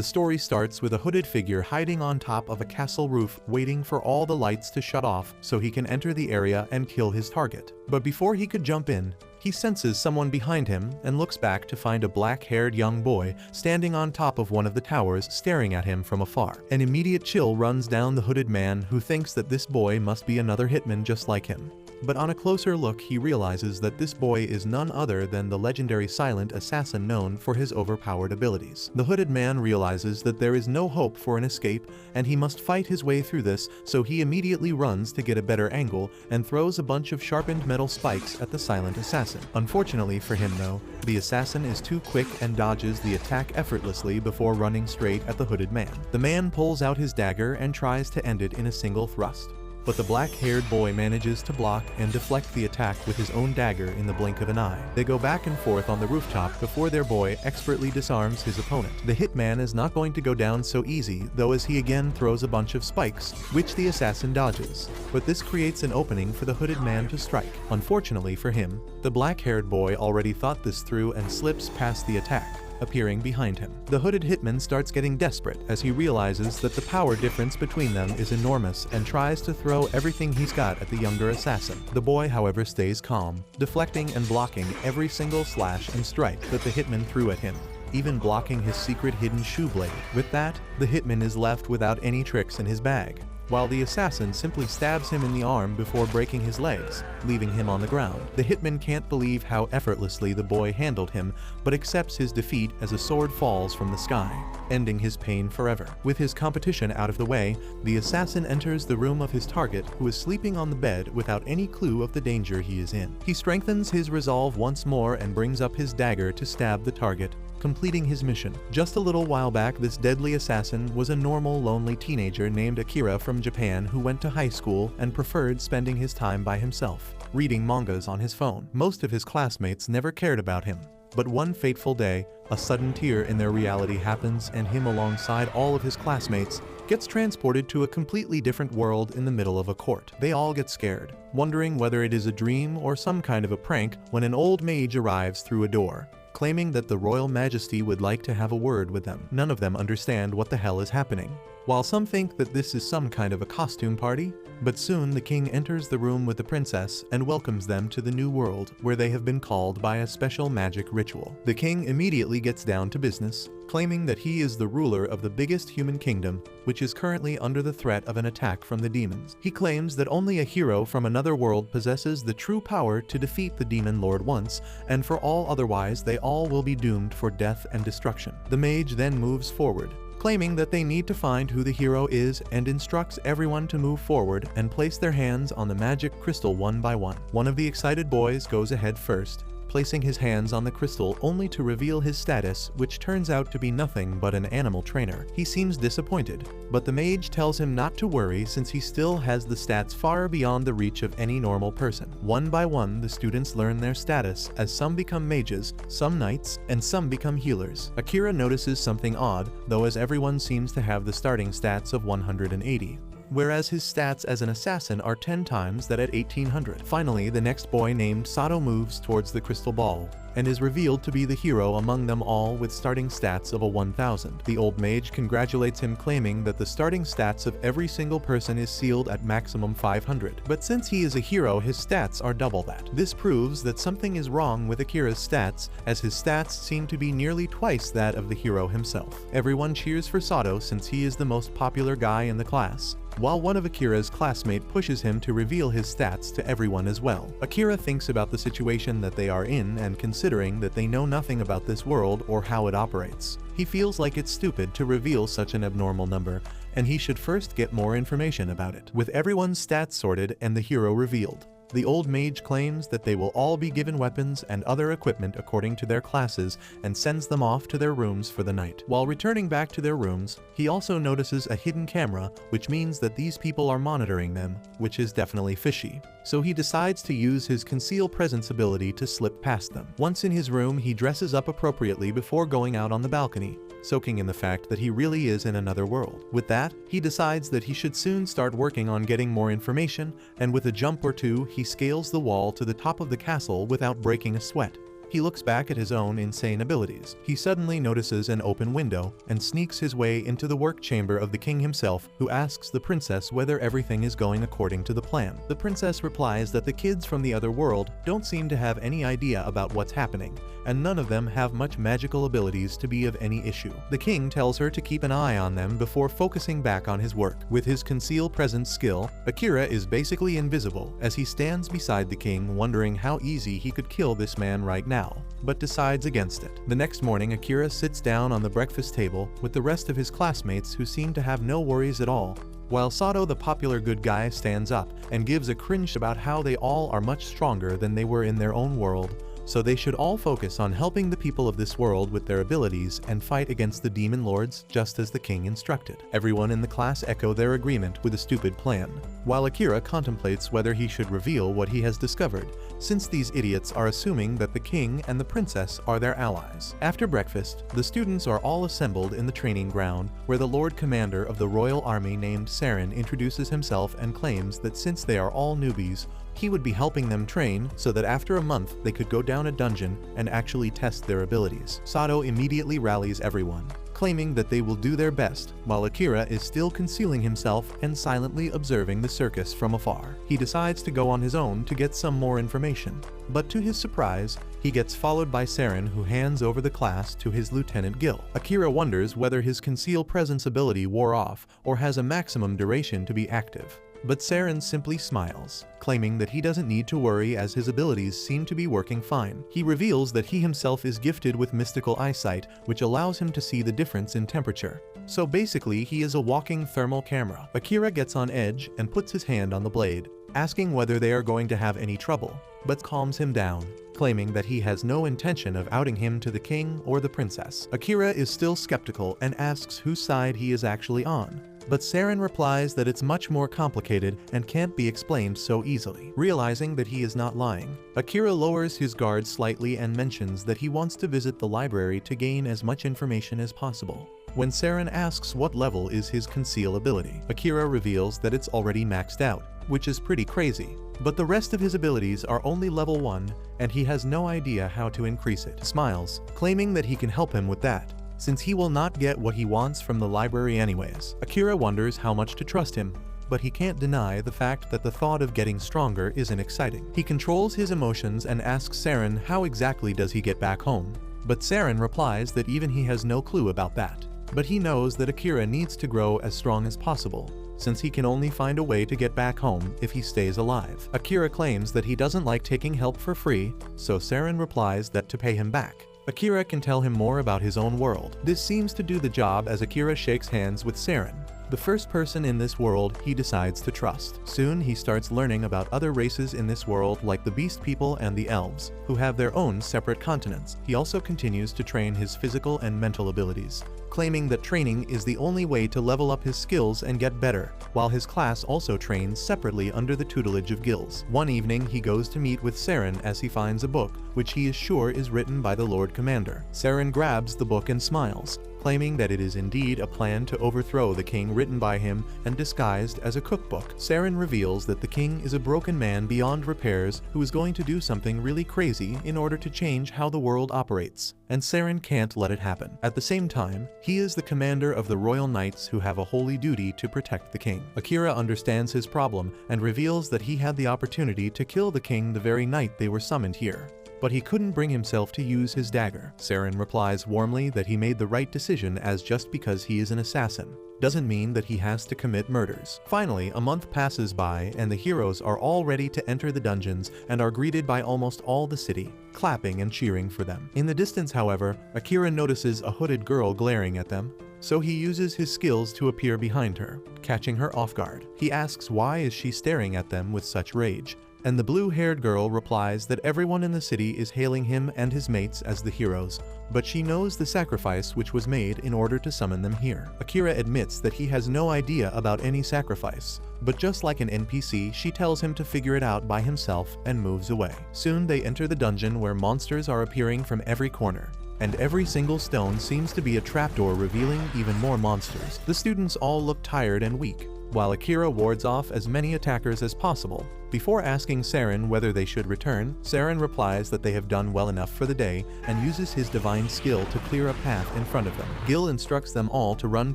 The story starts with a hooded figure hiding on top of a castle roof waiting for all the lights to shut off so he can enter the area and kill his target. But before he could jump in, he senses someone behind him and looks back to find a black-haired young boy standing on top of one of the towers staring at him from afar. An immediate chill runs down the hooded man, who thinks that this boy must be another hitman just like him. But on a closer look, he realizes that this boy is none other than the legendary silent assassin known for his overpowered abilities. The hooded man realizes that there is no hope for an escape and he must fight his way through this, so he immediately runs to get a better angle and throws a bunch of sharpened metal spikes at the silent assassin. Unfortunately for him though, the assassin is too quick and dodges the attack effortlessly before running straight at the hooded man. The man pulls out his dagger and tries to end it in a single thrust. But the black-haired boy manages to block and deflect the attack with his own dagger in the blink of an eye. They go back and forth on the rooftop before their boy expertly disarms his opponent. The hitman is not going to go down so easy, though, as he again throws a bunch of spikes, which the assassin dodges. But this creates an opening for the hooded man to strike. Unfortunately for him, the black-haired boy already thought this through and slips past the attack, appearing behind him. The hooded hitman starts getting desperate as he realizes that the power difference between them is enormous and tries to throw everything he's got at the younger assassin. The boy, however, stays calm, deflecting and blocking every single slash and strike that the hitman threw at him, even blocking his secret hidden shoe blade. With that, the hitman is left without any tricks in his bag, while the assassin simply stabs him in the arm before breaking his legs, leaving him on the ground. The hitman can't believe how effortlessly the boy handled him, but accepts his defeat as a sword falls from the sky, ending his pain forever. With his competition out of the way, the assassin enters the room of his target, who is sleeping on the bed without any clue of the danger he is in. He strengthens his resolve once more and brings up his dagger to stab the target, completing his mission. Just a little while back, this deadly assassin was a normal, lonely teenager named Akira from Japan who went to high school and preferred spending his time by himself, reading mangas on his phone. Most of his classmates never cared about him. But one fateful day, a sudden tear in their reality happens, and him, alongside all of his classmates, gets transported to a completely different world in the middle of a court. They all get scared, wondering whether it is a dream or some kind of a prank, when an old mage arrives through a door, claiming that the royal majesty would like to have a word with them. None of them understand what the hell is happening, while some think that this is some kind of a costume party. But soon the king enters the room with the princess and welcomes them to the new world, where they have been called by a special magic ritual. The king immediately gets down to business, claiming that he is the ruler of the biggest human kingdom, which is currently under the threat of an attack from the demons. He claims that only a hero from another world possesses the true power to defeat the demon lord once, and for all otherwise they all will be doomed for death and destruction. The mage then moves forward, claiming that they need to find who the hero is, and instructs everyone to move forward and place their hands on the magic crystal one by one. One of the excited boys goes ahead first, placing his hands on the crystal only to reveal his status, which turns out to be nothing but an animal trainer. He seems disappointed, but the mage tells him not to worry since he still has the stats far beyond the reach of any normal person. One by one, the students learn their status, as some become mages, some knights, and some become healers. Akira notices something odd, though, as everyone seems to have the starting stats of 180. Whereas his stats as an assassin are 10 times that at 1800. Finally, the next boy, named Sato, moves towards the crystal ball and is revealed to be the hero among them all, with starting stats of a 1000. The old mage congratulates him, claiming that the starting stats of every single person is sealed at maximum 500. But since he is a hero, his stats are double that. This proves that something is wrong with Akira's stats, as his stats seem to be nearly twice that of the hero himself. Everyone cheers for Sato since he is the most popular guy in the class, while one of Akira's classmates pushes him to reveal his stats to everyone as well. Akira thinks about the situation that they are in, and considering that they know nothing about this world or how it operates, he feels like it's stupid to reveal such an abnormal number, and he should first get more information about it. With everyone's stats sorted and the hero revealed, the old mage claims that they will all be given weapons and other equipment according to their classes, and sends them off to their rooms for the night. While returning back to their rooms, he also notices a hidden camera, which means that these people are monitoring them, which is definitely fishy. So he decides to use his conceal presence ability to slip past them. Once in his room, he dresses up appropriately before going out on the balcony, soaking in the fact that he really is in another world. With that, he decides that he should soon start working on getting more information, and with a jump or two, he scales the wall to the top of the castle without breaking a sweat, He looks back at his own insane abilities. He suddenly notices an open window and sneaks his way into the work chamber of the king himself, who asks the princess whether everything is going according to the plan. The princess replies that the kids from the other world don't seem to have any idea about what's happening, and none of them have much magical abilities to be of any issue. The king tells her to keep an eye on them before focusing back on his work. With his conceal presence skill, Akira is basically invisible as he stands beside the king, wondering how easy he could kill this man right now, but decides against it. The next morning, Akira sits down on the breakfast table with the rest of his classmates who seem to have no worries at all, while Sato, the popular good guy, stands up and gives a cringe about how they all are much stronger than they were in their own world, so they should all focus on helping the people of this world with their abilities and fight against the demon lords just as the king instructed. Everyone in the class echo their agreement with a stupid plan, while Akira contemplates whether he should reveal what he has discovered, since these idiots are assuming that the king and the princess are their allies. After breakfast, the students are all assembled in the training ground, where the Lord Commander of the Royal Army named Saren introduces himself and claims that since they are all newbies, he would be helping them train so that after a month they could go down a dungeon and actually test their abilities. Sato immediately rallies everyone, claiming that they will do their best, while Akira is still concealing himself and silently observing the circus from afar. He decides to go on his own to get some more information, but to his surprise, he gets followed by Saren, who hands over the class to his Lieutenant Gil. Akira wonders whether his conceal presence ability wore off or has a maximum duration to be active. But Saren simply smiles, claiming that he doesn't need to worry as his abilities seem to be working fine. He reveals that he himself is gifted with mystical eyesight, which allows him to see the difference in temperature. So basically, he is a walking thermal camera. Akira gets on edge and puts his hand on the blade, asking whether they are going to have any trouble, but calms him down, claiming that he has no intention of outing him to the king or the princess. Akira is still skeptical and asks whose side he is actually on, but Saren replies that it's much more complicated and can't be explained so easily. Realizing that he is not lying, Akira lowers his guard slightly and mentions that he wants to visit the library to gain as much information as possible. When Saren asks what level is his conceal ability, Akira reveals that it's already maxed out, which is pretty crazy. But the rest of his abilities are only level 1, and he has no idea how to increase it. Smiles, claiming that he can help him with that, since he will not get what he wants from the library anyways. Akira wonders how much to trust him, but he can't deny the fact that the thought of getting stronger isn't exciting. He controls his emotions and asks Saren how exactly does he get back home, but Saren replies that even he has no clue about that. But he knows that Akira needs to grow as strong as possible, since he can only find a way to get back home if he stays alive. Akira claims that he doesn't like taking help for free, so Saren replies that to pay him back, Akira can tell him more about his own world. This seems to do the job as Akira shakes hands with Saren, the first person in this world he decides to trust. Soon he starts learning about other races in this world like the Beast People and the Elves, who have their own separate continents. He also continues to train his physical and mental abilities, claiming that training is the only way to level up his skills and get better, while his class also trains separately under the tutelage of guilds. One evening he goes to meet with Saren as he finds a book, which he is sure is written by the Lord Commander. Saren grabs the book and smiles, claiming that it is indeed a plan to overthrow the king written by him and disguised as a cookbook. Saren reveals that the king is a broken man beyond repairs who is going to do something really crazy in order to change how the world operates, and Saren can't let it happen. At the same time, he is the commander of the royal knights who have a holy duty to protect the king. Akira understands his problem and reveals that he had the opportunity to kill the king the very night they were summoned here, but he couldn't bring himself to use his dagger. Saren replies warmly that he made the right decision, as just because he is an assassin doesn't mean that he has to commit murders. Finally, a month passes by and the heroes are all ready to enter the dungeons and are greeted by almost all the city, clapping and cheering for them. In the distance, however, Akira notices a hooded girl glaring at them, so he uses his skills to appear behind her, catching her off guard. He asks why is she staring at them with such rage, and the blue-haired girl replies that everyone in the city is hailing him and his mates as the heroes, but she knows the sacrifice which was made in order to summon them here. Akira admits that he has no idea about any sacrifice, but just like an NPC, she tells him to figure it out by himself and moves away. Soon they enter the dungeon, where monsters are appearing from every corner, and every single stone seems to be a trapdoor revealing even more monsters. The students all look tired and weak, while Akira wards off as many attackers as possible. Before asking Saren whether they should return, Saren replies that they have done well enough for the day and uses his divine skill to clear a path in front of them. Gil instructs them all to run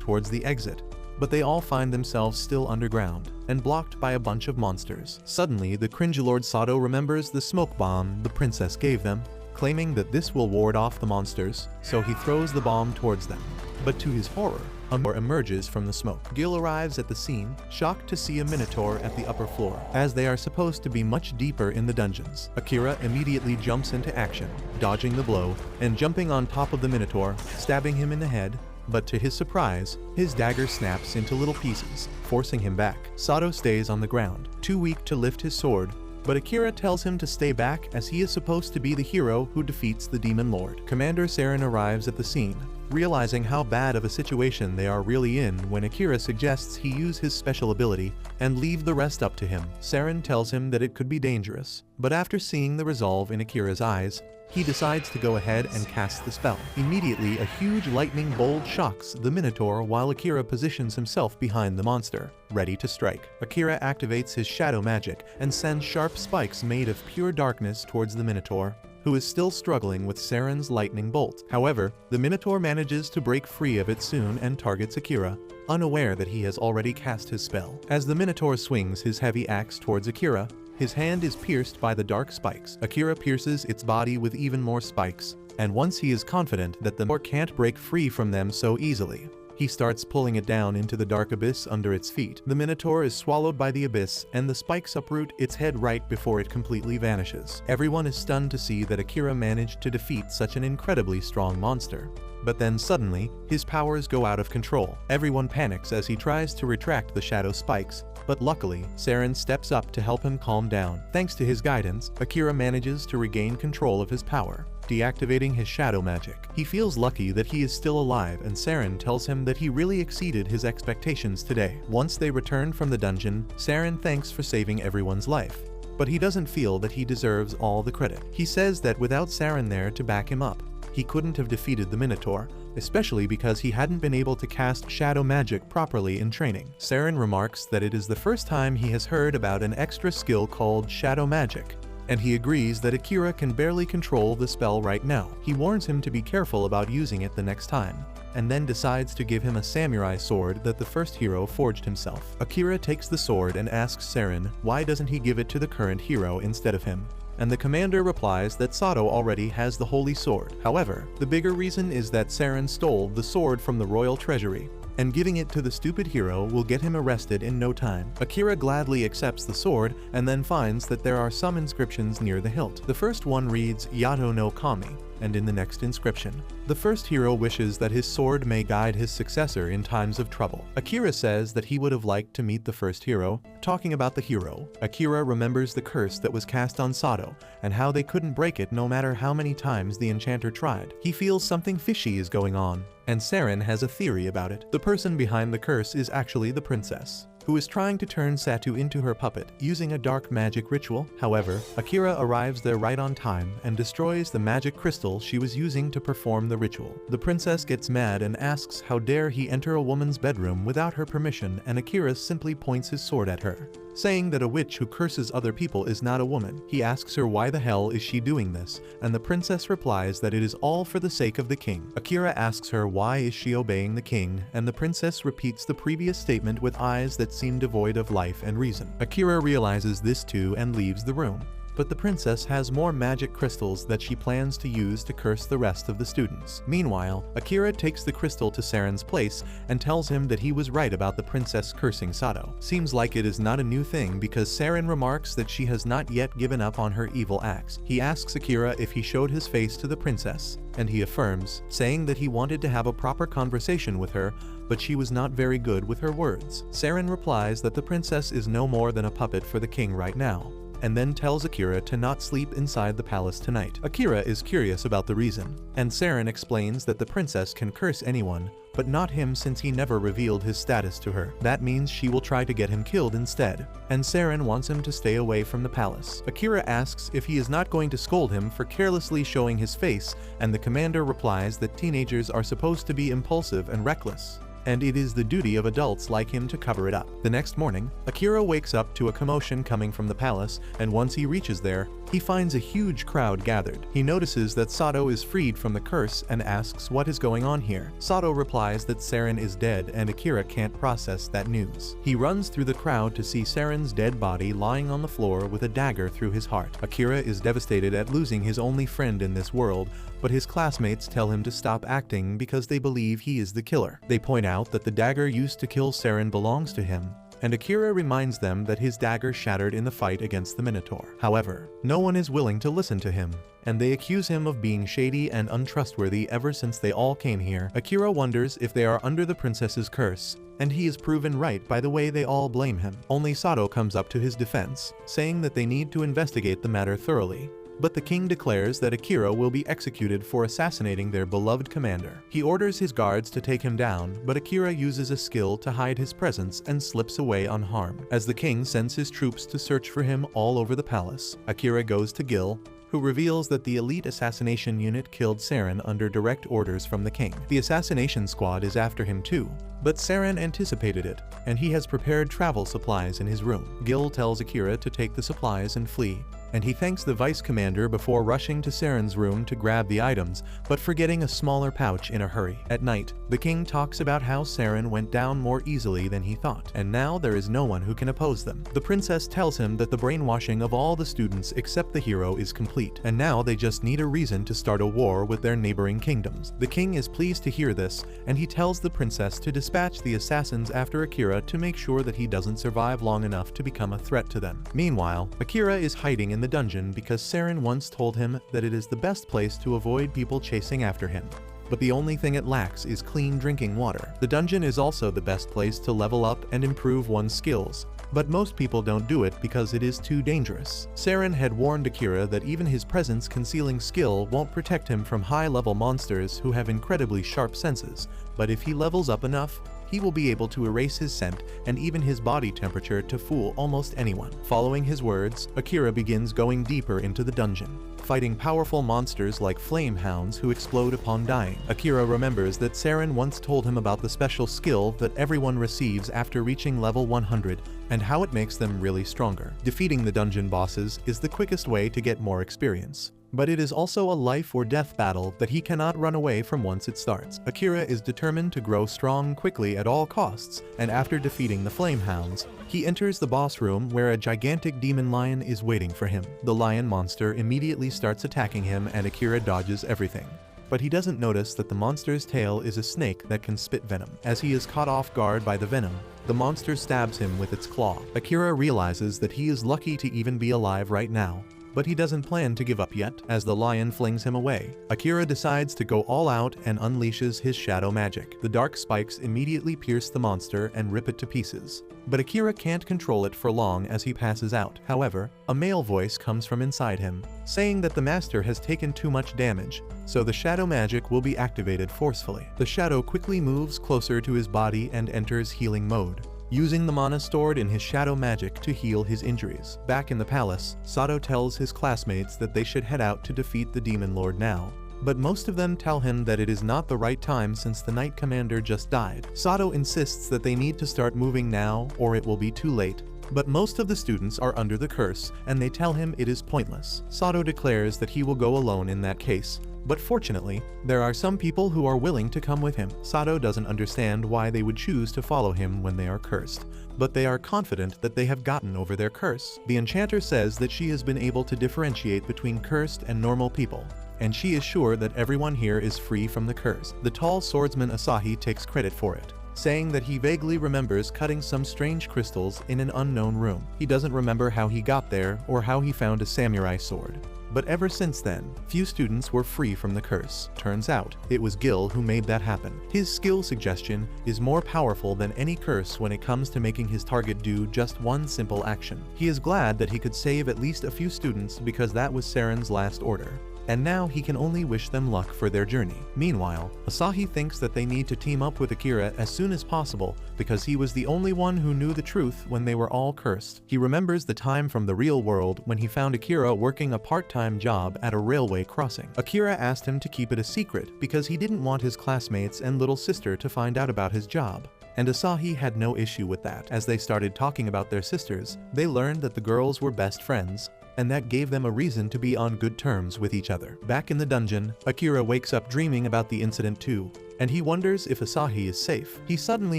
towards the exit, but they all find themselves still underground and blocked by a bunch of monsters. Suddenly, the cringelord Sato remembers the smoke bomb the princess gave them, claiming that this will ward off the monsters, so he throws the bomb towards them. But to his horror, a minotaur emerges from the smoke. Gil arrives at the scene, shocked to see a minotaur at the upper floor, as they are supposed to be much deeper in the dungeons. Akira immediately jumps into action, dodging the blow, and jumping on top of the minotaur, stabbing him in the head, but to his surprise, his dagger snaps into little pieces, forcing him back. Sato stays on the ground, too weak to lift his sword, but Akira tells him to stay back as he is supposed to be the hero who defeats the Demon Lord. Commander Saren arrives at the scene, realizing how bad of a situation they are really in when Akira suggests he use his special ability and leave the rest up to him. Saren tells him that it could be dangerous, but after seeing the resolve in Akira's eyes, he decides to go ahead and cast the spell. Immediately, a huge lightning bolt shocks the Minotaur while Akira positions himself behind the monster, ready to strike. Akira activates his shadow magic and sends sharp spikes made of pure darkness towards the Minotaur, who is still struggling with Saren's lightning bolt. However, the Minotaur manages to break free of it soon and targets Akira, unaware that he has already cast his spell. As the Minotaur swings his heavy axe towards Akira, his hand is pierced by the dark spikes. Akira pierces its body with even more spikes, and once he is confident that the Minotaur can't break free from them so easily, he starts pulling it down into the dark abyss under its feet. The Minotaur is swallowed by the abyss, and the spikes uproot its head right before it completely vanishes. Everyone is stunned to see that Akira managed to defeat such an incredibly strong monster. But then suddenly, his powers go out of control. Everyone panics as he tries to retract the shadow spikes, but luckily, Saren steps up to help him calm down. Thanks to his guidance, Akira manages to regain control of his power, deactivating his shadow magic. He feels lucky that he is still alive, and Saren tells him that he really exceeded his expectations today. Once they return from the dungeon, Saren thanks for saving everyone's life, but he doesn't feel that he deserves all the credit. He says that without Saren there to back him up, he couldn't have defeated the Minotaur, especially because he hadn't been able to cast shadow magic properly in training. Saren remarks that it is the first time he has heard about an extra skill called shadow magic, and he agrees that Akira can barely control the spell right now. He warns him to be careful about using it the next time, and then decides to give him a samurai sword that the first hero forged himself. Akira takes the sword and asks Saren why doesn't he give it to the current hero instead of him, and the commander replies that Sato already has the holy sword. However, the bigger reason is that Saren stole the sword from the royal treasury, and giving it to the stupid hero will get him arrested in no time. Akira gladly accepts the sword and then finds that there are some inscriptions near the hilt. The first one reads Yato no Kami, and in the next inscription, the first hero wishes that his sword may guide his successor in times of trouble. Akira says that he would have liked to meet the first hero. Talking about the hero, Akira remembers the curse that was cast on Sato and how they couldn't break it no matter how many times the enchanter tried. He feels something fishy is going on, and Saren has a theory about it. The person behind the curse is actually the princess, who is trying to turn Satu into her puppet using a dark magic ritual. However, Akira arrives there right on time and destroys the magic crystal she was using to perform the ritual. The princess gets mad and asks how dare he enter a woman's bedroom without her permission, and Akira simply points his sword at her, saying that a witch who curses other people is not a woman. He asks her why the hell is she doing this, and the princess replies that it is all for the sake of the king. Akira asks her why is she obeying the king, and the princess repeats the previous statement with eyes that seem devoid of life and reason. Akira realizes this too and leaves the room. But the princess has more magic crystals that she plans to use to curse the rest of the students. Meanwhile, Akira takes the crystal to Saren's place and tells him that he was right about the princess cursing Sato. Seems like it is not a new thing because Saren remarks that she has not yet given up on her evil acts. He asks Akira if he showed his face to the princess, and he affirms, saying that he wanted to have a proper conversation with her, but she was not very good with her words. Saren replies that the princess is no more than a puppet for the king right now, and then tells Akira to not sleep inside the palace tonight. Akira is curious about the reason, and Saren explains that the princess can curse anyone, but not him since he never revealed his status to her. That means she will try to get him killed instead, and Saren wants him to stay away from the palace. Akira asks if he is not going to scold him for carelessly showing his face, and the commander replies that teenagers are supposed to be impulsive and reckless, and it is the duty of adults like him to cover it up. The next morning, Akira wakes up to a commotion coming from the palace, and once he reaches there, he finds a huge crowd gathered. He notices that Sato is freed from the curse and asks what is going on here. Sato replies that Saren is dead and Akira can't process that news. He runs through the crowd to see Saren's dead body lying on the floor with a dagger through his heart. Akira is devastated at losing his only friend in this world, but his classmates tell him to stop acting because they believe he is the killer. They point out that the dagger used to kill Saren belongs to him, and Akira reminds them that his dagger shattered in the fight against the Minotaur. However, no one is willing to listen to him, and they accuse him of being shady and untrustworthy ever since they all came here. Akira wonders if they are under the princess's curse, and he is proven right by the way they all blame him. Only Sato comes up to his defense, saying that they need to investigate the matter thoroughly. But the king declares that Akira will be executed for assassinating their beloved commander. He orders his guards to take him down, but Akira uses a skill to hide his presence and slips away unharmed. As the king sends his troops to search for him all over the palace, Akira goes to Gil, who reveals that the elite assassination unit killed Saren under direct orders from the king. The assassination squad is after him too, but Saren anticipated it, and he has prepared travel supplies in his room. Gil tells Akira to take the supplies and flee, and he thanks the vice commander before rushing to Saren's room to grab the items, but forgetting a smaller pouch in a hurry. At night, the king talks about how Saren went down more easily than he thought, and now there is no one who can oppose them. The princess tells him that the brainwashing of all the students except the hero is complete, and now they just need a reason to start a war with their neighboring kingdoms. The king is pleased to hear this, and he tells the princess to dispatch the assassins after Akira to make sure that he doesn't survive long enough to become a threat to them. Meanwhile, Akira is hiding in the dungeon because Saren once told him that it is the best place to avoid people chasing after him. But the only thing it lacks is clean drinking water. The dungeon is also the best place to level up and improve one's skills, but most people don't do it because it is too dangerous. Saren had warned Akira that even his presence concealing skill won't protect him from high-level monsters who have incredibly sharp senses, but if he levels up enough, he will be able to erase his scent and even his body temperature to fool almost anyone. Following his words, Akira begins going deeper into the dungeon, fighting powerful monsters like flame hounds who explode upon dying. Akira remembers that Saren once told him about the special skill that everyone receives after reaching level 100 and how it makes them really stronger. Defeating the dungeon bosses is the quickest way to get more experience, but it is also a life or death battle that he cannot run away from once it starts. Akira is determined to grow strong quickly at all costs, and after defeating the flame hounds, he enters the boss room where a gigantic demon lion is waiting for him. The lion monster immediately starts attacking him and Akira dodges everything, but he doesn't notice that the monster's tail is a snake that can spit venom. As he is caught off guard by the venom, the monster stabs him with its claw. Akira realizes that he is lucky to even be alive right now, but he doesn't plan to give up yet. As the lion flings him away, Akira decides to go all out and unleashes his shadow magic. The dark spikes immediately pierce the monster and rip it to pieces, but Akira can't control it for long as he passes out. However, a male voice comes from inside him, saying that the master has taken too much damage, so the shadow magic will be activated forcefully. The shadow quickly moves closer to his body and enters healing mode, using the mana stored in his shadow magic to heal his injuries. Back in the palace, Sato tells his classmates that they should head out to defeat the Demon Lord now, but most of them tell him that it is not the right time since the Knight Commander just died. Sato insists that they need to start moving now or it will be too late, but most of the students are under the curse and they tell him it is pointless. Sato declares that he will go alone in that case, but fortunately, there are some people who are willing to come with him. Sato doesn't understand why they would choose to follow him when they are cursed, but they are confident that they have gotten over their curse. The enchanter says that she has been able to differentiate between cursed and normal people, and she is sure that everyone here is free from the curse. The tall swordsman Asahi takes credit for it, saying that he vaguely remembers cutting some strange crystals in an unknown room. He doesn't remember how he got there or how he found a samurai sword, But ever since then, few students were free from the curse. Turns out, it was Gil who made that happen. His skill suggestion is more powerful than any curse when it comes to making his target do just one simple action. He is glad that he could save at least a few students because that was Saren's last order. And now he can only wish them luck for their journey. Meanwhile, Asahi thinks that they need to team up with Akira as soon as possible because he was the only one who knew the truth when they were all cursed. He remembers the time from the real world when he found Akira working a part-time job at a railway crossing. Akira asked him to keep it a secret because he didn't want his classmates and little sister to find out about his job. And Asahi had no issue with that. As they started talking about their sisters, they learned that the girls were best friends, and that gave them a reason to be on good terms with each other. Back in the dungeon, Akira wakes up dreaming about the incident too, and he wonders if Asahi is safe. He suddenly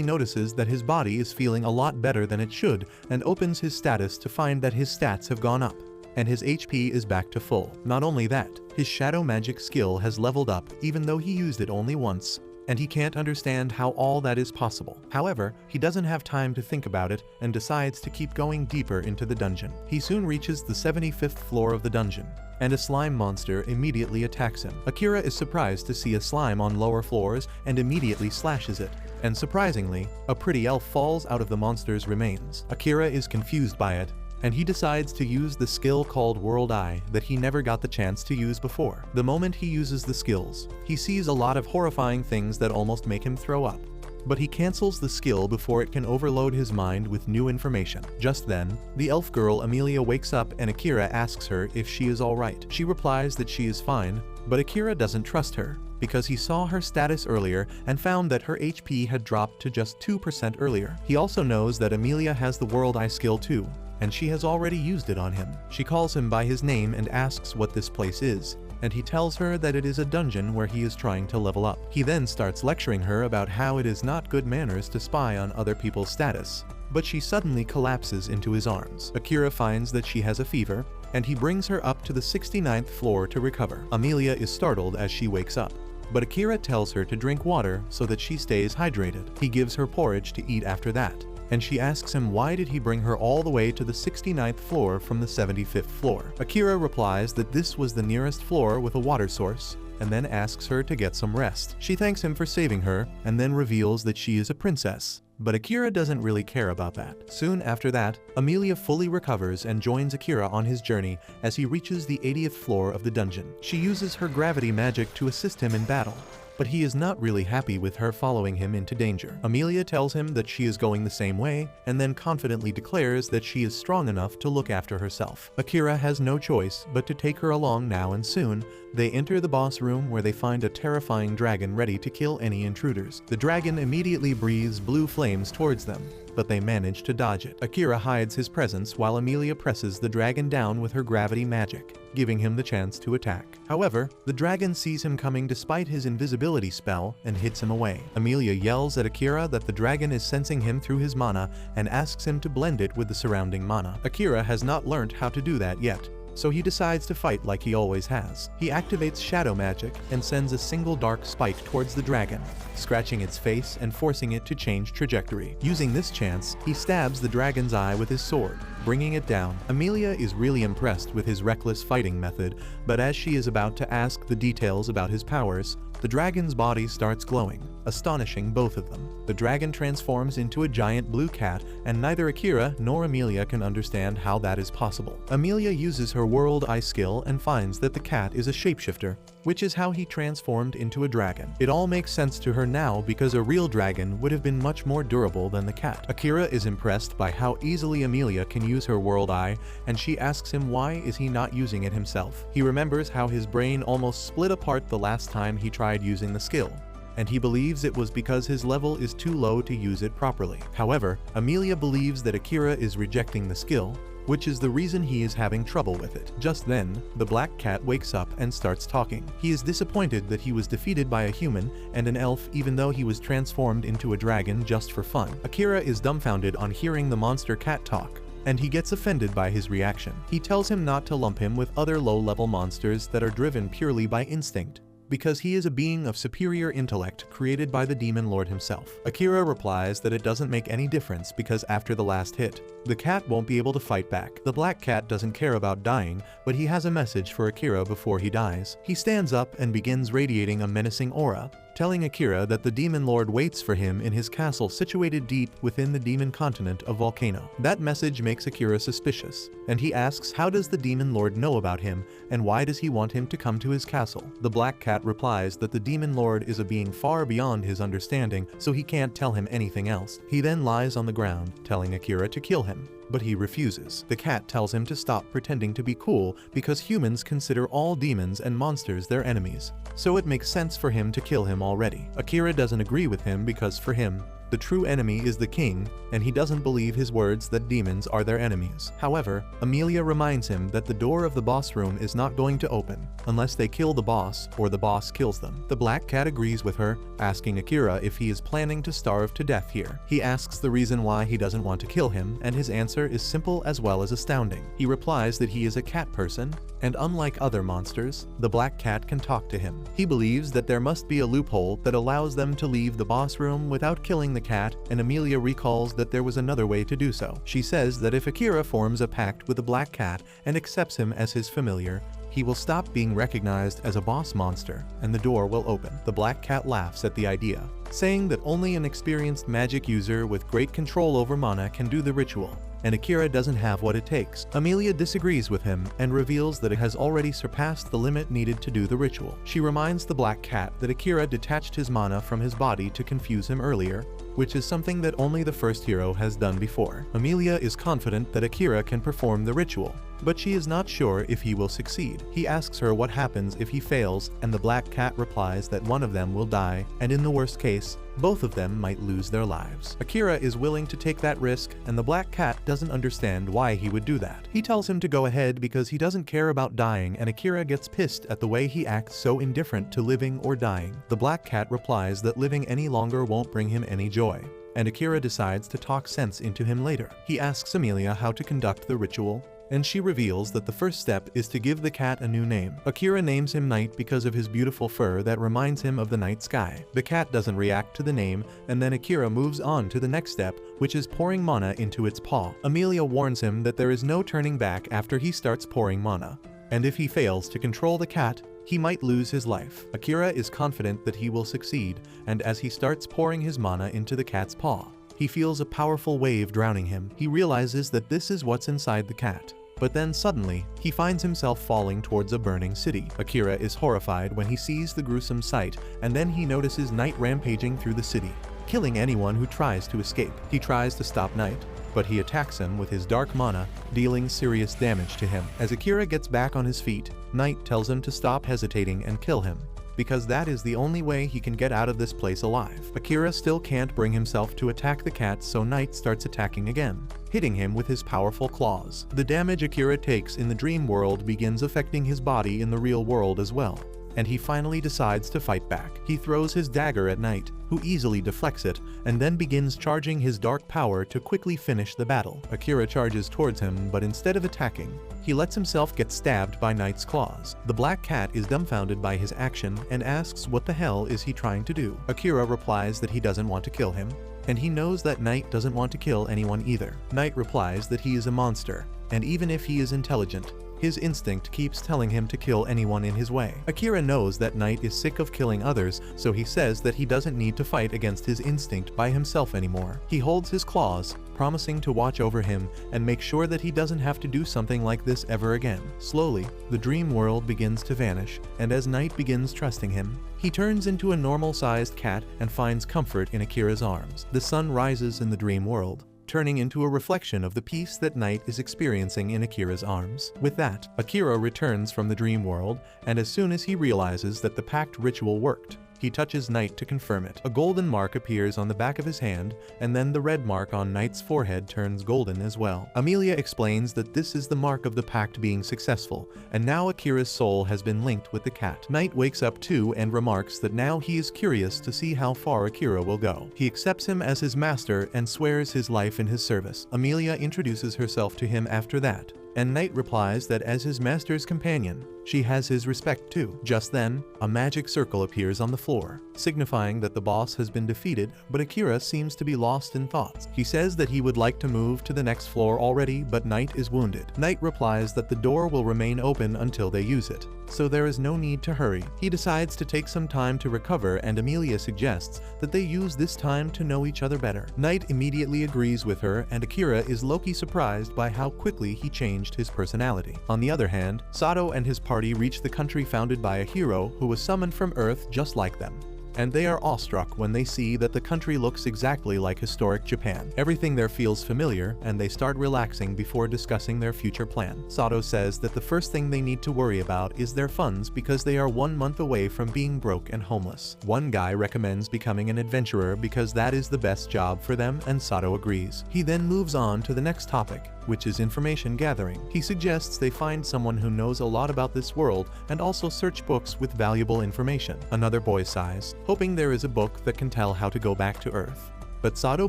notices that his body is feeling a lot better than it should and opens his status to find that his stats have gone up, and his HP is back to full. Not only that, his shadow magic skill has leveled up even though he used it only once, and he can't understand how all that is possible. However, he doesn't have time to think about it and decides to keep going deeper into the dungeon. He soon reaches the 75th floor of the dungeon, and a slime monster immediately attacks him. Akira is surprised to see a slime on lower floors and immediately slashes it. And surprisingly, a pretty elf falls out of the monster's remains. Akira is confused by it, and he decides to use the skill called World Eye that he never got the chance to use before. The moment he uses the skills, he sees a lot of horrifying things that almost make him throw up. But he cancels the skill before it can overload his mind with new information. Just then, the elf girl Amelia wakes up and Akira asks her if she is alright. She replies that she is fine, but Akira doesn't trust her, because he saw her status earlier and found that her HP had dropped to just 2% earlier. He also knows that Amelia has the World Eye skill too, and she has already used it on him. She calls him by his name and asks what this place is, and he tells her that it is a dungeon where he is trying to level up. He then starts lecturing her about how it is not good manners to spy on other people's status, but she suddenly collapses into his arms. Akira finds that she has a fever, and he brings her up to the 69th floor to recover. Amelia is startled as she wakes up, but Akira tells her to drink water so that she stays hydrated. He gives her porridge to eat after that, and she asks him why did he bring her all the way to the 69th floor from the 75th floor. Akira replies that this was the nearest floor with a water source, and then asks her to get some rest. She thanks him for saving her, and then reveals that she is a princess. But Akira doesn't really care about that. Soon after that, Amelia fully recovers and joins Akira on his journey as he reaches the 80th floor of the dungeon. She uses her gravity magic to assist him in battle, but he is not really happy with her following him into danger. Amelia tells him that she is going the same way, and then confidently declares that she is strong enough to look after herself. Akira has no choice but to take her along now, and soon, they enter the boss room where they find a terrifying dragon ready to kill any intruders. The dragon immediately breathes blue flames towards them, but they manage to dodge it. Akira hides his presence while Amelia presses the dragon down with her gravity magic, giving him the chance to attack. However, the dragon sees him coming despite his invisibility spell and hits him away. Amelia yells at Akira that the dragon is sensing him through his mana and asks him to blend it with the surrounding mana. Akira has not learned how to do that yet, so he decides to fight like he always has. He activates shadow magic and sends a single dark spike towards the dragon, scratching its face and forcing it to change trajectory. Using this chance, he stabs the dragon's eye with his sword, bringing it down. Amelia is really impressed with his reckless fighting method, but as she is about to ask the details about his powers, the dragon's body starts glowing, astonishing both of them. The dragon transforms into a giant blue cat, and neither Akira nor Amelia can understand how that is possible. Amelia uses her World Eye skill and finds that the cat is a shapeshifter, which is how he transformed into a dragon. It all makes sense to her now because a real dragon would have been much more durable than the cat. Akira is impressed by how easily Amelia can use her World Eye, and she asks him why is he not using it himself. He remembers how his brain almost split apart the last time he tried using the skill, and he believes it was because his level is too low to use it properly. However, Amelia believes that Akira is rejecting the skill, which is the reason he is having trouble with it. Just then, the black cat wakes up and starts talking. He is disappointed that he was defeated by a human and an elf even though he was transformed into a dragon just for fun. Akira is dumbfounded on hearing the monster cat talk, and he gets offended by his reaction. He tells him not to lump him with other low-level monsters that are driven purely by instinct, because he is a being of superior intellect created by the demon lord himself. Akira replies that it doesn't make any difference because after the last hit, the cat won't be able to fight back. The black cat doesn't care about dying, but he has a message for Akira before he dies. He stands up and begins radiating a menacing aura, telling Akira that the demon lord waits for him in his castle situated deep within the demon continent of Volcano. That message makes Akira suspicious, and he asks how does the demon lord know about him and why does he want him to come to his castle. The black cat replies that the demon lord is a being far beyond his understanding, so he can't tell him anything else. He then lies on the ground, telling Akira to kill him, but he refuses. The cat tells him to stop pretending to be cool because humans consider all demons and monsters their enemies, so it makes sense for him to kill him already. Akira doesn't agree with him because for him, the true enemy is the king, and he doesn't believe his words that demons are their enemies. However, Amelia reminds him that the door of the boss room is not going to open unless they kill the boss or the boss kills them. The black cat agrees with her, asking Akira if he is planning to starve to death here. He asks the reason why he doesn't want to kill him, and his answer is simple as well as astounding. He replies that he is a cat person, and unlike other monsters, the black cat can talk to him. He believes that there must be a loophole that allows them to leave the boss room without killing the cat, and Amelia recalls that there was another way to do so. She says that if Akira forms a pact with the black cat and accepts him as his familiar, he will stop being recognized as a boss monster, and the door will open. The black cat laughs at the idea, saying that only an experienced magic user with great control over mana can do the ritual, and Akira doesn't have what it takes. Amelia disagrees with him and reveals that it has already surpassed the limit needed to do the ritual. She reminds the black cat that Akira detached his mana from his body to confuse him earlier, which is something that only the first hero has done before. Amelia is confident that Akira can perform the ritual, but she is not sure if he will succeed. He asks her what happens if he fails, and the black cat replies that one of them will die, and in the worst case, both of them might lose their lives. Akira is willing to take that risk, and the black cat doesn't understand why he would do that. He tells him to go ahead because he doesn't care about dying, and Akira gets pissed at the way he acts so indifferent to living or dying. The black cat replies that living any longer won't bring him any joy, and Akira decides to talk sense into him later. He asks Amelia how to conduct the ritual, and she reveals that the first step is to give the cat a new name. Akira names him Night because of his beautiful fur that reminds him of the night sky. The cat doesn't react to the name, and then Akira moves on to the next step, which is pouring mana into its paw. Amelia warns him that there is no turning back after he starts pouring mana, and if he fails to control the cat, he might lose his life. Akira is confident that he will succeed, and as he starts pouring his mana into the cat's paw, he feels a powerful wave drowning him. He realizes that this is what's inside the cat. But then suddenly, he finds himself falling towards a burning city. Akira is horrified when he sees the gruesome sight, and then he notices Night rampaging through the city, killing anyone who tries to escape. He tries to stop Night, but he attacks him with his dark mana, dealing serious damage to him. As Akira gets back on his feet, Night tells him to stop hesitating and kill him, because that is the only way he can get out of this place alive. Akira still can't bring himself to attack the cat, so Night starts attacking again, hitting him with his powerful claws. The damage Akira takes in the dream world begins affecting his body in the real world as well, and he finally decides to fight back. He throws his dagger at Night, who easily deflects it, and then begins charging his dark power to quickly finish the battle. Akira charges towards him, but instead of attacking, he lets himself get stabbed by Night's claws. The black cat is dumbfounded by his action and asks what the hell is he trying to do. Akira replies that he doesn't want to kill him, and he knows that Night doesn't want to kill anyone either. Night replies that he is a monster, and even if he is intelligent, his instinct keeps telling him to kill anyone in his way. Akira knows that Night is sick of killing others, so he says that he doesn't need to fight against his instinct by himself anymore. He holds his claws, promising to watch over him and make sure that he doesn't have to do something like this ever again. Slowly, the dream world begins to vanish, and as Night begins trusting him, he turns into a normal-sized cat and finds comfort in Akira's arms. The sun rises in the dream world, turning into a reflection of the peace that Night is experiencing in Akira's arms. With that, Akira returns from the dream world, and as soon as he realizes that the pact ritual worked, He touches Knight to confirm it. A golden mark appears on the back of his hand, and then the red mark on Knight's forehead turns golden as well. Amelia explains that this is the mark of the pact being successful, and now Akira's soul has been linked with the cat. Knight wakes up too and remarks that now he is curious to see how far Akira will go. He accepts him as his master and swears his life in his service. Amelia introduces herself to him after that, and Knight replies that as his master's companion, she has his respect too. Just then, a magic circle appears on the floor, signifying that the boss has been defeated, but Akira seems to be lost in thoughts. He says that he would like to move to the next floor already, but Knight is wounded. Knight replies that the door will remain open until they use it, so there is no need to hurry. He decides to take some time to recover, and Amelia suggests that they use this time to know each other better. Knight immediately agrees with her, and Akira is low-key surprised by how quickly he changed his personality. On the other hand, Sato and his party reach the country founded by a hero who was summoned from Earth just like them, and they are awestruck when they see that the country looks exactly like historic Japan. Everything there feels familiar, and they start relaxing before discussing their future plan. Sato says that the first thing they need to worry about is their funds because they are 1 month away from being broke and homeless. One guy recommends becoming an adventurer because that is the best job for them, and Sato agrees. He then moves on to the next topic, which is information gathering. He suggests they find someone who knows a lot about this world and also search books with valuable information. Another boy sighs, hoping there is a book that can tell how to go back to Earth. But Sato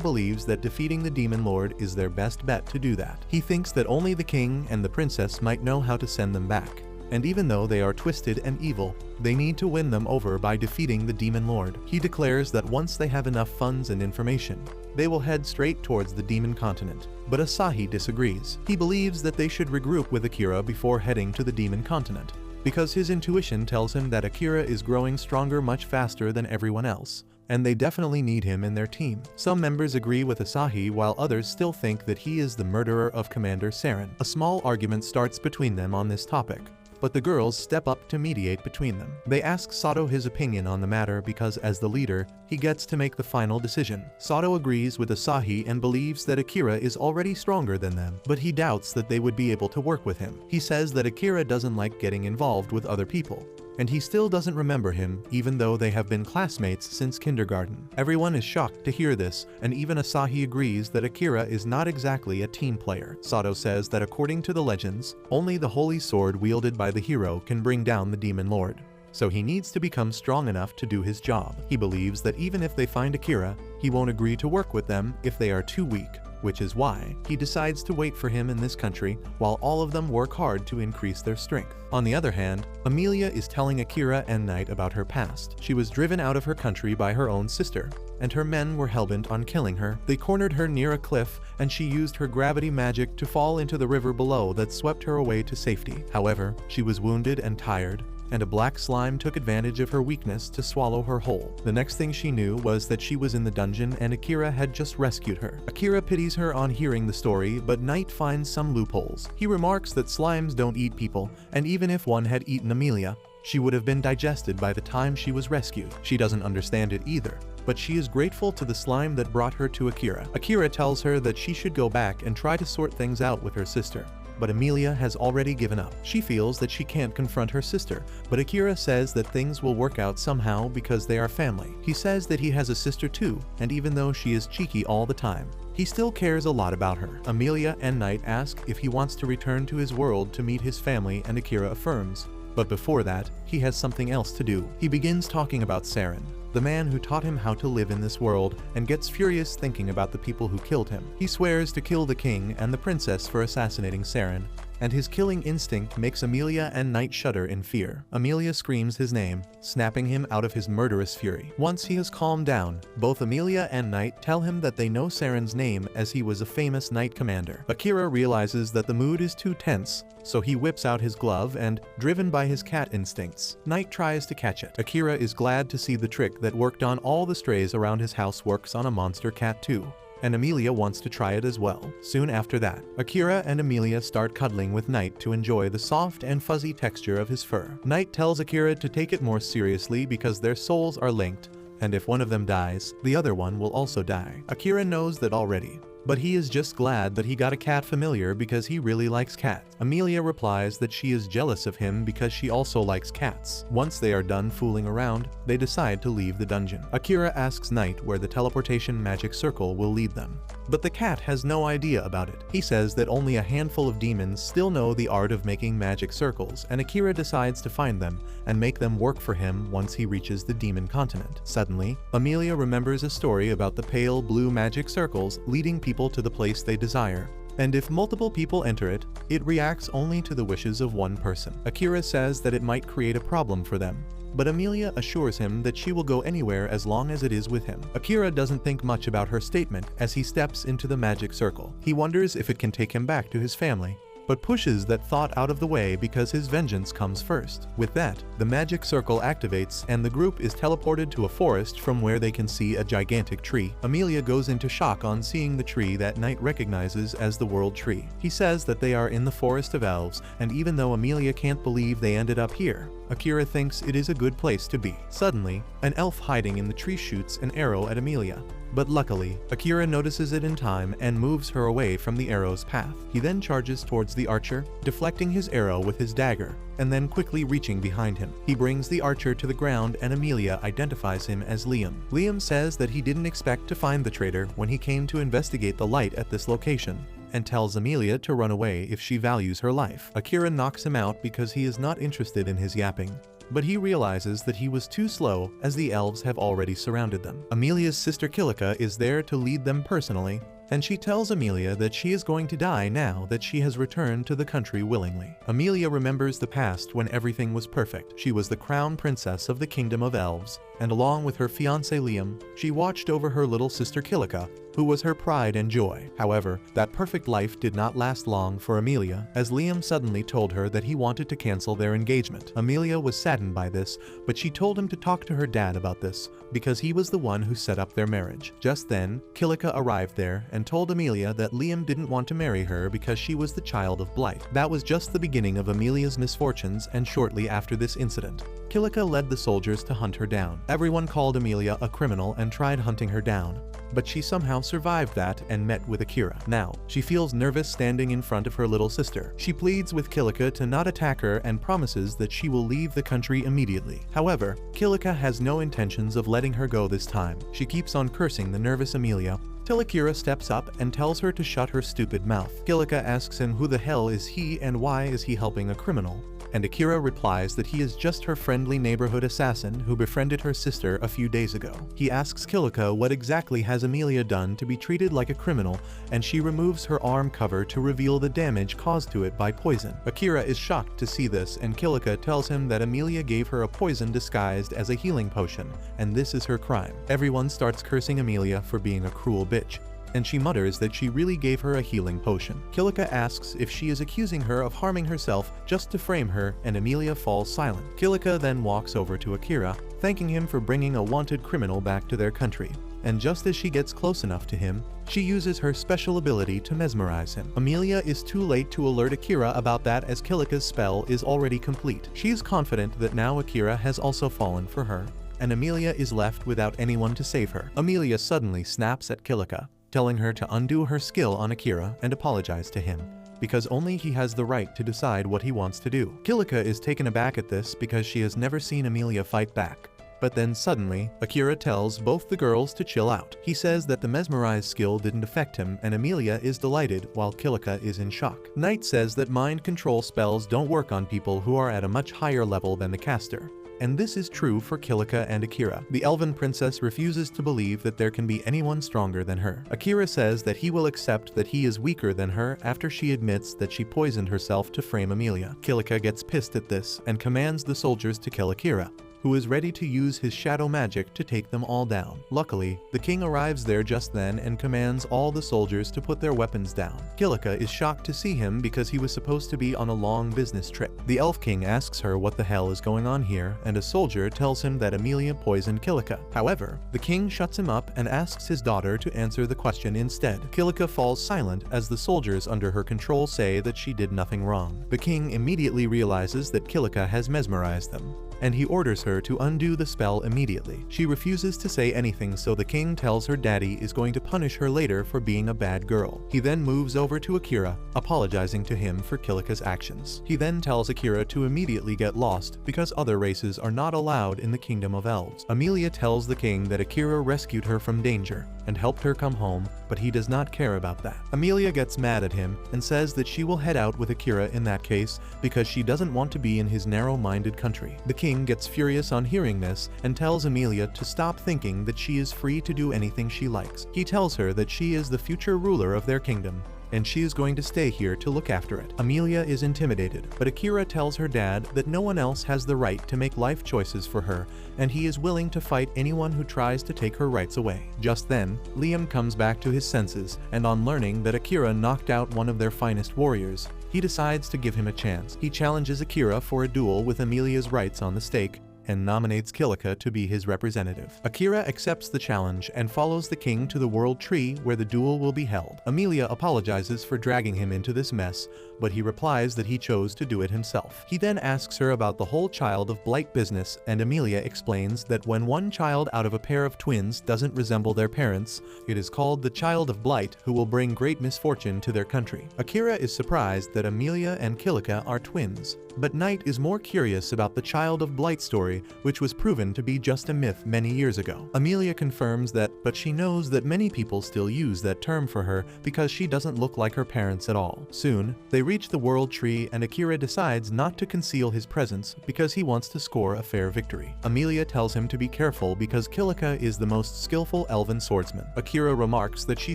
believes that defeating the Demon Lord is their best bet to do that. He thinks that only the king and the princess might know how to send them back. And even though they are twisted and evil, they need to win them over by defeating the Demon Lord. He declares that once they have enough funds and information, they will head straight towards the Demon Continent. But Asahi disagrees. He believes that they should regroup with Akira before heading to the Demon Continent, because his intuition tells him that Akira is growing stronger much faster than everyone else, and they definitely need him in their team. Some members agree with Asahi while others still think that he is the murderer of Commander Saren. A small argument starts between them on this topic, but the girls step up to mediate between them. They ask Sato his opinion on the matter because as the leader, he gets to make the final decision. Sato agrees with Asahi and believes that Akira is already stronger than them, but he doubts that they would be able to work with him. He says that Akira doesn't like getting involved with other people, and he still doesn't remember him even though they have been classmates since kindergarten. Everyone is shocked to hear this, and even Asahi agrees that Akira is not exactly a team player. Sato says that according to the legends, only the holy sword wielded by the hero can bring down the Demon Lord, so he needs to become strong enough to do his job. He believes that even if they find Akira, he won't agree to work with them if they are too weak, which is why he decides to wait for him in this country while all of them work hard to increase their strength. On the other hand, Amelia is telling Akira and Knight about her past. She was driven out of her country by her own sister, and her men were hellbent on killing her. They cornered her near a cliff, and she used her gravity magic to fall into the river below that swept her away to safety. However, she was wounded and tired, and a black slime took advantage of her weakness to swallow her whole. The next thing she knew was that she was in the dungeon and Akira had just rescued her. Akira pities her on hearing the story, but Knight finds some loopholes. He remarks that slimes don't eat people, and even if one had eaten Amelia, she would have been digested by the time she was rescued. She doesn't understand it either, but she is grateful to the slime that brought her to Akira. Akira tells her that she should go back and try to sort things out with her sister, but Amelia has already given up. She feels that she can't confront her sister, but Akira says that things will work out somehow because they are family. He says that he has a sister too, and even though she is cheeky all the time, he still cares a lot about her. Amelia and Knight ask if he wants to return to his world to meet his family, and Akira affirms. But before that, he has something else to do. He begins talking about Saren, the man who taught him how to live in this world, and gets furious thinking about the people who killed him. He swears to kill the king and the princess for assassinating Saren, and his killing instinct makes Amelia and Knight shudder in fear. Amelia screams his name, snapping him out of his murderous fury. Once he has calmed down, both Amelia and Knight tell him that they know Saren's name as he was a famous knight commander. Akira realizes that the mood is too tense, so he whips out his glove and, driven by his cat instincts, Knight tries to catch it. Akira is glad to see the trick that worked on all the strays around his house works on a monster cat too, and Amelia wants to try it as well. Soon after that, Akira and Amelia start cuddling with Knight to enjoy the soft and fuzzy texture of his fur. Knight tells Akira to take it more seriously because their souls are linked, and if one of them dies, the other one will also die. Akira knows that already, but he is just glad that he got a cat familiar because he really likes cats. Amelia replies that she is jealous of him because she also likes cats. Once they are done fooling around, they decide to leave the dungeon. Akira asks Knight where the teleportation magic circle will lead them, but the cat has no idea about it. He says that only a handful of demons still know the art of making magic circles, and Akira decides to find them and make them work for him once he reaches the demon continent. Suddenly, Amelia remembers a story about the pale blue magic circles leading people to the place they desire, and if multiple people enter it, it reacts only to the wishes of one person. Akira says that it might create a problem for them, but Amelia assures him that she will go anywhere as long as it is with him. Akira doesn't think much about her statement as he steps into the magic circle. He wonders if it can take him back to his family, but pushes that thought out of the way because his vengeance comes first. With that, the magic circle activates and the group is teleported to a forest from where they can see a gigantic tree. Amelia goes into shock on seeing the tree that Knight recognizes as the World Tree. He says that they are in the Forest of Elves, and even though Amelia can't believe they ended up here, Akira thinks it is a good place to be. Suddenly, an elf hiding in the tree shoots an arrow at Amelia, but luckily, Akira notices it in time and moves her away from the arrow's path. He then charges towards the archer, deflecting his arrow with his dagger, and then quickly reaching behind him. He brings the archer to the ground and Amelia identifies him as Liam. Liam says that he didn't expect to find the traitor when he came to investigate the light at this location, and tells Amelia to run away if she values her life. Akira knocks him out because he is not interested in his yapping, but he realizes that he was too slow as the elves have already surrounded them. Amelia's sister Kilika is there to lead them personally, and she tells Amelia that she is going to die now that she has returned to the country willingly. Amelia remembers the past when everything was perfect. She was the crown princess of the kingdom of elves, and along with her fiancé Liam, she watched over her little sister Kilika, who was her pride and joy. However, that perfect life did not last long for Amelia, as Liam suddenly told her that he wanted to cancel their engagement. Amelia was saddened by this, but she told him to talk to her dad about this, because he was the one who set up their marriage. Just then, Kilika arrived there and told Amelia that Liam didn't want to marry her because she was the child of Blight. That was just the beginning of Amelia's misfortunes, and shortly after this incident, Kilika led the soldiers to hunt her down. Everyone called Amelia a criminal and tried hunting her down, but she somehow survived that and met with Akira. Now, she feels nervous standing in front of her little sister. She pleads with Kilika to not attack her and promises that she will leave the country immediately. However, Kilika has no intentions of letting her go this time. She keeps on cursing the nervous Amelia, till Akira steps up and tells her to shut her stupid mouth. Kilika asks him who the hell is he and why is he helping a criminal, and Akira replies that he is just her friendly neighborhood assassin who befriended her sister a few days ago. He asks Kilika what exactly has Amelia done to be treated like a criminal, and she removes her arm cover to reveal the damage caused to it by poison. Akira is shocked to see this, and Kilika tells him that Amelia gave her a poison disguised as a healing potion, and this is her crime. Everyone starts cursing Amelia for being a cruel bitch, and she mutters that she really gave her a healing potion. Kilika asks if she is accusing her of harming herself just to frame her, and Amelia falls silent. Kilika then walks over to Akira, thanking him for bringing a wanted criminal back to their country, and just as she gets close enough to him, she uses her special ability to mesmerize him. Amelia is too late to alert Akira about that as Kilika's spell is already complete. She is confident that now Akira has also fallen for her, and Amelia is left without anyone to save her. Amelia suddenly snaps at Kilika, telling her to undo her skill on Akira and apologize to him, because only he has the right to decide what he wants to do. Kilika is taken aback at this because she has never seen Amelia fight back. But then suddenly, Akira tells both the girls to chill out. He says that the mesmerize skill didn't affect him, and Amelia is delighted while Kilika is in shock. Knight says that mind control spells don't work on people who are at a much higher level than the caster, and this is true for Kilika and Akira. The elven princess refuses to believe that there can be anyone stronger than her. Akira says that he will accept that he is weaker than her after she admits that she poisoned herself to frame Amelia. Kilika gets pissed at this and commands the soldiers to kill Akira, who is ready to use his shadow magic to take them all down. Luckily, the king arrives there just then and commands all the soldiers to put their weapons down. Kilika is shocked to see him because he was supposed to be on a long business trip. The elf king asks her what the hell is going on here, and a soldier tells him that Amelia poisoned Kilika. However, the king shuts him up and asks his daughter to answer the question instead. Kilika falls silent as the soldiers under her control say that she did nothing wrong. The king immediately realizes that Kilika has mesmerized them, and he orders her to undo the spell immediately. She refuses to say anything, so the king tells her daddy is going to punish her later for being a bad girl. He then moves over to Akira, apologizing to him for Kilika's actions. He then tells Akira to immediately get lost because other races are not allowed in the Kingdom of Elves. Amelia tells the king that Akira rescued her from danger and helped her come home, but he does not care about that. Amelia gets mad at him and says that she will head out with Akira in that case because she doesn't want to be in his narrow-minded country. The king gets furious on hearing this and tells Amelia to stop thinking that she is free to do anything she likes. He tells her that she is the future ruler of their kingdom, and she is going to stay here to look after it. Amelia is intimidated, but Akira tells her dad that no one else has the right to make life choices for her, and he is willing to fight anyone who tries to take her rights away. Just then, Liam comes back to his senses, and on learning that Akira knocked out one of their finest warriors, he decides to give him a chance. He challenges Akira for a duel with Amelia's rights on the stake, and nominates Kilika to be his representative. Akira accepts the challenge and follows the king to the World Tree where the duel will be held. Amelia apologizes for dragging him into this mess, but he replies that he chose to do it himself. He then asks her about the whole child of blight business, and Amelia explains that when one child out of a pair of twins doesn't resemble their parents, it is called the child of blight, who will bring great misfortune to their country. Akira is surprised that Amelia and Kilika are twins, but Knight is more curious about the child of blight story, which was proven to be just a myth many years ago. Amelia confirms that, but she knows that many people still use that term for her because she doesn't look like her parents at all. Soon, they reach the World Tree and Akira decides not to conceal his presence because he wants to score a fair victory. Amelia tells him to be careful because Kilika is the most skillful elven swordsman. Akira remarks that she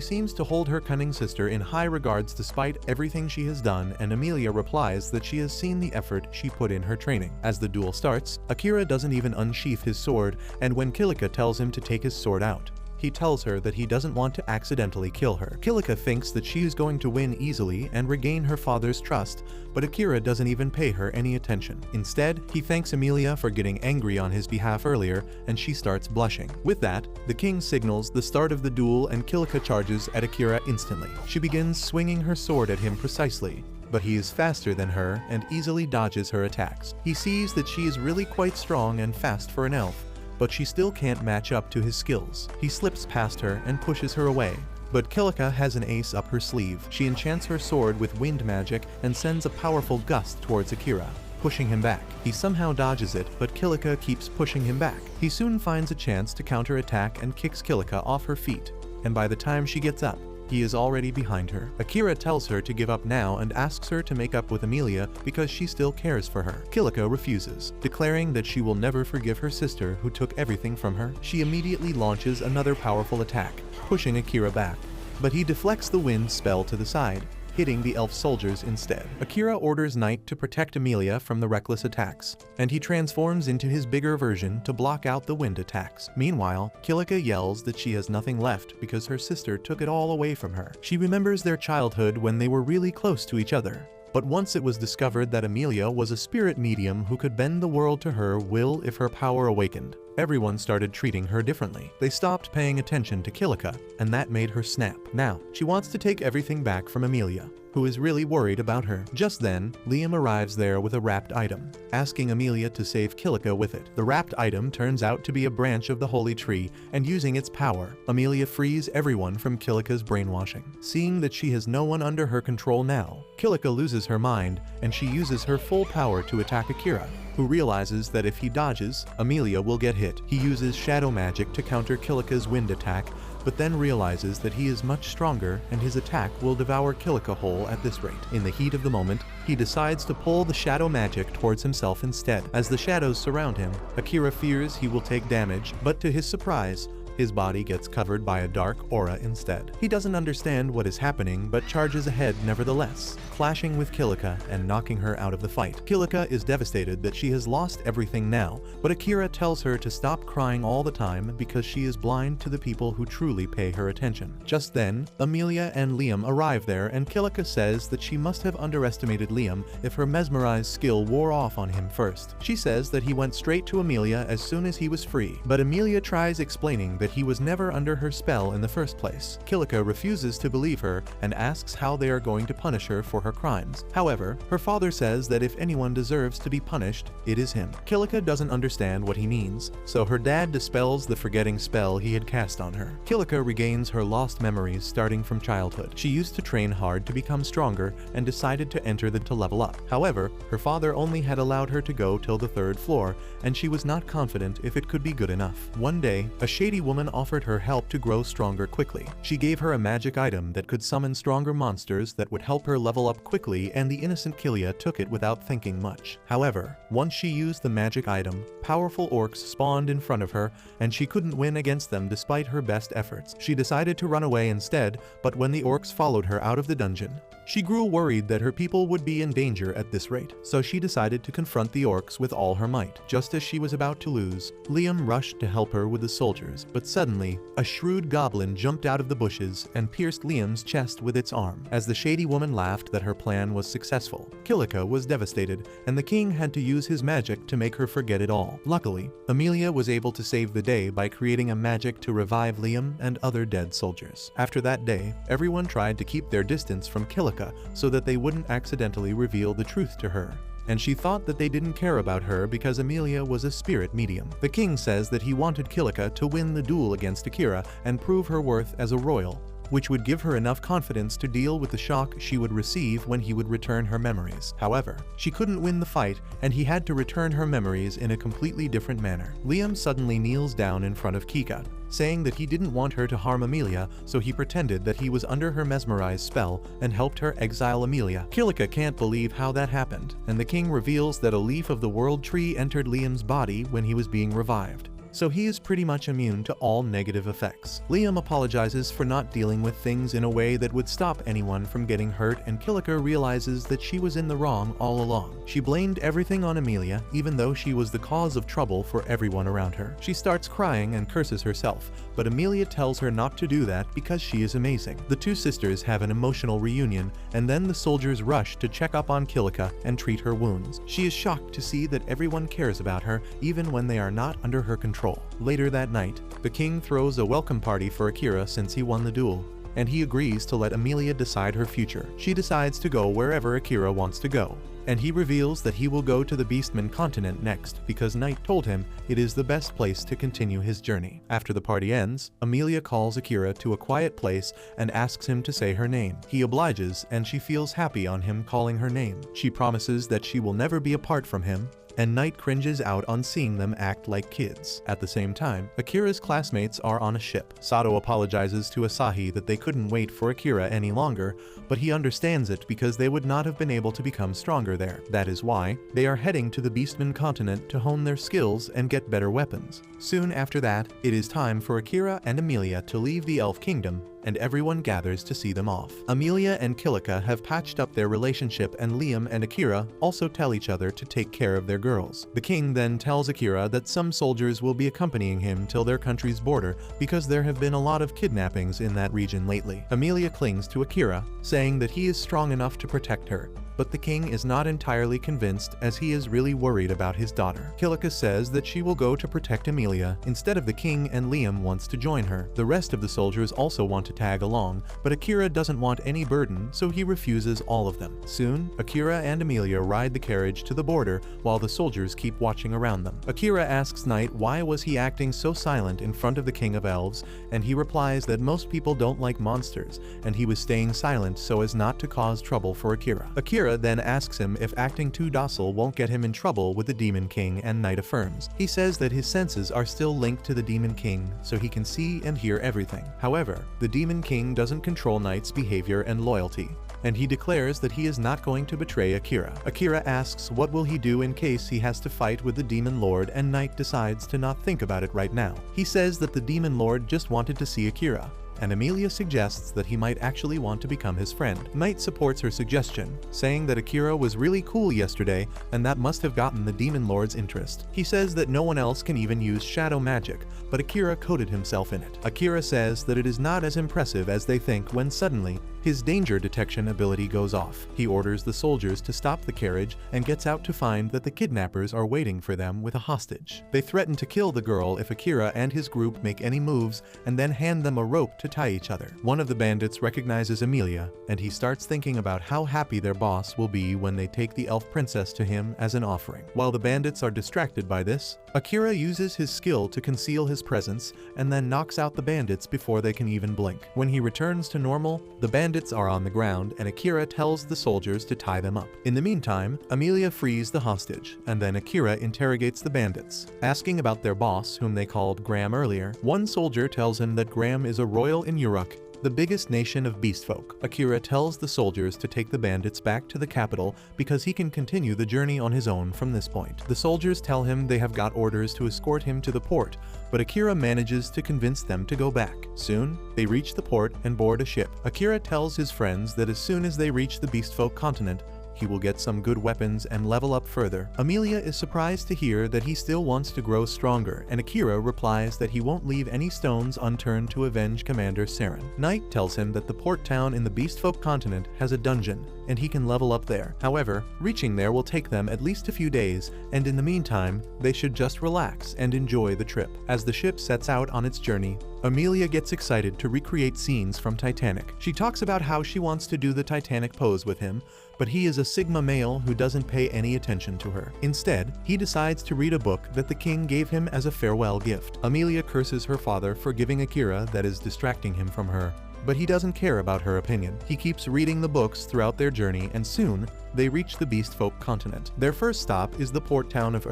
seems to hold her cunning sister in high regards despite everything she has done, and Amelia replies that she has seen the effort she put in her training. As the duel starts, Akira doesn't even unsheath his sword, and when Kilika tells him to take his sword out, he tells her that he doesn't want to accidentally kill her. Kilika thinks that she is going to win easily and regain her father's trust, but Akira doesn't even pay her any attention. Instead, he thanks Amelia for getting angry on his behalf earlier, and she starts blushing. With that, the king signals the start of the duel and Kilika charges at Akira instantly. She begins swinging her sword at him precisely, but he is faster than her and easily dodges her attacks. He sees that she is really quite strong and fast for an elf, but she still can't match up to his skills. He slips past her and pushes her away, but Kilika has an ace up her sleeve. She enchants her sword with wind magic and sends a powerful gust towards Akira, pushing him back. He somehow dodges it, but Kilika keeps pushing him back. He soon finds a chance to counterattack and kicks Kilika off her feet, and by the time she gets up, he is already behind her. Akira tells her to give up now and asks her to make up with Amelia because she still cares for her. Kilika refuses, declaring that she will never forgive her sister who took everything from her. She immediately launches another powerful attack, pushing Akira back, but he deflects the wind spell to the side, hitting the elf soldiers instead. Akira orders Knight to protect Amelia from the reckless attacks, and he transforms into his bigger version to block out the wind attacks. Meanwhile, Kilika yells that she has nothing left because her sister took it all away from her. She remembers their childhood when they were really close to each other. But once it was discovered that Amelia was a spirit medium who could bend the world to her will if her power awakened, everyone started treating her differently. They stopped paying attention to Kilika, and that made her snap. Now, she wants to take everything back from Amelia, who is really worried about her. Just then, Liam arrives there with a wrapped item, asking Amelia to save Kilika with it. The wrapped item turns out to be a branch of the holy tree, and using its power, Amelia frees everyone from Kilika's brainwashing. Seeing that she has no one under her control now, Kilika loses her mind, and she uses her full power to attack Akira, who realizes that if he dodges, Amelia will get hit. He uses shadow magic to counter Kilika's wind attack, but then realizes that he is much stronger and his attack will devour Kilika whole at this rate. In the heat of the moment, he decides to pull the shadow magic towards himself instead. As the shadows surround him, Akira fears he will take damage, but to his surprise, his body gets covered by a dark aura instead. He doesn't understand what is happening, but charges ahead nevertheless, clashing with Kilika and knocking her out of the fight. Kilika is devastated that she has lost everything now, but Akira tells her to stop crying all the time because she is blind to the people who truly pay her attention. Just then, Amelia and Liam arrive there, and Kilika says that she must have underestimated Liam if her mesmerized skill wore off on him first. She says that he went straight to Amelia as soon as he was free, but Amelia tries explaining that that he was never under her spell in the first place. Kilika refuses to believe her and asks how they are going to punish her for her crimes. However, her father says that if anyone deserves to be punished, it is him. Kilika doesn't understand what he means, so her dad dispels the forgetting spell he had cast on her. Kilika regains her lost memories starting from childhood. She used to train hard to become stronger and decided to enter to level up. However, her father only had allowed her to go till the 3rd floor, and she was not confident if it could be good enough. One day, a shady woman offered her help to grow stronger quickly. She gave her a magic item that could summon stronger monsters that would help her level up quickly, and the innocent Kilika took it without thinking much. However, once she used the magic item, powerful orcs spawned in front of her, and she couldn't win against them despite her best efforts. She decided to run away instead, but when the orcs followed her out of the dungeon, she grew worried that her people would be in danger at this rate, so she decided to confront the orcs with all her might. Just as she was about to lose, Liam rushed to help her with the soldiers, but suddenly, a shrewd goblin jumped out of the bushes and pierced Liam's chest with its arm. As the shady woman laughed that her plan was successful, Kilika was devastated, and the king had to use his magic to make her forget it all. Luckily, Amelia was able to save the day by creating a magic to revive Liam and other dead soldiers. After that day, everyone tried to keep their distance from Kilika so that they wouldn't accidentally reveal the truth to her, and she thought that they didn't care about her because Amelia was a spirit medium. The king says that he wanted Kilika to win the duel against Akira and prove her worth as a royal, which would give her enough confidence to deal with the shock she would receive when he would return her memories. However, she couldn't win the fight, and he had to return her memories in a completely different manner. Liam suddenly kneels down in front of Kika, saying that he didn't want her to harm Amelia, so he pretended that he was under her mesmerized spell and helped her exile Amelia. Kilika can't believe how that happened, and the king reveals that a leaf of the world tree entered Liam's body when he was being revived, so he is pretty much immune to all negative effects. Liam apologizes for not dealing with things in a way that would stop anyone from getting hurt, and Kilika realizes that she was in the wrong all along. She blamed everything on Amelia, even though she was the cause of trouble for everyone around her. She starts crying and curses herself, but Amelia tells her not to do that because she is amazing. The two sisters have an emotional reunion, and then the soldiers rush to check up on Kilika and treat her wounds. She is shocked to see that everyone cares about her, even when they are not under her control. Later that night, the king throws a welcome party for Akira since he won the duel, and he agrees to let Amelia decide her future. She decides to go wherever Akira wants to go, and he reveals that he will go to the Beastman continent next because Knight told him it is the best place to continue his journey. After the party ends, Amelia calls Akira to a quiet place and asks him to say her name. He obliges, and she feels happy on him calling her name. She promises that she will never be apart from him, and Knight cringes out on seeing them act like kids. At the same time, Akira's classmates are on a ship. Sato apologizes to Asahi that they couldn't wait for Akira any longer, but he understands it because they would not have been able to become stronger there. That is why they are heading to the Beastman continent to hone their skills and get better weapons. Soon after that, it is time for Akira and Amelia to leave the Elf Kingdom, and everyone gathers to see them off. Amelia and Kilika have patched up their relationship, and Liam and Akira also tell each other to take care of their girls. The king then tells Akira that some soldiers will be accompanying him till their country's border because there have been a lot of kidnappings in that region lately. Amelia clings to Akira, saying that he is strong enough to protect her, but the king is not entirely convinced as he is really worried about his daughter. Kilika says that she will go to protect Amelia instead of the king, and Liam wants to join her. The rest of the soldiers also want to tag along, but Akira doesn't want any burden, so he refuses all of them. Soon, Akira and Amelia ride the carriage to the border while the soldiers keep watching around them. Akira asks Knight why was he acting so silent in front of the King of Elves, and he replies that most people don't like monsters, and he was staying silent so as not to cause trouble for Akira. Akira then asks him if acting too docile won't get him in trouble with the Demon King, and Knight affirms. He says that his senses are still linked to the Demon King, so he can see and hear everything. However, the Demon King doesn't control Knight's behavior and loyalty, and he declares that he is not going to betray Akira. Akira asks what will he do in case he has to fight with the Demon Lord, and Knight decides to not think about it right now. He says that the Demon Lord just wanted to see Akira, and Amelia suggests that he might actually want to become his friend. Knight supports her suggestion, saying that Akira was really cool yesterday and that must have gotten the Demon Lord's interest. He says that no one else can even use shadow magic, but Akira coated himself in it. Akira says that it is not as impressive as they think when suddenly His danger detection ability goes off. He orders the soldiers to stop the carriage and gets out to find that the kidnappers are waiting for them with a hostage. They threaten to kill the girl if Akira and his group make any moves and then hand them a rope to tie each other. One of the bandits recognizes Amelia, and he starts thinking about how happy their boss will be when they take the elf princess to him as an offering. While the bandits are distracted by this, Akira uses his skill to conceal his presence and then knocks out the bandits before they can even blink. When he returns to normal, the bandits are on the ground and Akira tells the soldiers to tie them up. In the meantime, Amelia frees the hostage, and then Akira interrogates the bandits, asking about their boss, whom they called Graham earlier. One soldier tells him that Graham is a royal in Uruk, the biggest nation of beastfolk. Akira tells the soldiers to take the bandits back to the capital because he can continue the journey on his own from this point. The soldiers tell him they have got orders to escort him to the port, but Akira manages to convince them to go back. Soon, they reach the port and board a ship. Akira tells his friends that as soon as they reach the beastfolk continent, he will get some good weapons and level up further. Amelia is surprised to hear that he still wants to grow stronger, and Akira replies that he won't leave any stones unturned to avenge Commander Saren. Knight tells him that the port town in the beastfolk continent has a dungeon, and he can level up there. However, reaching there will take them at least a few days, and in the meantime, they should just relax and enjoy the trip. As the ship sets out on its journey, Amelia gets excited to recreate scenes from Titanic. She talks about how she wants to do the Titanic pose with him, but he is a Sigma male who doesn't pay any attention to her. Instead, he decides to read a book that the king gave him as a farewell gift. Amelia curses her father for giving Akira that is distracting him from her, but he doesn't care about her opinion. He keeps reading the books throughout their journey, and soon, they reach the beastfolk continent. Their first stop is the port town of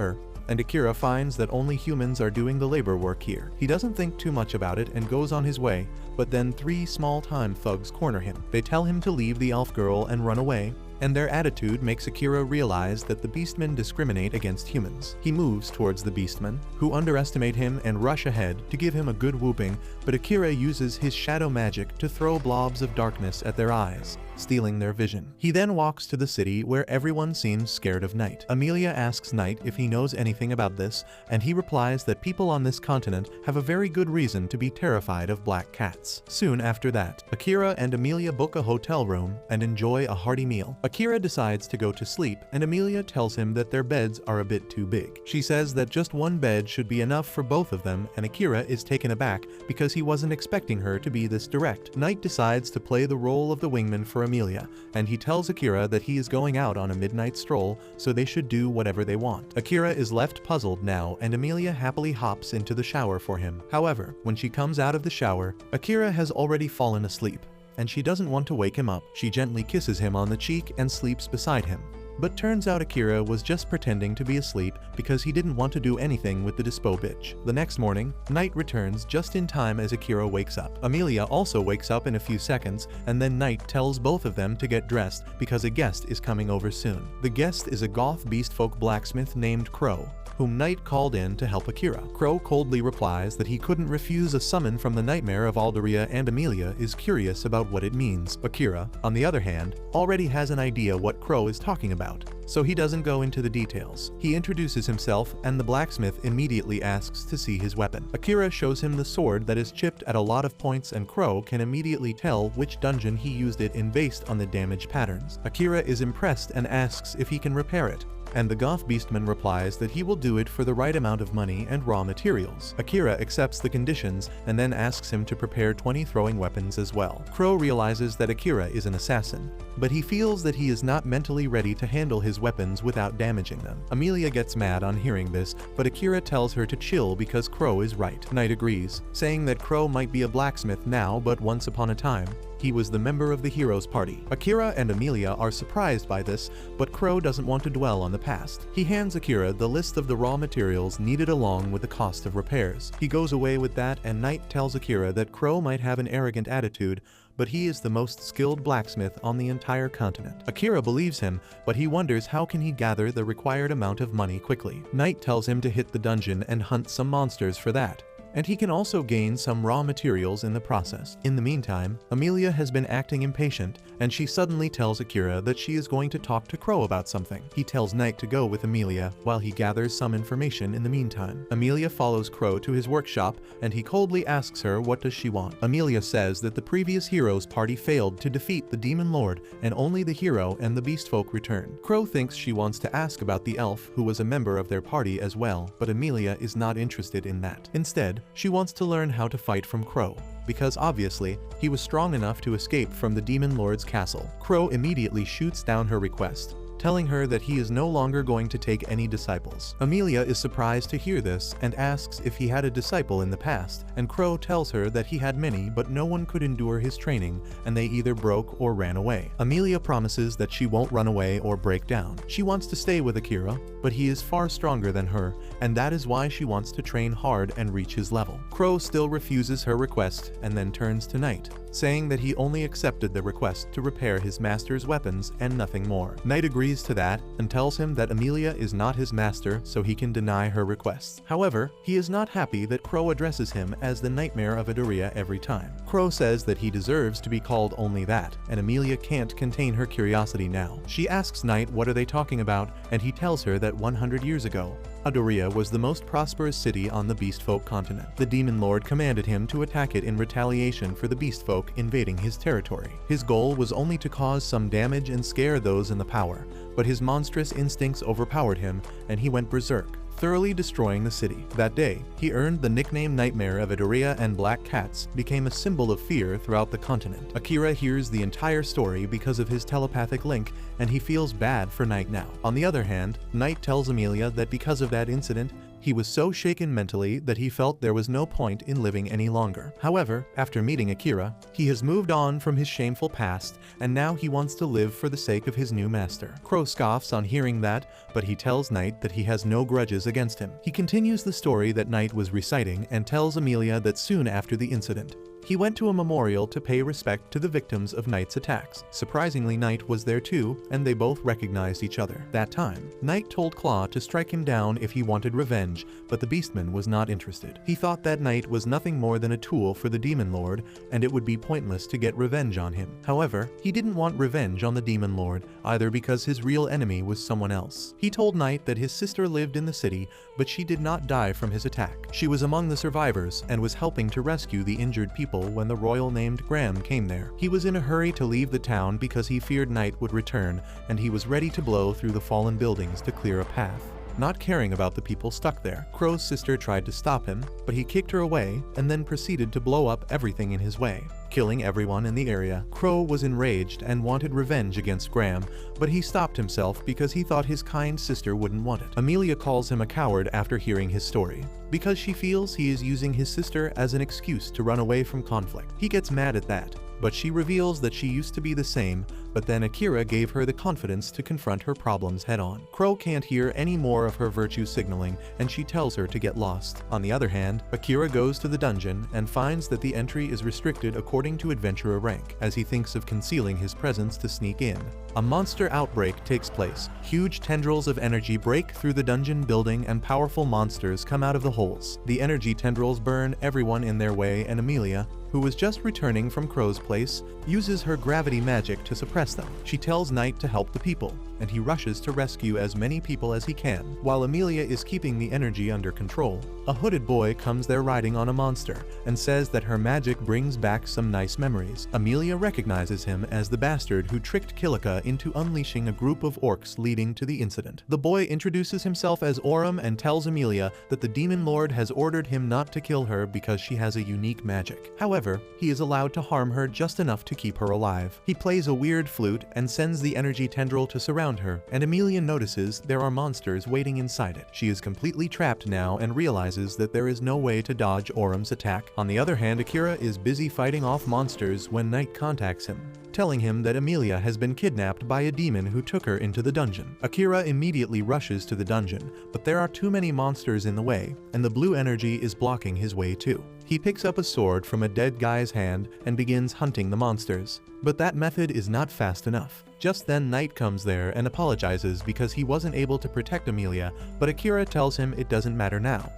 and Akira finds that only humans are doing the labor work here. He doesn't think too much about it and goes on his way, but then 3 small-time thugs corner him. They tell him to leave the elf girl and run away, and their attitude makes Akira realize that the beastmen discriminate against humans. He moves towards the beastmen, who underestimate him and rush ahead to give him a good whooping, but Akira uses his shadow magic to throw blobs of darkness at their eyes, stealing their vision. He then walks to the city where everyone seems scared of Knight. Amelia asks Knight if he knows anything about this, and he replies that people on this continent have a very good reason to be terrified of black cats. Soon after that, Akira and Amelia book a hotel room and enjoy a hearty meal. Akira decides to go to sleep, and Amelia tells him that their beds are a bit too big. She says that just one bed should be enough for both of them, and Akira is taken aback because he wasn't expecting her to be this direct. Knight decides to play the role of the wingman for Amelia, and he tells Akira that he is going out on a midnight stroll, so they should do whatever they want. Akira is left puzzled now, and Amelia happily hops into the shower for him. However, when she comes out of the shower, Akira has already fallen asleep, and she doesn't want to wake him up. She gently kisses him on the cheek and sleeps beside him. But turns out Akira was just pretending to be asleep because he didn't want to do anything with the dispo bitch. The next morning, Knight returns just in time as Akira wakes up. Amelia also wakes up in a few seconds, and then Knight tells both of them to get dressed because a guest is coming over soon. The guest is a goth beastfolk blacksmith named Crow, whom Knight called in to help Akira. Crow coldly replies that he couldn't refuse a summon from the nightmare of Alderia, and Amelia is curious about what it means. Akira, on the other hand, already has an idea what Crow is talking about, so he doesn't go into the details. He introduces himself, and the blacksmith immediately asks to see his weapon. Akira shows him the sword that is chipped at a lot of points, and Crow can immediately tell which dungeon he used it in based on the damage patterns. Akira is impressed and asks if he can repair it, and the goth beastman replies that he will do it for the right amount of money and raw materials. Akira accepts the conditions and then asks him to prepare 20 throwing weapons as well. Crow realizes that Akira is an assassin, but he feels that he is not mentally ready to handle his weapons without damaging them. Amelia gets mad on hearing this, but Akira tells her to chill because Crow is right. Knight agrees, saying that Crow might be a blacksmith now, but once upon a time, he was the member of the hero's party. Akira and Amelia are surprised by this, but Crow doesn't want to dwell on the past. He hands Akira the list of the raw materials needed along with the cost of repairs. He goes away with that, and Knight tells Akira that Crow might have an arrogant attitude, but he is the most skilled blacksmith on the entire continent. Akira believes him, but he wonders how can he gather the required amount of money quickly. Knight tells him to hit the dungeon and hunt some monsters for that, and he can also gain some raw materials in the process. In the meantime, Amelia has been acting impatient, and she suddenly tells Akira that she is going to talk to Crow about something. He tells Knight to go with Amelia while he gathers some information in the meantime. Amelia follows Crow to his workshop, and he coldly asks her what does she want. Amelia says that the previous hero's party failed to defeat the Demon Lord, and only the hero and the beast folk returned. Crow thinks she wants to ask about the elf who was a member of their party as well, but Amelia is not interested in that. Instead, she wants to learn how to fight from Crow, because obviously, he was strong enough to escape from the Demon Lord's castle. Crow immediately shoots down her request, telling her that he is no longer going to take any disciples. Amelia is surprised to hear this and asks if he had a disciple in the past, and Crow tells her that he had many but no one could endure his training and they either broke or ran away. Amelia promises that she won't run away or break down. She wants to stay with Akira, but he is far stronger than her, and that is why she wants to train hard and reach his level. Crow still refuses her request and then turns to Knight, saying that he only accepted the request to repair his master's weapons and nothing more. Knight agrees to that and tells him that Amelia is not his master, so he can deny her requests. However, he is not happy that Crow addresses him as the Nightmare of Adoria every time. Crow says that he deserves to be called only that, and Amelia can't contain her curiosity now. She asks Knight what are they talking about, and he tells her that 100 years ago, Adoria was the most prosperous city on the Beast Folk continent. The Demon Lord commanded him to attack it in retaliation for the Beast Folk invading his territory. His goal was only to cause some damage and scare those in the power, but his monstrous instincts overpowered him, and he went berserk, thoroughly destroying the city. That day, he earned the nickname Nightmare of Adoria, and black cats became a symbol of fear throughout the continent. Akira hears the entire story because of his telepathic link, and he feels bad for Knight now. On the other hand, Knight tells Amelia that because of that incident, he was so shaken mentally that he felt there was no point in living any longer. However, after meeting Akira, he has moved on from his shameful past, and now he wants to live for the sake of his new master. Crow scoffs on hearing that, but he tells Knight that he has no grudges against him. He continues the story that Knight was reciting and tells Amelia that soon after the incident, he went to a memorial to pay respect to the victims of Knight's attacks. Surprisingly, Knight was there too, and they both recognized each other. That time, Knight told Claw to strike him down if he wanted revenge, but the Beastman was not interested. He thought that Knight was nothing more than a tool for the Demon Lord, and it would be pointless to get revenge on him. However, he didn't want revenge on the Demon Lord, either because his real enemy was someone else. He told Knight that his sister lived in the city, but she did not die from his attack. She was among the survivors and was helping to rescue the injured people when the royal named Graham came there. He was in a hurry to leave the town because he feared Knight would return, and he was ready to blow through the fallen buildings to clear a path, not caring about the people stuck there. Crow's sister tried to stop him, but he kicked her away and then proceeded to blow up everything in his way, killing everyone in the area. Crow was enraged and wanted revenge against Graham, but he stopped himself because he thought his kind sister wouldn't want it. Amelia calls him a coward after hearing his story, because she feels he is using his sister as an excuse to run away from conflict. He gets mad at that, but she reveals that she used to be the same, but then Akira gave her the confidence to confront her problems head-on. Crow can't hear any more of her virtue signaling, and she tells her to get lost. On the other hand, Akira goes to the dungeon and finds that the entry is restricted according to adventurer rank, as he thinks of concealing his presence to sneak in. A monster outbreak takes place. Huge tendrils of energy break through the dungeon building and powerful monsters come out of the holes. The energy tendrils burn everyone in their way, and Amelia, who was just returning from Crow's place, uses her gravity magic to suppress them. She tells Knight to help the people, and he rushes to rescue as many people as he can. While Amelia is keeping the energy under control, a hooded boy comes there riding on a monster and says that her magic brings back some nice memories. Amelia recognizes him as the bastard who tricked Kilika into unleashing a group of orcs leading to the incident. The boy introduces himself as Aurum and tells Amelia that the Demon Lord has ordered him not to kill her because she has a unique magic. However, he is allowed to harm her just enough to keep her alive. He plays a weird flute and sends the energy tendril to surround her, and Amelia notices there are monsters waiting inside it. She is completely trapped now and realizes that there is no way to dodge Aurum's attack. On the other hand, Akira is busy fighting off monsters when Knight contacts him, telling him that Amelia has been kidnapped by a demon who took her into the dungeon. Akira immediately rushes to the dungeon, but there are too many monsters in the way, and the blue energy is blocking his way too. He picks up a sword from a dead guy's hand and begins hunting the monsters, but that method is not fast enough. Just then Knight comes there and apologizes because he wasn't able to protect Amelia, but Akira tells him it doesn't matter now.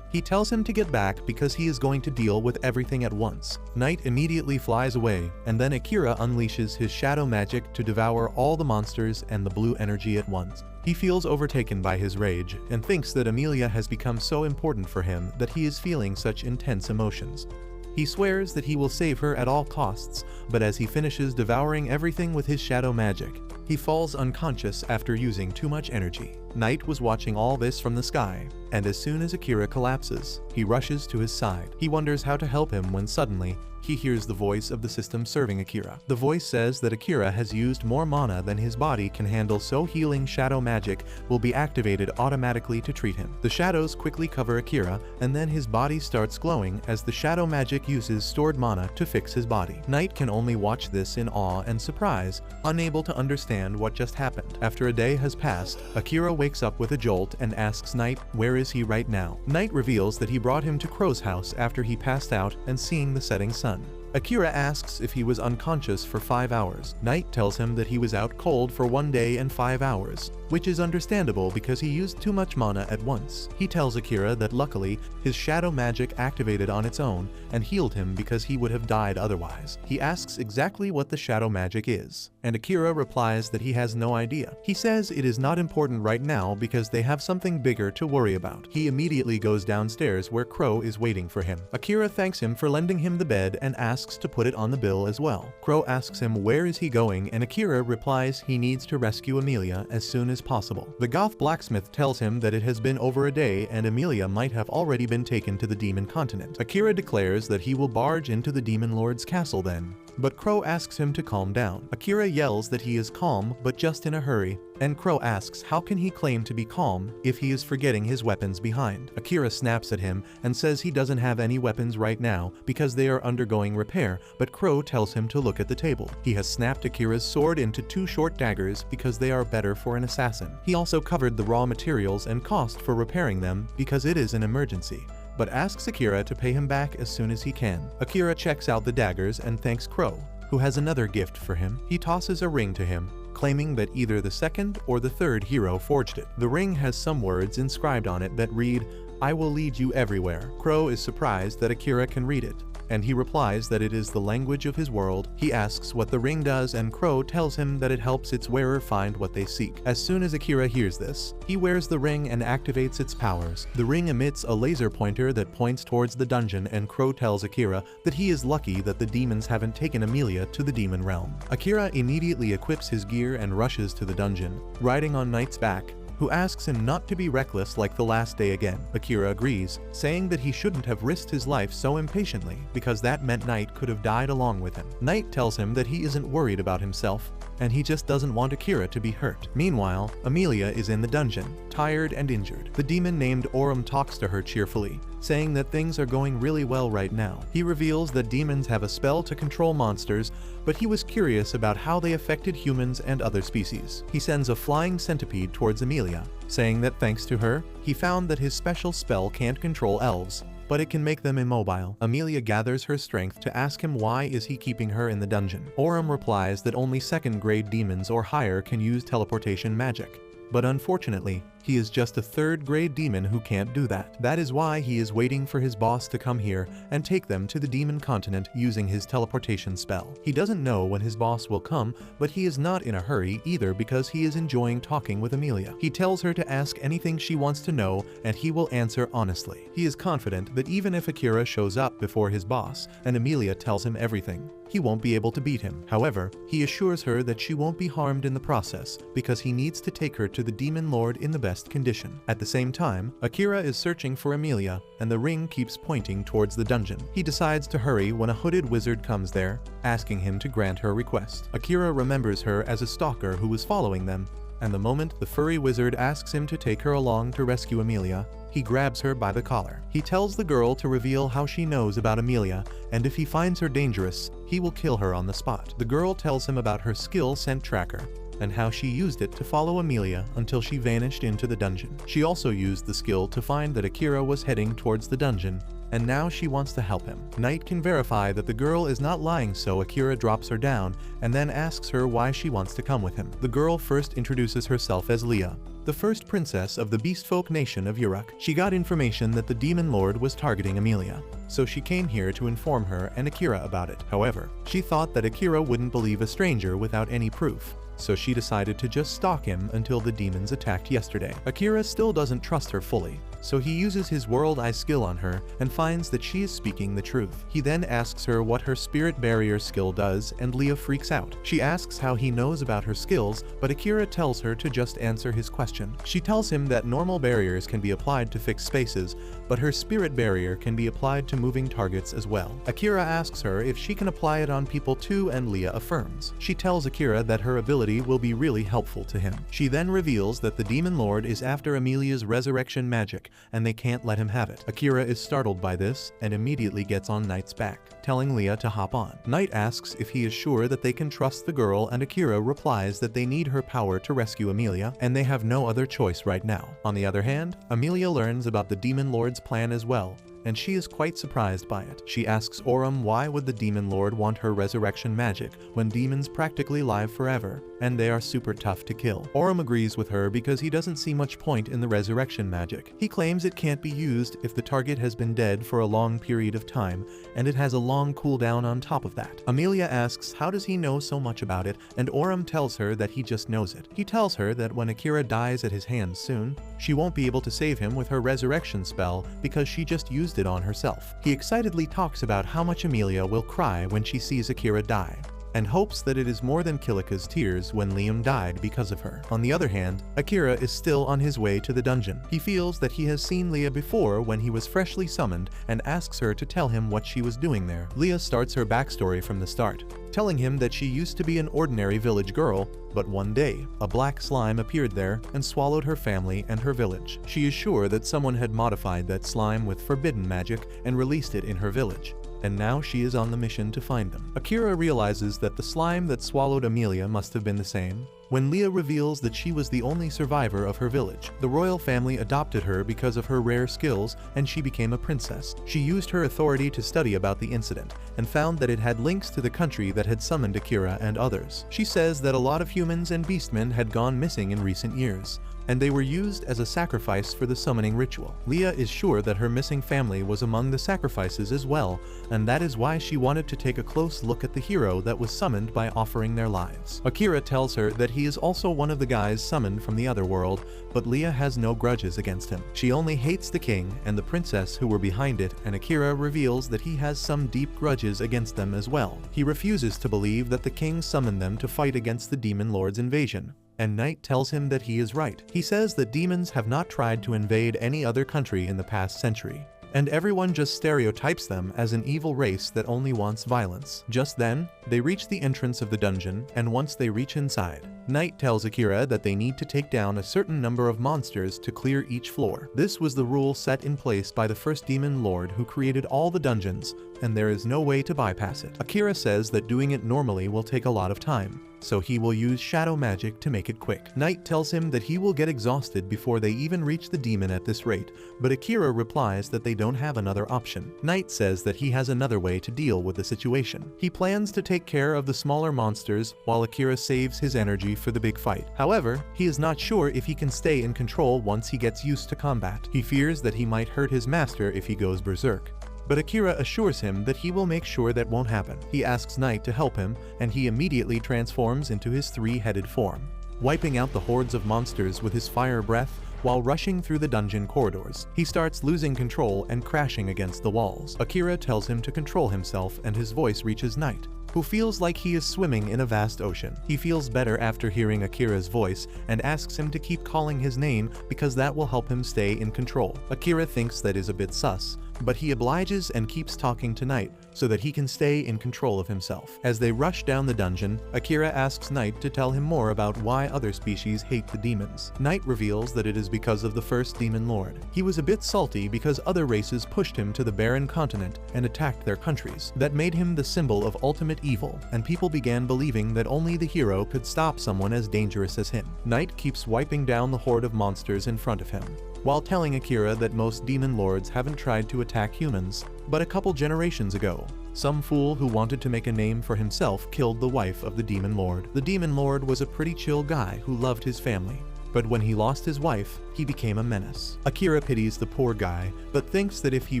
He tells him to get back because he is going to deal with everything at once. Knight immediately flies away, and then Akira unleashes his shadow magic to devour all the monsters and the blue energy at once. He feels overtaken by his rage and thinks that Amelia has become so important for him that he is feeling such intense emotions. He swears that he will save her at all costs, but as he finishes devouring everything with his shadow magic, he falls unconscious after using too much energy. Knight was watching all this from the sky, and as soon as Akira collapses, he rushes to his side. He wonders how to help him when suddenly, he hears the voice of the system serving Akira. The voice says that Akira has used more mana than his body can handle, so healing shadow magic will be activated automatically to treat him. The shadows quickly cover Akira, and then his body starts glowing as the shadow magic uses stored mana to fix his body. Knight can only watch this in awe and surprise, unable to understand what just happened. After a day has passed, Akira wakes up with a jolt and asks Knight where is he right now. Knight reveals that he brought him to Crow's house after he passed out and seeing the setting sun. Akira asks if he was unconscious for 5 hours. Knight tells him that he was out cold for 1 day and 5 hours, which is understandable because he used too much mana at once. He tells Akira that luckily, his shadow magic activated on its own and healed him because he would have died otherwise. He asks exactly what the shadow magic is, and Akira replies that he has no idea. He says it is not important right now because they have something bigger to worry about. He immediately goes downstairs where Crow is waiting for him. Akira thanks him for lending him the bed and asks to put it on the bill as well. Crow asks him where is he going, and Akira replies he needs to rescue Amelia as soon as possible. The goth blacksmith tells him that it has been over a day and Amelia might have already been taken to the demon continent. Akira declares that he will barge into the demon lord's castle then, but Crow asks him to calm down. Akira yells that he is calm but just in a hurry, and Crow asks how can he claim to be calm if he is forgetting his weapons behind. Akira snaps at him and says he doesn't have any weapons right now because they are undergoing repair, but Crow tells him to look at the table. He has snapped Akira's sword into 2 short daggers because they are better for an assassin. He also covered the raw materials and cost for repairing them because it is an emergency, but asks Akira to pay him back as soon as he can. Akira checks out the daggers and thanks Crow, who has another gift for him. He tosses a ring to him, claiming that either the second or the third hero forged it. The ring has some words inscribed on it that read, "I will lead you everywhere." Crow is surprised that Akira can read it, and he replies that it is the language of his world. He asks what the ring does, and Crow tells him that it helps its wearer find what they seek. As soon as Akira hears this, he wears the ring and activates its powers. The ring emits a laser pointer that points towards the dungeon, and Crow tells Akira that he is lucky that the demons haven't taken Amelia to the demon realm. Akira immediately equips his gear and rushes to the dungeon, riding on Knight's back, who asks him not to be reckless like the last day again. Akira agrees, saying that he shouldn't have risked his life so impatiently because that meant Knight could have died along with him. Knight tells him that he isn't worried about himself, and he just doesn't want Akira to be hurt. Meanwhile, Amelia is in the dungeon, tired and injured. The demon named Aurum talks to her cheerfully, saying that things are going really well right now. He reveals that demons have a spell to control monsters, but he was curious about how they affected humans and other species. He sends a flying centipede towards Amelia, saying that thanks to her, he found that his special spell can't control elves, but it can make them immobile. Amelia gathers her strength to ask him why is he keeping her in the dungeon. Aurum replies that only 2nd grade demons or higher can use teleportation magic, but unfortunately, he is just a 3rd grade demon who can't do that. That is why he is waiting for his boss to come here and take them to the demon continent using his teleportation spell. He doesn't know when his boss will come, but he is not in a hurry either because he is enjoying talking with Amelia. He tells her to ask anything she wants to know and he will answer honestly. He is confident that even if Akira shows up before his boss and Amelia tells him everything, he won't be able to beat him. However, he assures her that she won't be harmed in the process because he needs to take her to the demon lord in the best condition. At the same time, Akira is searching for Amelia, and the ring keeps pointing towards the dungeon. He decides to hurry when a hooded wizard comes there, asking him to grant her request. Akira remembers her as a stalker who was following them, and the moment the furry wizard asks him to take her along to rescue Amelia, he grabs her by the collar. He tells the girl to reveal how she knows about Amelia, and if he finds her dangerous, he will kill her on the spot. The girl tells him about her skill scent tracker, and how she used it to follow Amelia until she vanished into the dungeon. She also used the skill to find that Akira was heading towards the dungeon, and now she wants to help him. Knight can verify that the girl is not lying, so Akira drops her down and then asks her why she wants to come with him. The girl first introduces herself as Leah, the first princess of the beastfolk nation of Uruk. She got information that the demon lord was targeting Amelia, so she came here to inform her and Akira about it. However, she thought that Akira wouldn't believe a stranger without any proof, so she decided to just stalk him until the demons attacked yesterday. Akira still doesn't trust her fully, so he uses his world eye skill on her and finds that she is speaking the truth. He then asks her what her spirit barrier skill does, and Leah freaks out. She asks how he knows about her skills, but Akira tells her to just answer his question. She tells him that normal barriers can be applied to fixed spaces, but her spirit barrier can be applied to moving targets as well. Akira asks her if she can apply it on people too, and Leah affirms. She tells Akira that her ability will be really helpful to him. She then reveals that the demon lord is after Amelia's resurrection magic, and they can't let him have it. Akira is startled by this and immediately gets on Knight's back, telling Leah to hop on. Knight asks if he is sure that they can trust the girl, and Akira replies that they need her power to rescue Amelia, and they have no other choice right now. On the other hand, Amelia learns about the demon lord's plan as well, and she is quite surprised by it. She asks Aurum why would the demon lord want her resurrection magic when demons practically live forever, and they are super tough to kill. Aurum agrees with her because he doesn't see much point in the resurrection magic. He claims it can't be used if the target has been dead for a long period of time, and it has a long cooldown on top of that. Amelia asks how does he know so much about it, and Aurum tells her that he just knows it. He tells her that when Akira dies at his hands soon, she won't be able to save him with her resurrection spell because she just used it on herself. He excitedly talks about how much Amelia will cry when she sees Akira die, and hopes that it is more than Kilika's tears when Liam died because of her. On the other hand, Akira is still on his way to the dungeon. He feels that he has seen Leah before when he was freshly summoned and asks her to tell him what she was doing there. Leah starts her backstory from the start, telling him that she used to be an ordinary village girl, but one day, a black slime appeared there and swallowed her family and her village. She is sure that someone had modified that slime with forbidden magic and released it in her village, and now she is on the mission to find them. Akira realizes that the slime that swallowed Amelia must have been the same when Leah reveals that she was the only survivor of her village. The royal family adopted her because of her rare skills, and she became a princess. She used her authority to study about the incident, and found that it had links to the country that had summoned Akira and others. She says that a lot of humans and beastmen had gone missing in recent years, and they were used as a sacrifice for the summoning ritual. Leah is sure that her missing family was among the sacrifices as well, and that is why she wanted to take a close look at the hero that was summoned by offering their lives. Akira tells her that he is also one of the guys summoned from the other world, but Leah has no grudges against him. She only hates the king and the princess who were behind it, and Akira reveals that he has some deep grudges against them as well. He refuses to believe that the king summoned them to fight against the demon lord's invasion, and Knight tells him that he is right. He says that demons have not tried to invade any other country in the past century, and everyone just stereotypes them as an evil race that only wants violence. Just then, they reach the entrance of the dungeon, and once they reach inside, Knight tells Akira that they need to take down a certain number of monsters to clear each floor. This was the rule set in place by the first demon lord who created all the dungeons, and there is no way to bypass it. Akira says that doing it normally will take a lot of time, so he will use shadow magic to make it quick. Knight tells him that he will get exhausted before they even reach the demon at this rate, but Akira replies that they don't have another option. Knight says that he has another way to deal with the situation. He plans to take care of the smaller monsters while Akira saves his energy for the big fight. However, he is not sure if he can stay in control once he gets used to combat. He fears that he might hurt his master if he goes berserk, but Akira assures him that he will make sure that won't happen. He asks Knight to help him, and he immediately transforms into his three-headed form, wiping out the hordes of monsters with his fire breath while rushing through the dungeon corridors. He starts losing control and crashing against the walls. Akira tells him to control himself, and his voice reaches Knight, who feels like he is swimming in a vast ocean. He feels better after hearing Akira's voice and asks him to keep calling his name because that will help him stay in control. Akira thinks that is a bit sus, but he obliges and keeps talking to Knight so that he can stay in control of himself. As they rush down the dungeon, Akira asks Knight to tell him more about why other species hate the demons. Knight reveals that it is because of the first demon lord. He was a bit salty because other races pushed him to the barren continent and attacked their countries. That made him the symbol of ultimate evil, and people began believing that only the hero could stop someone as dangerous as him. Knight keeps wiping down the horde of monsters in front of him, while telling Akira that most demon lords haven't tried to attack humans, but a couple generations ago, some fool who wanted to make a name for himself killed the wife of the demon lord. The demon lord was a pretty chill guy who loved his family, but when he lost his wife, he became a menace. Akira pities the poor guy, but thinks that if he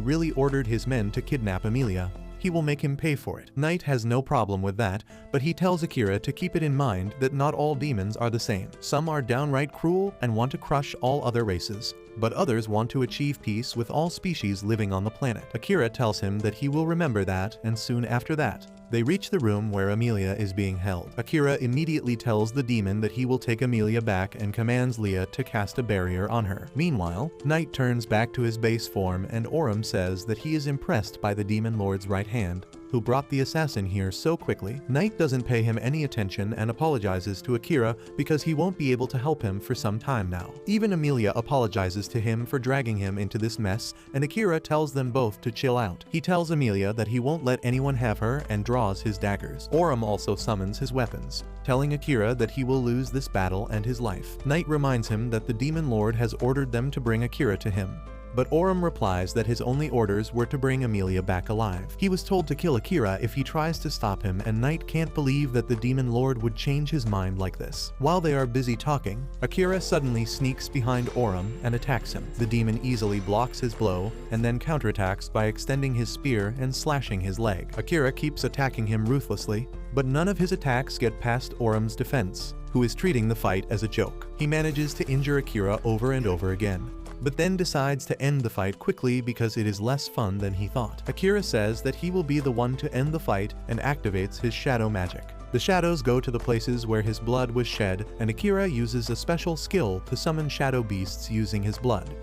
really ordered his men to kidnap Emilia, he will make him pay for it. Knight has no problem with that, but he tells Akira to keep it in mind that not all demons are the same. Some are downright cruel and want to crush all other races, but others want to achieve peace with all species living on the planet. Akira tells him that he will remember that, and soon after that, they reach the room where Emilia is being held. Akira immediately tells the demon that he will take Emilia back and commands Leah to cast a barrier on her. Meanwhile, Knight turns back to his base form and Aurum says that he is impressed by the demon lord's right hand, who brought the assassin here so quickly. Knight doesn't pay him any attention and apologizes to Akira because he won't be able to help him for some time now. Even Emilia apologizes to him for dragging him into this mess, and Akira tells them both to chill out. He tells Emilia that he won't let anyone have her and draws his daggers. Aurum also summons his weapons, telling Akira that he will lose this battle and his life. Knight reminds him that the demon lord has ordered them to bring Akira to him, but Aurum replies that his only orders were to bring Emilia back alive. He was told to kill Akira if he tries to stop him, and Knight can't believe that the demon lord would change his mind like this. While they are busy talking, Akira suddenly sneaks behind Aurum and attacks him. The demon easily blocks his blow and then counterattacks by extending his spear and slashing his leg. Akira keeps attacking him ruthlessly, but none of his attacks get past Aurum's defense, who is treating the fight as a joke. He manages to injure Akira over and over again, but then decides to end the fight quickly because it is less fun than he thought. Akira says that he will be the one to end the fight and activates his shadow magic. The shadows go to the places where his blood was shed, and Akira uses a special skill to summon shadow beasts using his blood.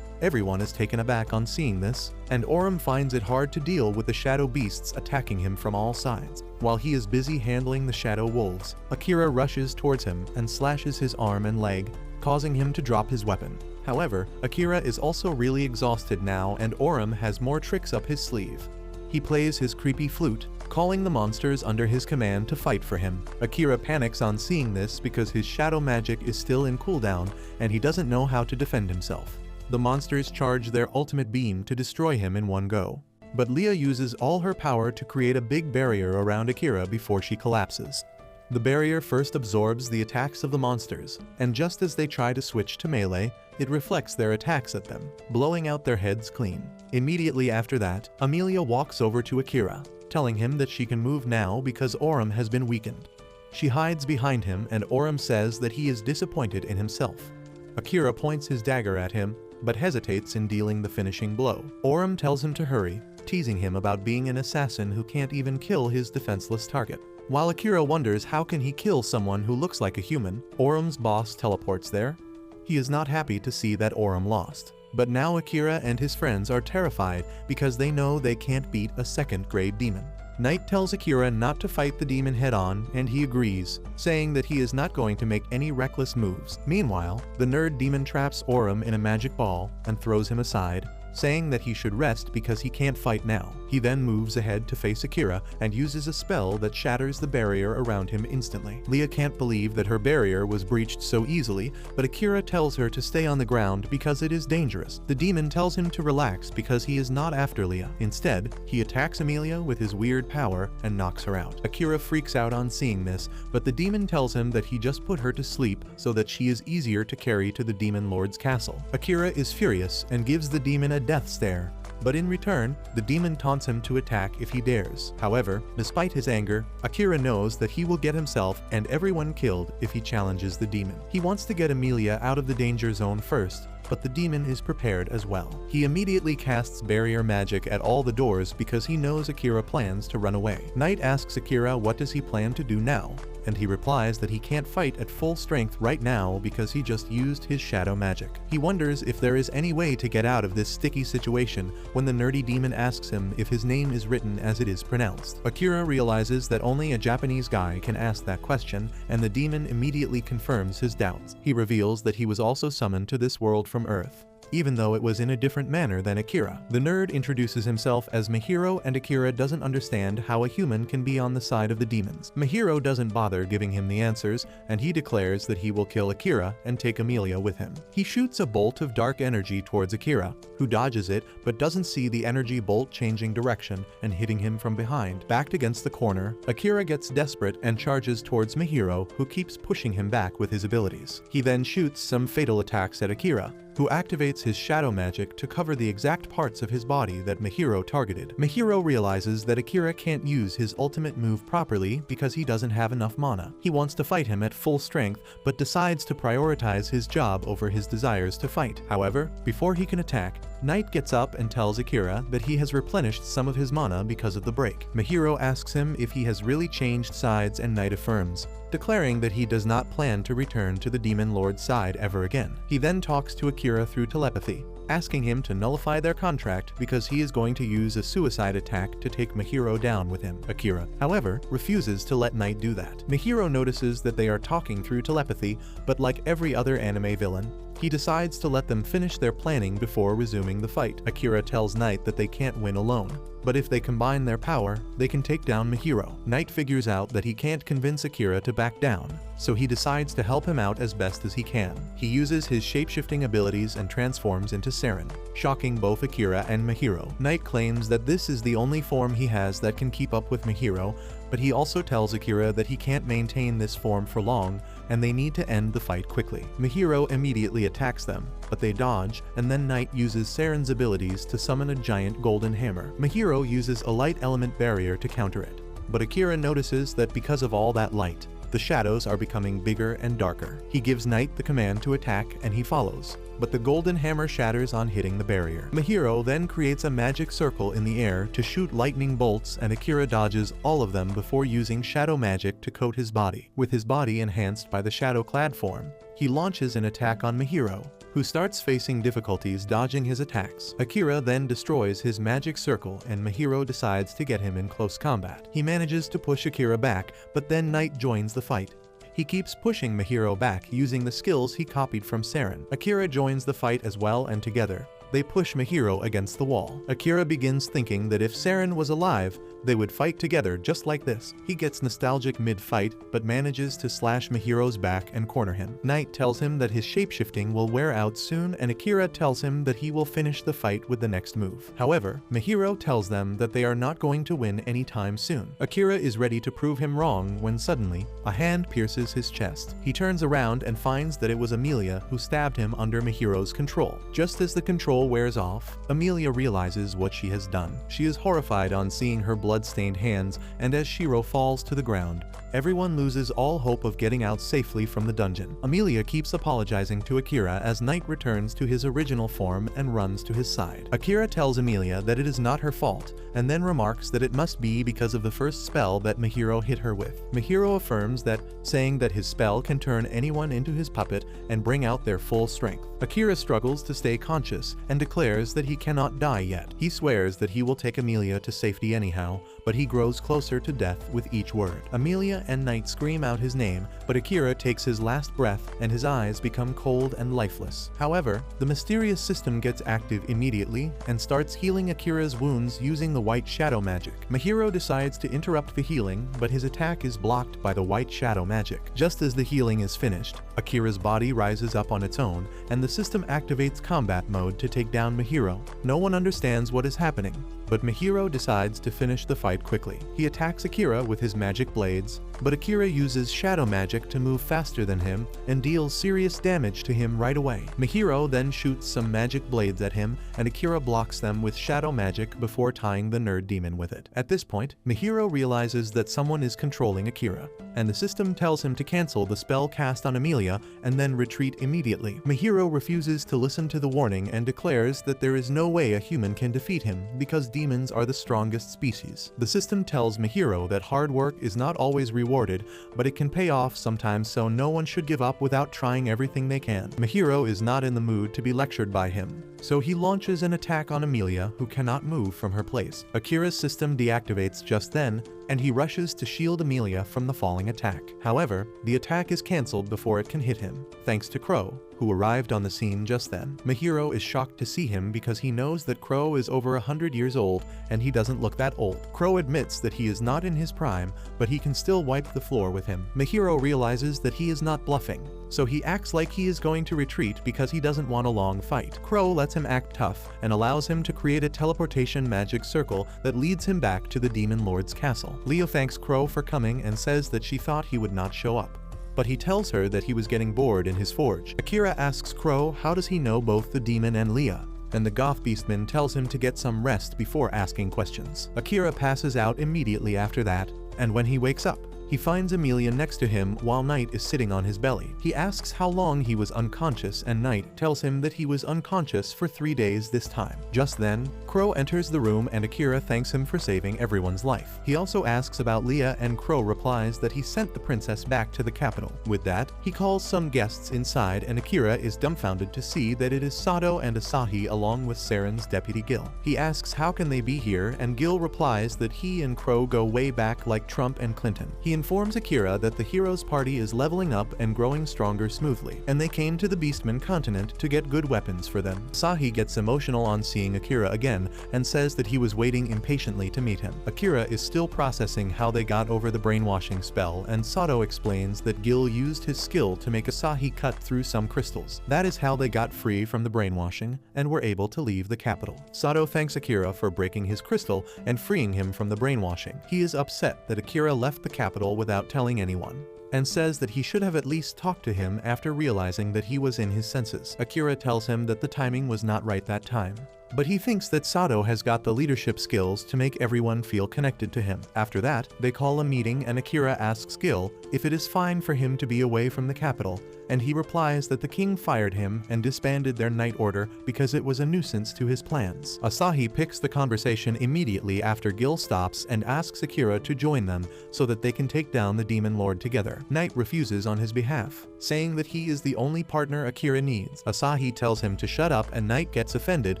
Everyone is taken aback on seeing this, and Aurum finds it hard to deal with the shadow beasts attacking him from all sides. While he is busy handling the shadow wolves, Akira rushes towards him and slashes his arm and leg, causing him to drop his weapon. However, Akira is also really exhausted now, and Aurum has more tricks up his sleeve. He plays his creepy flute, calling the monsters under his command to fight for him. Akira panics on seeing this because his shadow magic is still in cooldown and he doesn't know how to defend himself. The monsters charge their ultimate beam to destroy him in one go, but Leah uses all her power to create a big barrier around Akira before she collapses. The barrier first absorbs the attacks of the monsters, and just as they try to switch to melee, it reflects their attacks at them, blowing out their heads clean. Immediately after that, Emilia walks over to Akira, telling him that she can move now because Aurum has been weakened. She hides behind him, and Aurum says that he is disappointed in himself. Akira points his dagger at him, but hesitates in dealing the finishing blow. Aurum tells him to hurry, teasing him about being an assassin who can't even kill his defenseless target. While Akira wonders how can he kill someone who looks like a human, Aurum's boss teleports there. He is not happy to see that Aurum lost, but now Akira and his friends are terrified because they know they can't beat a second-grade demon. Knight tells Akira not to fight the demon head-on, and he agrees, saying that he is not going to make any reckless moves. Meanwhile, the nerd demon traps Aurum in a magic ball and throws him aside, saying that he should rest because he can't fight now. He then moves ahead to face Akira and uses a spell that shatters the barrier around him instantly. Leah can't believe that her barrier was breached so easily, but Akira tells her to stay on the ground because it is dangerous. The demon tells him to relax because he is not after Leah. Instead, he attacks Emilia with his weird power and knocks her out. Akira freaks out on seeing this, but the demon tells him that he just put her to sleep so that she is easier to carry to the demon lord's castle. Akira is furious and gives the demon a death stare, but in return, the demon taunts him to attack if he dares. However, despite his anger, Akira knows that he will get himself and everyone killed if he challenges the demon. He wants to get Emilia out of the danger zone first, but the demon is prepared as well. He immediately casts barrier magic at all the doors because he knows Akira plans to run away. Knight asks Akira what does he plan to do now, and he replies that he can't fight at full strength right now because he just used his shadow magic. He wonders if there is any way to get out of this sticky situation when the nerdy demon asks him if his name is written as it is pronounced. Akira realizes that only a Japanese guy can ask that question, and the demon immediately confirms his doubts. He reveals that he was also summoned to this world from Earth, even though it was in a different manner than Akira. The nerd introduces himself as Mihiro, and Akira doesn't understand how a human can be on the side of the demons. Mihiro doesn't bother giving him the answers, and he declares that he will kill Akira and take Amelia with him. He shoots a bolt of dark energy towards Akira, who dodges it but doesn't see the energy bolt changing direction and hitting him from behind. Backed against the corner, Akira gets desperate and charges towards Mihiro, who keeps pushing him back with his abilities. He then shoots some fatal attacks at Akira, who activates his shadow magic to cover the exact parts of his body that Mihiro targeted. Mihiro realizes that Akira can't use his ultimate move properly because he doesn't have enough mana. He wants to fight him at full strength, but decides to prioritize his job over his desires to fight. However, before he can attack, Knight gets up and tells Akira that he has replenished some of his mana because of the break. Mihiro asks him if he has really changed sides, and Knight affirms, declaring that he does not plan to return to the Demon Lord's side ever again. He then talks to Akira through telepathy, asking him to nullify their contract because he is going to use a suicide attack to take Mihiro down with him. Akira, however, refuses to let Knight do that. Mihiro notices that they are talking through telepathy, but like every other anime villain, he decides to let them finish their planning before resuming the fight. Akira tells Knight that they can't win alone, but if they combine their power, they can take down Mihiro. Knight figures out that he can't convince Akira to back down, so he decides to help him out as best as he can. He uses his shape-shifting abilities and transforms into Saren, shocking both Akira and Mihiro. Knight claims that this is the only form he has that can keep up with Mihiro, but he also tells Akira that he can't maintain this form for long, and they need to end the fight quickly. Mihiro immediately attacks them, but they dodge, and then Knight uses Saren's abilities to summon a giant golden hammer. Mihiro uses a light element barrier to counter it, but Akira notices that because of all that light, the shadows are becoming bigger and darker. He gives Knight the command to attack, and he follows, but the golden hammer shatters on hitting the barrier. Mihiro then creates a magic circle in the air to shoot lightning bolts, and Akira dodges all of them before using shadow magic to coat his body. With his body enhanced by the shadow-clad form, he launches an attack on Mihiro, who starts facing difficulties dodging his attacks. Akira then destroys his magic circle, and Mihiro decides to get him in close combat. He manages to push Akira back, but then Knight joins the fight. He keeps pushing Mihiro back using the skills he copied from Saren. Akira joins the fight as well, and together, they push Mihiro against the wall. Akira begins thinking that if Saren was alive, they would fight together just like this. He gets nostalgic mid-fight, but manages to slash Mihiro's back and corner him. Knight tells him that his shapeshifting will wear out soon, and Akira tells him that he will finish the fight with the next move. However, Mihiro tells them that they are not going to win anytime soon. Akira is ready to prove him wrong when suddenly, a hand pierces his chest. He turns around and finds that it was Amelia who stabbed him under Mihiro's control. Just as the control wears off, Amelia realizes what she has done. She is horrified on seeing her blood-stained hands, and as Shiro falls to the ground, everyone loses all hope of getting out safely from the dungeon. Amelia keeps apologizing to Akira as Knight returns to his original form and runs to his side. Akira tells Amelia that it is not her fault, and then remarks that it must be because of the first spell that Mihiro hit her with. Mihiro affirms that, saying that his spell can turn anyone into his puppet and bring out their full strength. Akira struggles to stay conscious and declares that he cannot die yet. He swears that he will take Amelia to safety anyhow, but he grows closer to death with each word. Amelia and Knight scream out his name, but Akira takes his last breath and his eyes become cold and lifeless. However, the mysterious system gets active immediately and starts healing Akira's wounds using the white shadow magic. Mihiro decides to interrupt the healing, but his attack is blocked by the white shadow magic. Just as the healing is finished, Akira's body rises up on its own, and the system activates combat mode to take down Mihiro. No one understands what is happening, but Mihiro decides to finish the fight quickly. He attacks Akira with his magic blades, but Akira uses shadow magic to move faster than him and deals serious damage to him right away. Mihiro then shoots some magic blades at him, and Akira blocks them with shadow magic before tying the nerd demon with it. At this point, Mihiro realizes that someone is controlling Akira, and the system tells him to cancel the spell cast on Amelia and then retreat immediately. Mihiro refuses to listen to the warning and declares that there is no way a human can defeat him because demons are the strongest species. The system tells Mihiro that hard work is not always rewarded, but it can pay off sometimes, so no one should give up without trying everything they can. Mihiro is not in the mood to be lectured by him, so he launches an attack on Amelia, who cannot move from her place. Akira's system deactivates just then, and he rushes to shield Amelia from the falling attack. However, the attack is cancelled before it can hit him, thanks to Crow, who arrived on the scene just then. Mihiro is shocked to see him because he knows that Crow is over 100 years old and he doesn't look that old. Crow admits that he is not in his prime, but he can still wipe the floor with him. Mihiro realizes that he is not bluffing, so he acts like he is going to retreat because he doesn't want a long fight. Crow lets him act tough and allows him to create a teleportation magic circle that leads him back to the Demon Lord's castle. Leo thanks Crow for coming and says that she thought he would not show up, but he tells her that he was getting bored in his forge. Akira asks Crow how does he know both the demon and Leah, and the Goth Beastman tells him to get some rest before asking questions. Akira passes out immediately after that, and when he wakes up, he finds Amelia next to him while Knight is sitting on his belly. He asks how long he was unconscious and Knight tells him that he was unconscious for 3 days this time. Just then, Crow enters the room and Akira thanks him for saving everyone's life. He also asks about Leah and Crow replies that he sent the princess back to the capital. With that, he calls some guests inside and Akira is dumbfounded to see that it is Sato and Asahi along with Saren's deputy Gil. He asks how can they be here and Gil replies that he and Crow go way back like Trump and Clinton. He informs Akira that the hero's party is leveling up and growing stronger smoothly, and they came to the Beastman continent to get good weapons for them. Asahi gets emotional on seeing Akira again and says that he was waiting impatiently to meet him. Akira is still processing how they got over the brainwashing spell, and Sato explains that Gil used his skill to make Asahi cut through some crystals. That is how they got free from the brainwashing and were able to leave the capital. Sato thanks Akira for breaking his crystal and freeing him from the brainwashing. He is upset that Akira left the capital without telling anyone, and says that he should have at least talked to him after realizing that he was in his senses. Akira tells him that the timing was not right that time, but he thinks that Sato has got the leadership skills to make everyone feel connected to him. After that, they call a meeting and Akira asks Gil if it is fine for him to be away from the capital, and he replies that the king fired him and disbanded their night order because it was a nuisance to his plans. Asahi picks the conversation immediately after Gil stops and asks Akira to join them so that they can take down the Demon Lord together. Knight refuses on his behalf, saying that he is the only partner Akira needs. Asahi tells him to shut up and Knight gets offended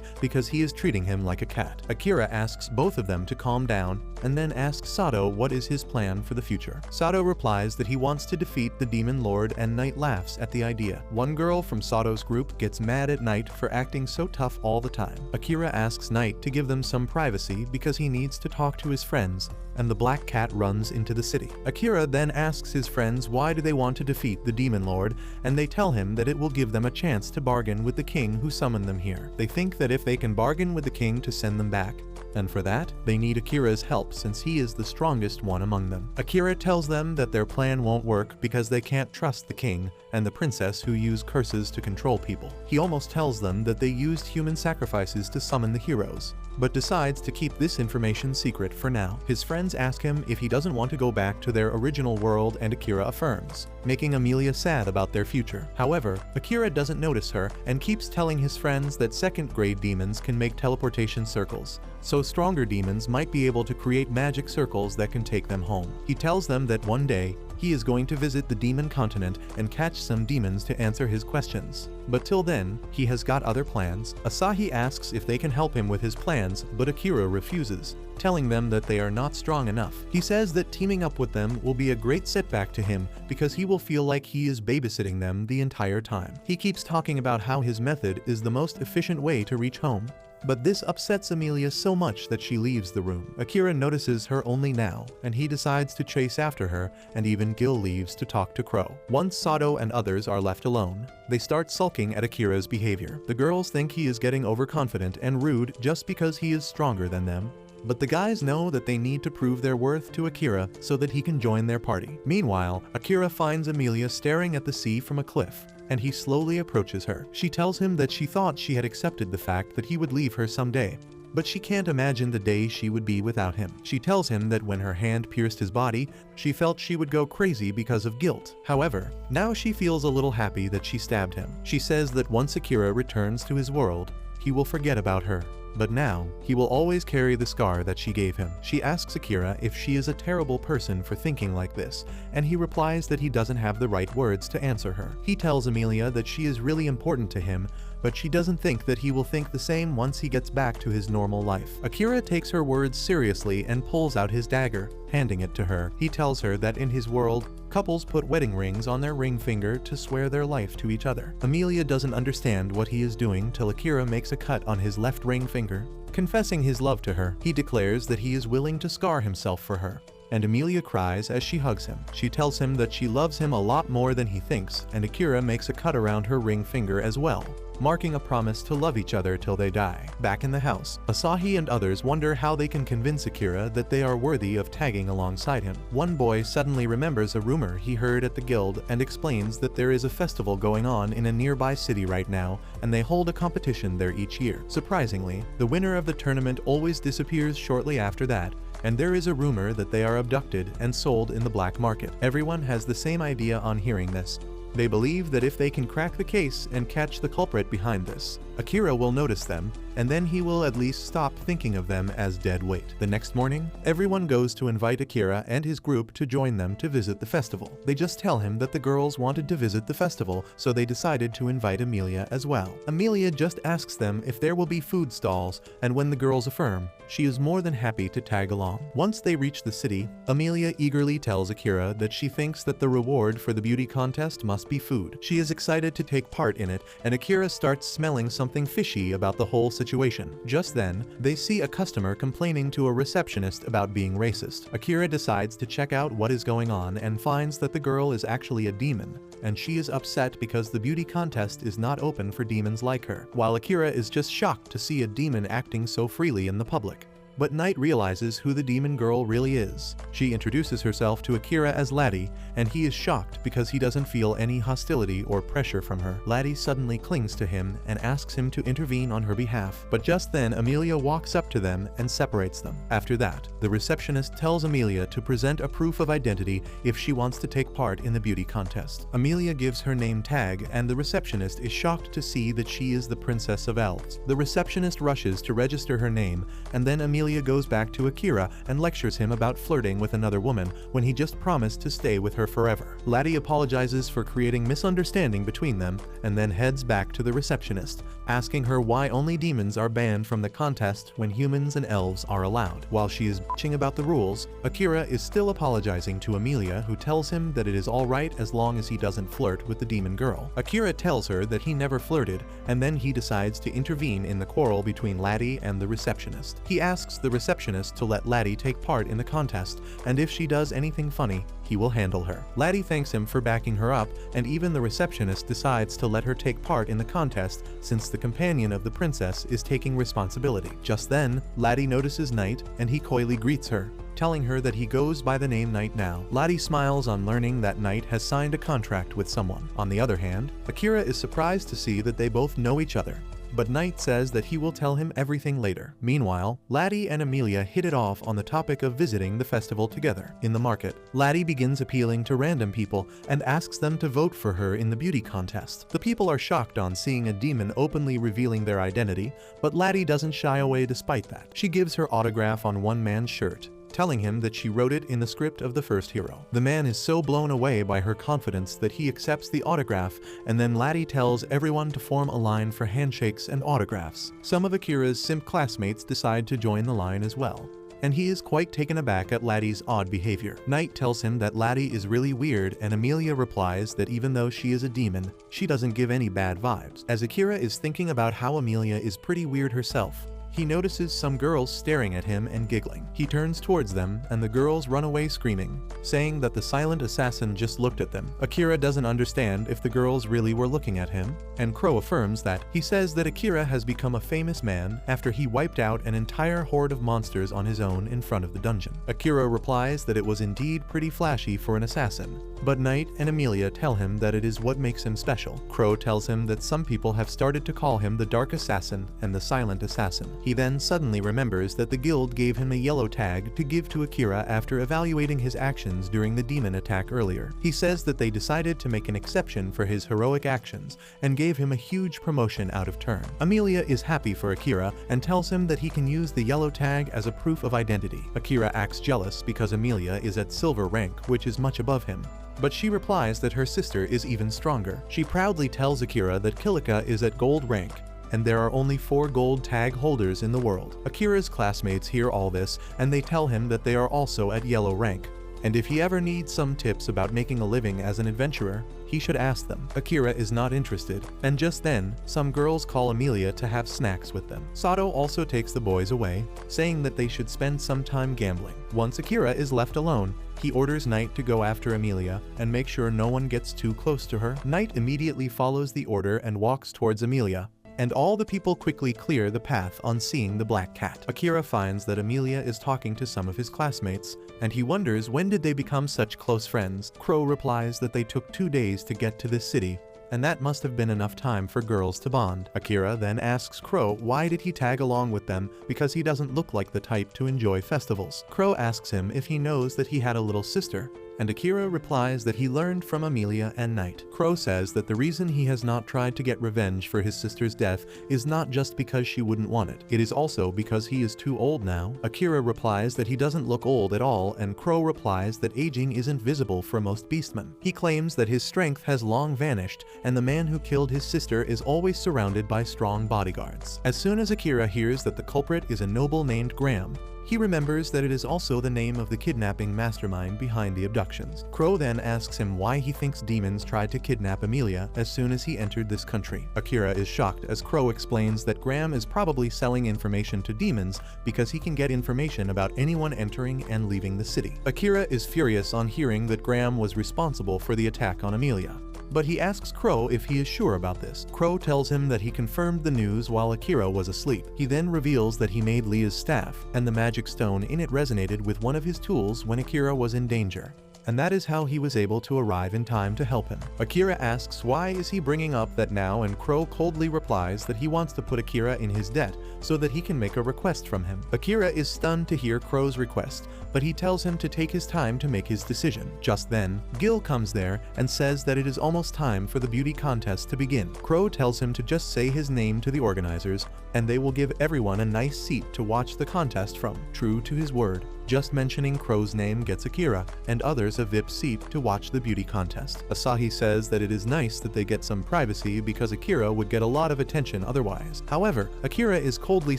because he is treating him like a cat. Akira asks both of them to calm down and then asks Sato what is his plan for the future. Sato replies that he wants to defeat the Demon Lord and Knight laughs at the idea. One girl from Sato's group gets mad at Knight for acting so tough all the time. Akira asks Knight to give them some privacy because he needs to talk to his friends, and the black cat runs into the city. Akira then asks his friends why do they want to defeat the Demon Lord, and they tell him that it will give them a chance to bargain with the king who summoned them here. They think that if they can bargain with the king to send them back, and for that, they need Akira's help since he is the strongest one among them. Akira tells them that their plan won't work because they can't trust the king and the princess who use curses to control people. He almost tells them that they used human sacrifices to summon the heroes, but decides to keep this information secret for now. His friends ask him if he doesn't want to go back to their original world and Akira affirms, making Amelia sad about their future. However, Akira doesn't notice her and keeps telling his friends that second-grade demons can make teleportation circles, so stronger demons might be able to create magic circles that can take them home. He tells them that one day, he is going to visit the demon continent and catch some demons to answer his questions. But till then, he has got other plans. Asahi asks if they can help him with his plans, but Akira refuses, telling them that they are not strong enough. He says that teaming up with them will be a great setback to him because he will feel like he is babysitting them the entire time. He keeps talking about how his method is the most efficient way to reach home, but this upsets Amelia so much that she leaves the room. Akira notices her only now, and he decides to chase after her, and even Gil leaves to talk to Crow. Once Sato and others are left alone, they start sulking at Akira's behavior. The girls think he is getting overconfident and rude just because he is stronger than them, but the guys know that they need to prove their worth to Akira so that he can join their party. Meanwhile, Akira finds Amelia staring at the sea from a cliff, and he slowly approaches her. She tells him that she thought she had accepted the fact that he would leave her someday, but she can't imagine the day she would be without him. She tells him that when her hand pierced his body, she felt she would go crazy because of guilt. However, now she feels a little happy that she stabbed him. She says that once Akira returns to his world, he will forget about her, but now, he will always carry the scar that she gave him. She asks Akira if she is a terrible person for thinking like this, and he replies that he doesn't have the right words to answer her. He tells Emilia that she is really important to him, but she doesn't think that he will think the same once he gets back to his normal life. Akira takes her words seriously and pulls out his dagger, handing it to her. He tells her that in his world, couples put wedding rings on their ring finger to swear their life to each other. Emilia doesn't understand what he is doing till Akira makes a cut on his left ring finger. Confessing his love to her, he declares that he is willing to scar himself for her. And Emilia cries as she hugs him. She tells him that she loves him a lot more than he thinks, and Akira makes a cut around her ring finger as well, marking a promise to love each other till they die. Back in the house, Asahi and others wonder how they can convince Akira that they are worthy of tagging alongside him. One boy suddenly remembers a rumor he heard at the guild and explains that there is a festival going on in a nearby city right now, and they hold a competition there each year. Surprisingly, the winner of the tournament always disappears shortly after that, and there is a rumor that they are abducted and sold in the black market. Everyone has the same idea on hearing this. They believe that if they can crack the case and catch the culprit behind this, Akira will notice them, and then he will at least stop thinking of them as dead weight. The next morning, everyone goes to invite Akira and his group to join them to visit the festival. They just tell him that the girls wanted to visit the festival, so they decided to invite Emilia as well. Emilia just asks them if there will be food stalls, and when the girls affirm, she is more than happy to tag along. Once they reach the city, Emilia eagerly tells Akira that she thinks that the reward for the beauty contest must be food. She is excited to take part in it, and Akira starts smelling something fishy about the whole situation. Just then, they see a customer complaining to a receptionist about being racist. Akira decides to check out what is going on and finds that the girl is actually a demon, and she is upset because the beauty contest is not open for demons like her, while Akira is just shocked to see a demon acting so freely in the public. But Knight realizes who the demon girl really is. She introduces herself to Akira as Laddie, and he is shocked because he doesn't feel any hostility or pressure from her. Laddie suddenly clings to him and asks him to intervene on her behalf, but just then Emilia walks up to them and separates them. After that, the receptionist tells Emilia to present a proof of identity if she wants to take part in the beauty contest. Emilia gives her name tag, and the receptionist is shocked to see that she is the Princess of Elves. The receptionist rushes to register her name, and then Emilia goes back to Akira and lectures him about flirting with another woman when he just promised to stay with her forever. Laddie apologizes for creating misunderstanding between them and then heads back to the receptionist, asking her why only demons are banned from the contest when humans and elves are allowed. While she is bitching about the rules, Akira is still apologizing to Emilia, who tells him that it is alright as long as he doesn't flirt with the demon girl. Akira tells her that he never flirted, and then he decides to intervene in the quarrel between Laddie and the receptionist. He asks the receptionist to let Laddie take part in the contest, and if she does anything funny, he will handle her. Laddie thanks him for backing her up, and even the receptionist decides to let her take part in the contest since the companion of the princess is taking responsibility. Just then, Laddie notices Knight, and he coyly greets her, telling her that he goes by the name Knight now. Laddie smiles on learning that Knight has signed a contract with someone. On the other hand, Akira is surprised to see that they both know each other, but Knight says that he will tell him everything later. Meanwhile, Laddie and Emilia hit it off on the topic of visiting the festival together. In the market, Laddie begins appealing to random people and asks them to vote for her in the beauty contest. The people are shocked on seeing a demon openly revealing their identity, but Laddie doesn't shy away despite that. She gives her autograph on one man's shirt, telling him that she wrote it in the script of the first hero. The man is so blown away by her confidence that he accepts the autograph, and then Laddie tells everyone to form a line for handshakes and autographs. Some of Akira's simp classmates decide to join the line as well, and he is quite taken aback at Laddie's odd behavior. Knight tells him that Laddie is really weird, and Emilia replies that even though she is a demon, she doesn't give any bad vibes. As Akira is thinking about how Emilia is pretty weird herself, he notices some girls staring at him and giggling. He turns towards them, and the girls run away screaming, saying that the silent assassin just looked at them. Akira doesn't understand if the girls really were looking at him, and Crow affirms that. He says that Akira has become a famous man after he wiped out an entire horde of monsters on his own in front of the dungeon. Akira replies that it was indeed pretty flashy for an assassin, but Knight and Emilia tell him that it is what makes him special. Crow tells him that some people have started to call him the Dark Assassin and the Silent Assassin. He then suddenly remembers that the guild gave him a yellow tag to give to Akira after evaluating his actions during the demon attack earlier. He says that they decided to make an exception for his heroic actions and gave him a huge promotion out of turn. Amelia is happy for Akira and tells him that he can use the yellow tag as a proof of identity. Akira acts jealous because Amelia is at silver rank, which is much above him. But she replies that her sister is even stronger. She proudly tells Akira that Kilika is at gold rank, and there are only 4 gold tag holders in the world. Akira's classmates hear all this, and they tell him that they are also at yellow rank, and if he ever needs some tips about making a living as an adventurer, he should ask them. Akira is not interested, and just then, some girls call Amelia to have snacks with them. Sato also takes the boys away, saying that they should spend some time gambling. Once Akira is left alone, he orders Knight to go after Amelia and make sure no one gets too close to her. Knight immediately follows the order and walks towards Amelia, and all the people quickly clear the path on seeing the black cat. Akira finds that Amelia is talking to some of his classmates, and he wonders when did they become such close friends. Crow replies that they took 2 days to get to this city, and that must have been enough time for girls to bond. Akira then asks Crow why did he tag along with them because he doesn't look like the type to enjoy festivals. Crow asks him if he knows that he had a little sister, and Akira replies that he learned from Amelia and Knight. Crow says that the reason he has not tried to get revenge for his sister's death is not just because she wouldn't want it. It is also because he is too old now. Akira replies that he doesn't look old at all, and Crow replies that aging isn't visible for most beastmen. He claims that his strength has long vanished, and the man who killed his sister is always surrounded by strong bodyguards. As soon as Akira hears that the culprit is a noble named Graham, he remembers that it is also the name of the kidnapping mastermind behind the abductions. Crow then asks him why he thinks demons tried to kidnap Amelia as soon as he entered this country. Akira is shocked as Crow explains that Graham is probably selling information to demons because he can get information about anyone entering and leaving the city. Akira is furious on hearing that Graham was responsible for the attack on Amelia, but he asks Crow if he is sure about this. Crow tells him that he confirmed the news while Akira was asleep. He then reveals that he made Leah's staff, and the magic stone in it resonated with one of his tools when Akira was in danger, and that is how he was able to arrive in time to help him. Akira asks why is he bringing up that now, and Crow coldly replies that he wants to put Akira in his debt so that he can make a request from him. Akira is stunned to hear Crow's request, but he tells him to take his time to make his decision. Just then, Gil comes there and says that it is almost time for the beauty contest to begin. Crow tells him to just say his name to the organizers, and they will give everyone a nice seat to watch the contest from. True to his word, just mentioning Crow's name gets Akira and others a VIP seat to watch the beauty contest. Asahi says that it is nice that they get some privacy because Akira would get a lot of attention otherwise. However, Akira is coldly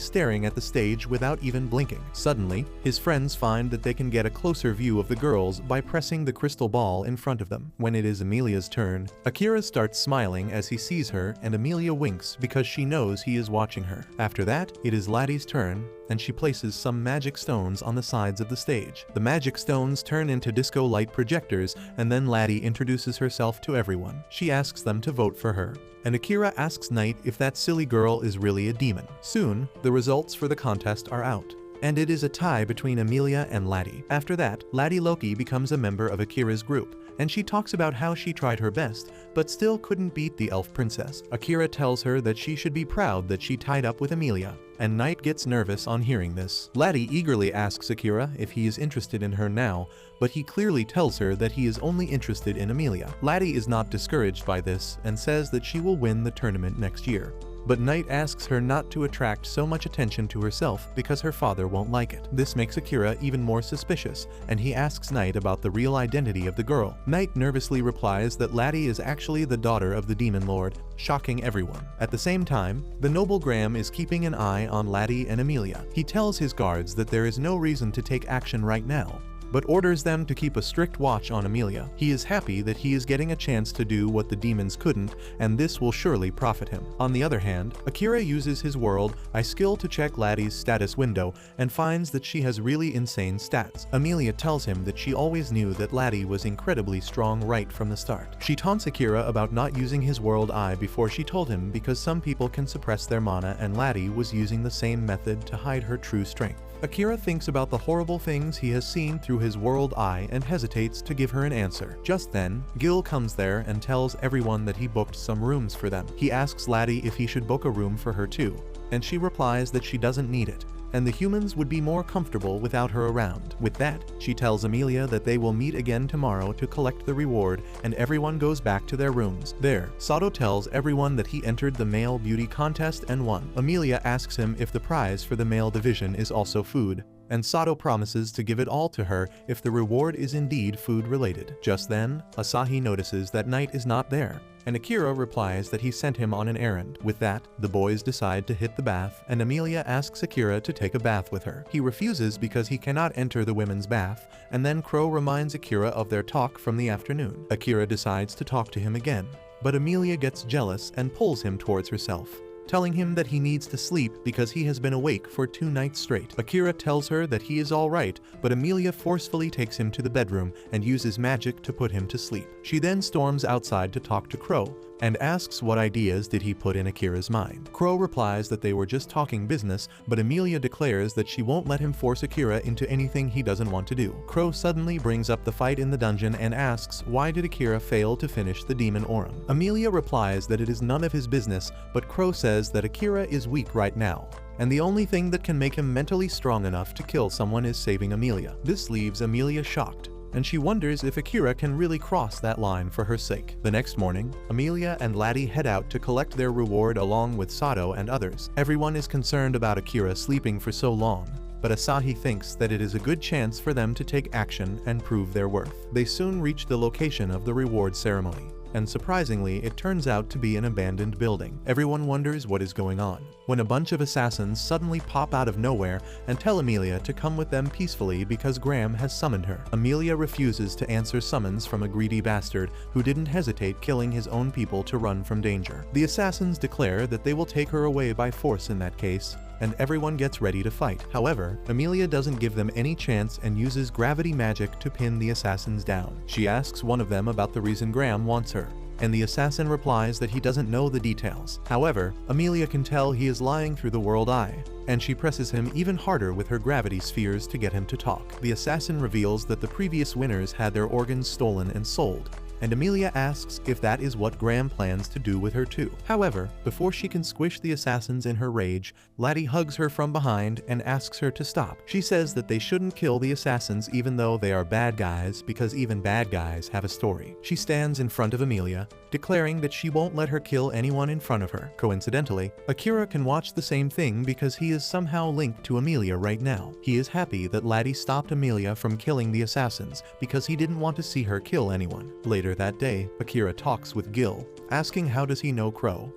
staring at the stage without even blinking. Suddenly, his friends find that they can get a closer view of the girls by pressing the crystal ball in front of them. When it is Amelia's turn, Akira starts smiling as he sees her, and Amelia winks because she knows he is watching her. After that, it is Laddie's turn, and she places some magic stones on the sides of the stage. The magic stones turn into disco light projectors, and then Laddie introduces herself to everyone. She asks them to vote for her, and Akira asks Knight if that silly girl is really a demon. Soon, the results for the contest are out, and it is a tie between Amelia and Laddie. After that, Laddie Loki becomes a member of Akira's group, and she talks about how she tried her best, but still couldn't beat the elf princess. Akira tells her that she should be proud that she tied up with Amelia, and Knight gets nervous on hearing this. Laddie eagerly asks Akira if he is interested in her now, but he clearly tells her that he is only interested in Amelia. Laddie is not discouraged by this and says that she will win the tournament next year. But Knight asks her not to attract so much attention to herself because her father won't like it. This makes Akira even more suspicious, and he asks Knight about the real identity of the girl. Knight nervously replies that Laddie is actually the daughter of the Demon Lord, shocking everyone. At the same time, the noble Graham is keeping an eye on Laddie and Amelia. He tells his guards that there is no reason to take action right now, but orders them to keep a strict watch on Amelia. He is happy that he is getting a chance to do what the demons couldn't, and this will surely profit him. On the other hand, Akira uses his World Eye skill to check Laddie's status window and finds that she has really insane stats. Amelia tells him that she always knew that Laddie was incredibly strong right from the start. She taunts Akira about not using his World Eye before she told him because some people can suppress their mana, and Laddie was using the same method to hide her true strength. Akira thinks about the horrible things he has seen through his World Eye and hesitates to give her an answer. Just then, Gil comes there and tells everyone that he booked some rooms for them. He asks Laddie if he should book a room for her too, and she replies that she doesn't need it, and the humans would be more comfortable without her around. With that, she tells Amelia that they will meet again tomorrow to collect the reward, and everyone goes back to their rooms. There, Sato tells everyone that he entered the male beauty contest and won. Amelia asks him if the prize for the male division is also food, and Sato promises to give it all to her if the reward is indeed food-related. Just then, Asahi notices that Knight is not there, and Akira replies that he sent him on an errand. With that, the boys decide to hit the bath, and Amelia asks Akira to take a bath with her. He refuses because he cannot enter the women's bath, and then Crow reminds Akira of their talk from the afternoon. Akira decides to talk to him again, but Amelia gets jealous and pulls him towards herself, telling him that he needs to sleep because he has been awake for 2 nights straight. Akira tells her that he is alright, but Amelia forcefully takes him to the bedroom and uses magic to put him to sleep. She then storms outside to talk to Crow, and asks what ideas did he put in Akira's mind. Crow replies that they were just talking business, but Amelia declares that she won't let him force Akira into anything he doesn't want to do. Crow suddenly brings up the fight in the dungeon and asks why did Akira fail to finish the demon Aurum. Amelia replies that it is none of his business, but Crow says that Akira is weak right now, and the only thing that can make him mentally strong enough to kill someone is saving Amelia. This leaves Amelia shocked, and she wonders if Akira can really cross that line for her sake. The next morning, Amelia and Laddie head out to collect their reward along with Sato and others. Everyone is concerned about Akira sleeping for so long, but Asahi thinks that it is a good chance for them to take action and prove their worth. They soon reach the location of the reward ceremony, and surprisingly, it turns out to be an abandoned building. Everyone wonders what is going on, when a bunch of assassins suddenly pop out of nowhere and tell Amelia to come with them peacefully because Graham has summoned her. Amelia refuses to answer summons from a greedy bastard who didn't hesitate killing his own people to run from danger. The assassins declare that they will take her away by force in that case, and everyone gets ready to fight. However, Amelia doesn't give them any chance and uses gravity magic to pin the assassins down. She asks one of them about the reason Graham wants her, and the assassin replies that he doesn't know the details. However, Amelia can tell he is lying through the world eye, and she presses him even harder with her gravity spheres to get him to talk. The assassin reveals that the previous winners had their organs stolen and sold, and Amelia asks if that is what Graham plans to do with her too. However, before she can squish the assassins in her rage, Laddie hugs her from behind and asks her to stop. She says that they shouldn't kill the assassins even though they are bad guys, because even bad guys have a story. She stands in front of Amelia, declaring that she won't let her kill anyone in front of her. Coincidentally, Akira can watch the same thing because he is somehow linked to Amelia right now. He is happy that Laddie stopped Amelia from killing the assassins because he didn't want to see her kill anyone. Later that day, Akira talks with Gil, asking how does he know Crow.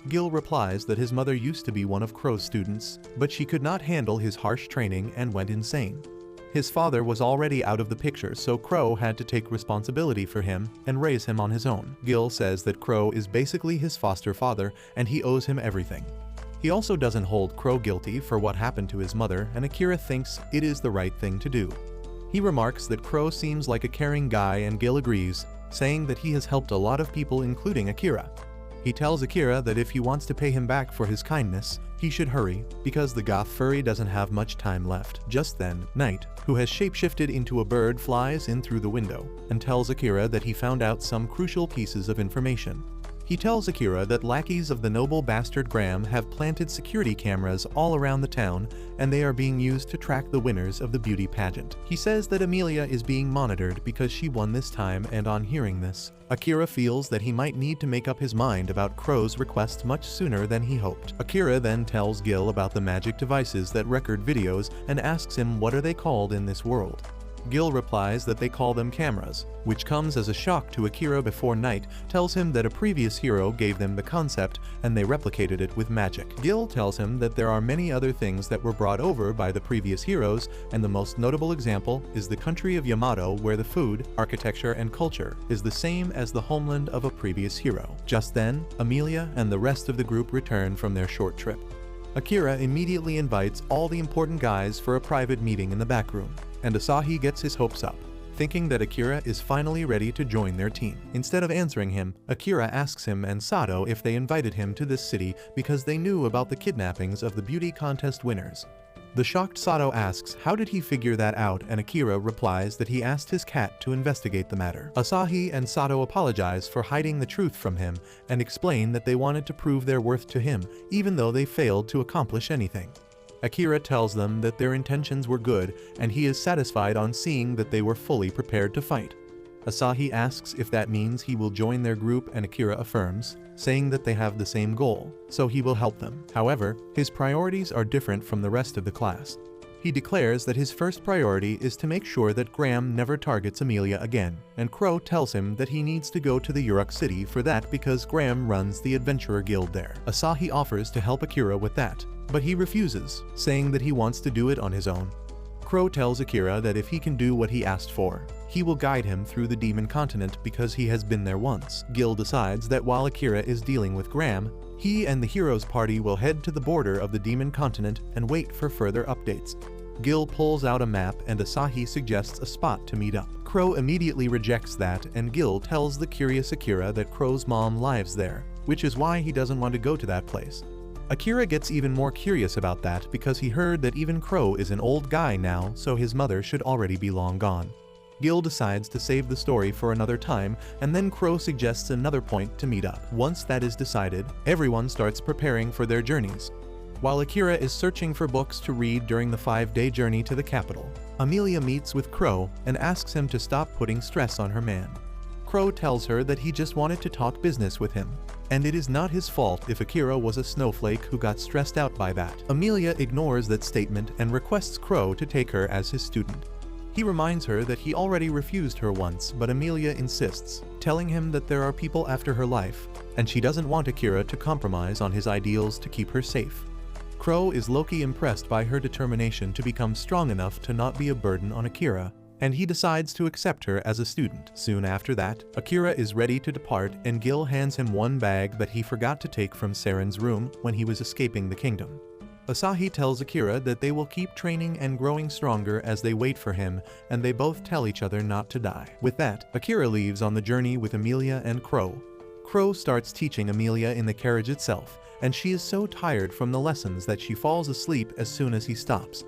Gil replies that his mother used to be one of Crow's students, but she could not handle his harsh training and went insane. His father was already out of the picture, so Crow had to take responsibility for him and raise him on his own. Gil says that Crow is basically his foster father and he owes him everything. He also doesn't hold Crow guilty for what happened to his mother, and Akira thinks it is the right thing to do. He remarks that Crow seems like a caring guy and Gil agrees, saying that he has helped a lot of people including Akira. He tells Akira that if he wants to pay him back for his kindness, he should hurry, because the goth furry doesn't have much time left. Just then, Knight, who has shapeshifted into a bird, flies in through the window and tells Akira that he found out some crucial pieces of information. He tells Akira that lackeys of the noble bastard Graham have planted security cameras all around the town, and they are being used to track the winners of the beauty pageant. He says that Amelia is being monitored because she won this time, and on hearing this, Akira feels that he might need to make up his mind about Crow's request much sooner than he hoped. Akira then tells Gil about the magic devices that record videos and asks him what are they called in this world. Gil replies that they call them cameras, which comes as a shock to Akira before Knight tells him that a previous hero gave them the concept and they replicated it with magic. Gil tells him that there are many other things that were brought over by the previous heroes, and the most notable example is the country of Yamato, where the food, architecture, and culture is the same as the homeland of a previous hero. Just then, Amelia and the rest of the group return from their short trip. Akira immediately invites all the important guys for a private meeting in the back room, and Asahi gets his hopes up, thinking that Akira is finally ready to join their team. Instead of answering him, Akira asks him and Sato if they invited him to this city because they knew about the kidnappings of the beauty contest winners. The shocked Sato asks how did he figure that out, and Akira replies that he asked his cat to investigate the matter. Asahi and Sato apologize for hiding the truth from him and explain that they wanted to prove their worth to him even though they failed to accomplish anything. Akira tells them that their intentions were good and he is satisfied on seeing that they were fully prepared to fight. Asahi asks if that means he will join their group, and Akira affirms, saying that they have the same goal, so he will help them. However, his priorities are different from the rest of the class. He declares that his first priority is to make sure that Graham never targets Amelia again, and Crow tells him that he needs to go to the Uruk City for that because Graham runs the Adventurer Guild there. Asahi offers to help Akira with that, but he refuses, saying that he wants to do it on his own. Crow tells Akira that if he can do what he asked for, he will guide him through the Demon Continent because he has been there once. Gil decides that while Akira is dealing with Graham, he and the heroes party will head to the border of the Demon Continent and wait for further updates. Gil pulls out a map and Asahi suggests a spot to meet up. Crow immediately rejects that, and Gil tells the curious Akira that Crow's mom lives there, which is why he doesn't want to go to that place. Akira gets even more curious about that because he heard that even Crow is an old guy now, so his mother should already be long gone. Gil decides to save the story for another time, and then Crow suggests another point to meet up. Once that is decided, everyone starts preparing for their journeys. While Akira is searching for books to read during the 5-day journey to the capital, Amelia meets with Crow and asks him to stop putting stress on her man. Crow tells her that he just wanted to talk business with him, and it is not his fault if Akira was a snowflake who got stressed out by that. Amelia ignores that statement and requests Crow to take her as his student. He reminds her that he already refused her once, but Amelia insists, telling him that there are people after her life, and she doesn't want Akira to compromise on his ideals to keep her safe. Crow is low-key impressed by her determination to become strong enough to not be a burden on Akira, and he decides to accept her as a student. Soon after that, Akira is ready to depart, and Gil hands him one bag that he forgot to take from Seren's room when he was escaping the kingdom. Asahi tells Akira that they will keep training and growing stronger as they wait for him, and they both tell each other not to die. With that, Akira leaves on the journey with Amelia and Crow. Crow starts teaching Amelia in the carriage itself, and she is so tired from the lessons that she falls asleep as soon as he stops.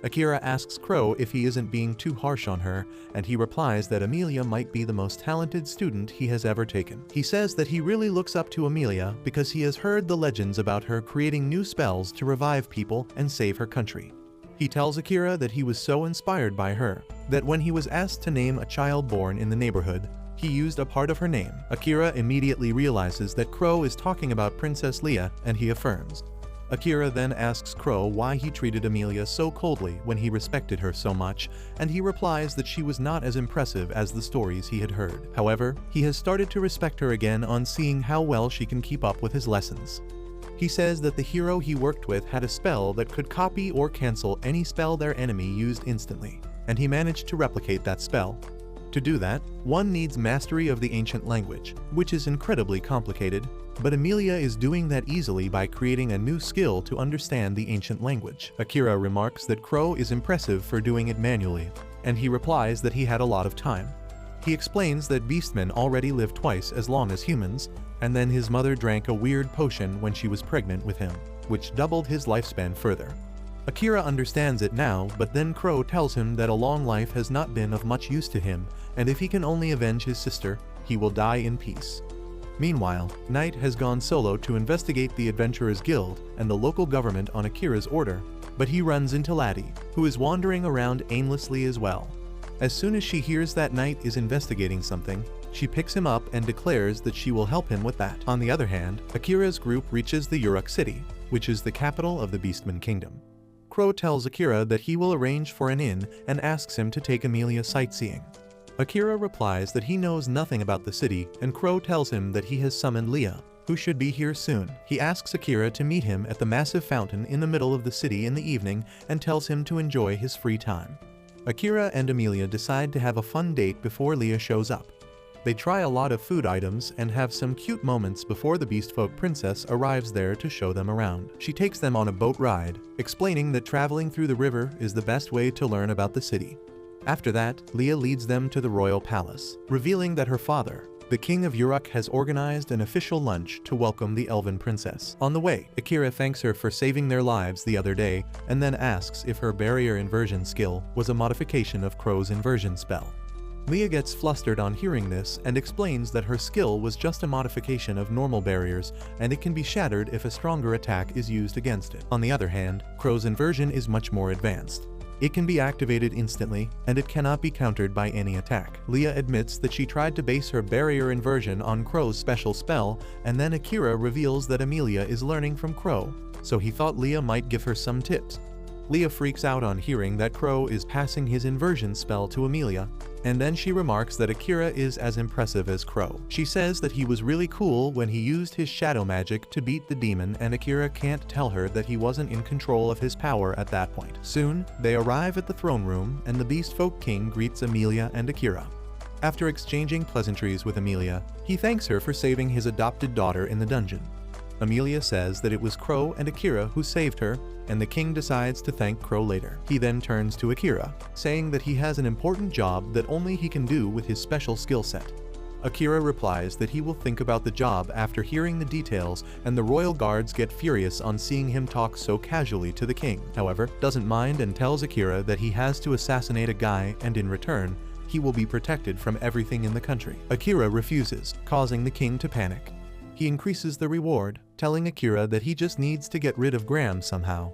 Akira asks Crow if he isn't being too harsh on her, and he replies that Amelia might be the most talented student he has ever taken. He says that he really looks up to Amelia because he has heard the legends about her creating new spells to revive people and save her country. He tells Akira that he was so inspired by her that when he was asked to name a child born in the neighborhood, he used a part of her name. Akira immediately realizes that Crow is talking about Princess Leia, and he affirms. Akira then asks Crow why he treated Amelia so coldly when he respected her so much, and he replies that she was not as impressive as the stories he had heard. However, he has started to respect her again on seeing how well she can keep up with his lessons. He says that the hero he worked with had a spell that could copy or cancel any spell their enemy used instantly, and he managed to replicate that spell. To do that, one needs mastery of the ancient language, which is incredibly complicated, but Amelia is doing that easily by creating a new skill to understand the ancient language. Akira remarks that Crow is impressive for doing it manually, and he replies that he had a lot of time. He explains that beastmen already live twice as long as humans, and then his mother drank a weird potion when she was pregnant with him, which doubled his lifespan further. Akira understands it now, but then Crow tells him that a long life has not been of much use to him, and if he can only avenge his sister, he will die in peace. Meanwhile, Knight has gone solo to investigate the Adventurers Guild and the local government on Akira's order, but he runs into Laddie, who is wandering around aimlessly as well. As soon as she hears that Knight is investigating something, she picks him up and declares that she will help him with that. On the other hand, Akira's group reaches the Uruk City, which is the capital of the Beastman Kingdom. Crow tells Akira that he will arrange for an inn and asks him to take Amelia sightseeing. Akira replies that he knows nothing about the city, and Crow tells him that he has summoned Leia, who should be here soon. He asks Akira to meet him at the massive fountain in the middle of the city in the evening and tells him to enjoy his free time. Akira and Amelia decide to have a fun date before Leia shows up. They try a lot of food items and have some cute moments before the Beastfolk princess arrives there to show them around. She takes them on a boat ride, explaining that traveling through the river is the best way to learn about the city. After that, Leia leads them to the royal palace, revealing that her father, The king of Uruk has organized an official lunch to welcome the elven princess. On the way, Akira thanks her for saving their lives the other day, and then asks if her barrier inversion skill was a modification of Crow's inversion spell. Leah gets flustered on hearing this and explains that her skill was just a modification of normal barriers, and it can be shattered if a stronger attack is used against it. On the other hand, Crow's inversion is much more advanced. It can be activated instantly, and it cannot be countered by any attack. Leah admits that she tried to base her barrier inversion on Crow's special spell, and then Akira reveals that Amelia is learning from Crow, so he thought Leah might give her some tips. Leah freaks out on hearing that Crow is passing his inversion spell to Amelia, and then she remarks that Akira is as impressive as Crow. She says that he was really cool when he used his shadow magic to beat the demon, and Akira can't tell her that he wasn't in control of his power at that point. Soon, they arrive at the throne room, and the Beast Folk King greets Amelia and Akira. After exchanging pleasantries with Amelia, he thanks her for saving his adopted daughter in the dungeon. Amelia says that it was Crow and Akira who saved her, and the king decides to thank Crow later. He then turns to Akira, saying that he has an important job that only he can do with his special skill set. Akira replies that he will think about the job after hearing the details, and the royal guards get furious on seeing him talk so casually to the king. However, doesn't mind and tells Akira that he has to assassinate a guy, and in return, he will be protected from everything in the country. Akira refuses, causing the king to panic. He increases the reward, telling Akira that he just needs to get rid of Graham somehow.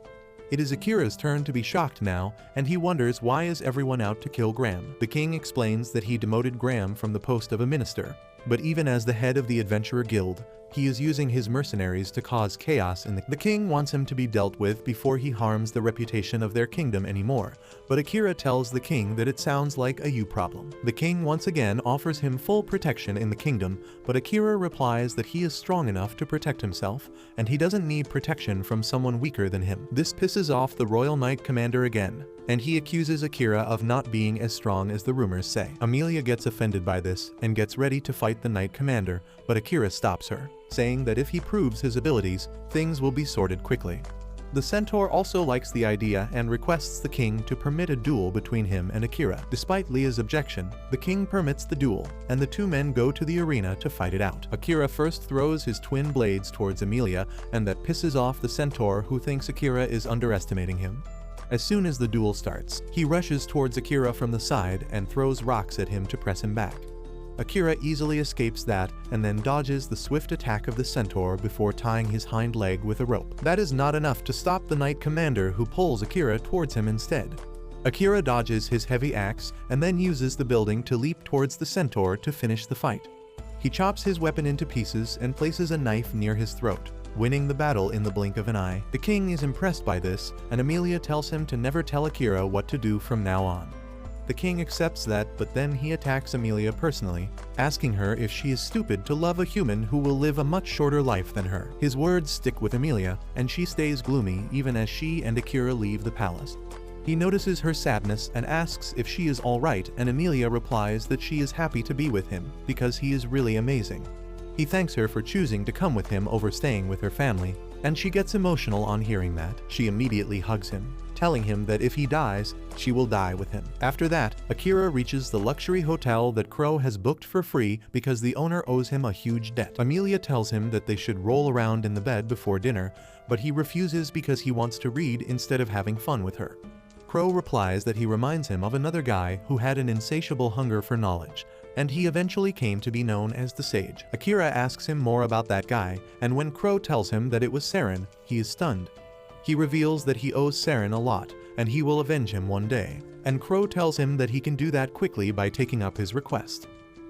It is Akira's turn to be shocked now, and he wonders why is everyone out to kill Graham. The king explains that he demoted Graham from the post of a minister, but even as the head of the Adventurer Guild, he is using his mercenaries to cause chaos in the king wants him to be dealt with before he harms the reputation of their kingdom anymore, but Akira tells the king that it sounds like a you problem. The king once again offers him full protection in the kingdom, but Akira replies that he is strong enough to protect himself, and he doesn't need protection from someone weaker than him. This pisses off the Royal Knight Commander again, and he accuses Akira of not being as strong as the rumors say. Amelia gets offended by this and gets ready to fight the Knight Commander, but Akira stops her, saying that if he proves his abilities, things will be sorted quickly. The centaur also likes the idea and requests the king to permit a duel between him and Akira. Despite Leah's objection, the king permits the duel, and the two men go to the arena to fight it out. Akira first throws his twin blades towards Amelia, and that pisses off the centaur, who thinks Akira is underestimating him. As soon as the duel starts, he rushes towards Akira from the side and throws rocks at him to press him back. Akira easily escapes that and then dodges the swift attack of the centaur before tying his hind leg with a rope. That is not enough to stop the Knight Commander, who pulls Akira towards him instead. Akira dodges his heavy axe and then uses the building to leap towards the centaur to finish the fight. He chops his weapon into pieces and places a knife near his throat, winning the battle in the blink of an eye. The king is impressed by this, and Amelia tells him to never tell Akira what to do from now on. The king accepts that, but then he attacks Amelia personally, asking her if she is stupid to love a human who will live a much shorter life than her. His words stick with Amelia, and she stays gloomy even as she and Akira leave the palace. He notices her sadness and asks if she is alright, and Amelia replies that she is happy to be with him, because he is really amazing. He thanks her for choosing to come with him over staying with her family, and she gets emotional on hearing that. She immediately hugs him, telling him that if he dies, she will die with him. After that, Akira reaches the luxury hotel that Crow has booked for free because the owner owes him a huge debt. Amelia tells him that they should roll around in the bed before dinner, but he refuses because he wants to read instead of having fun with her. Crow replies that he reminds him of another guy who had an insatiable hunger for knowledge, and he eventually came to be known as the Sage. Akira asks him more about that guy, and when Crow tells him that it was Saren, he is stunned. He reveals that he owes Saren a lot, and he will avenge him one day, and Crow tells him that he can do that quickly by taking up his request.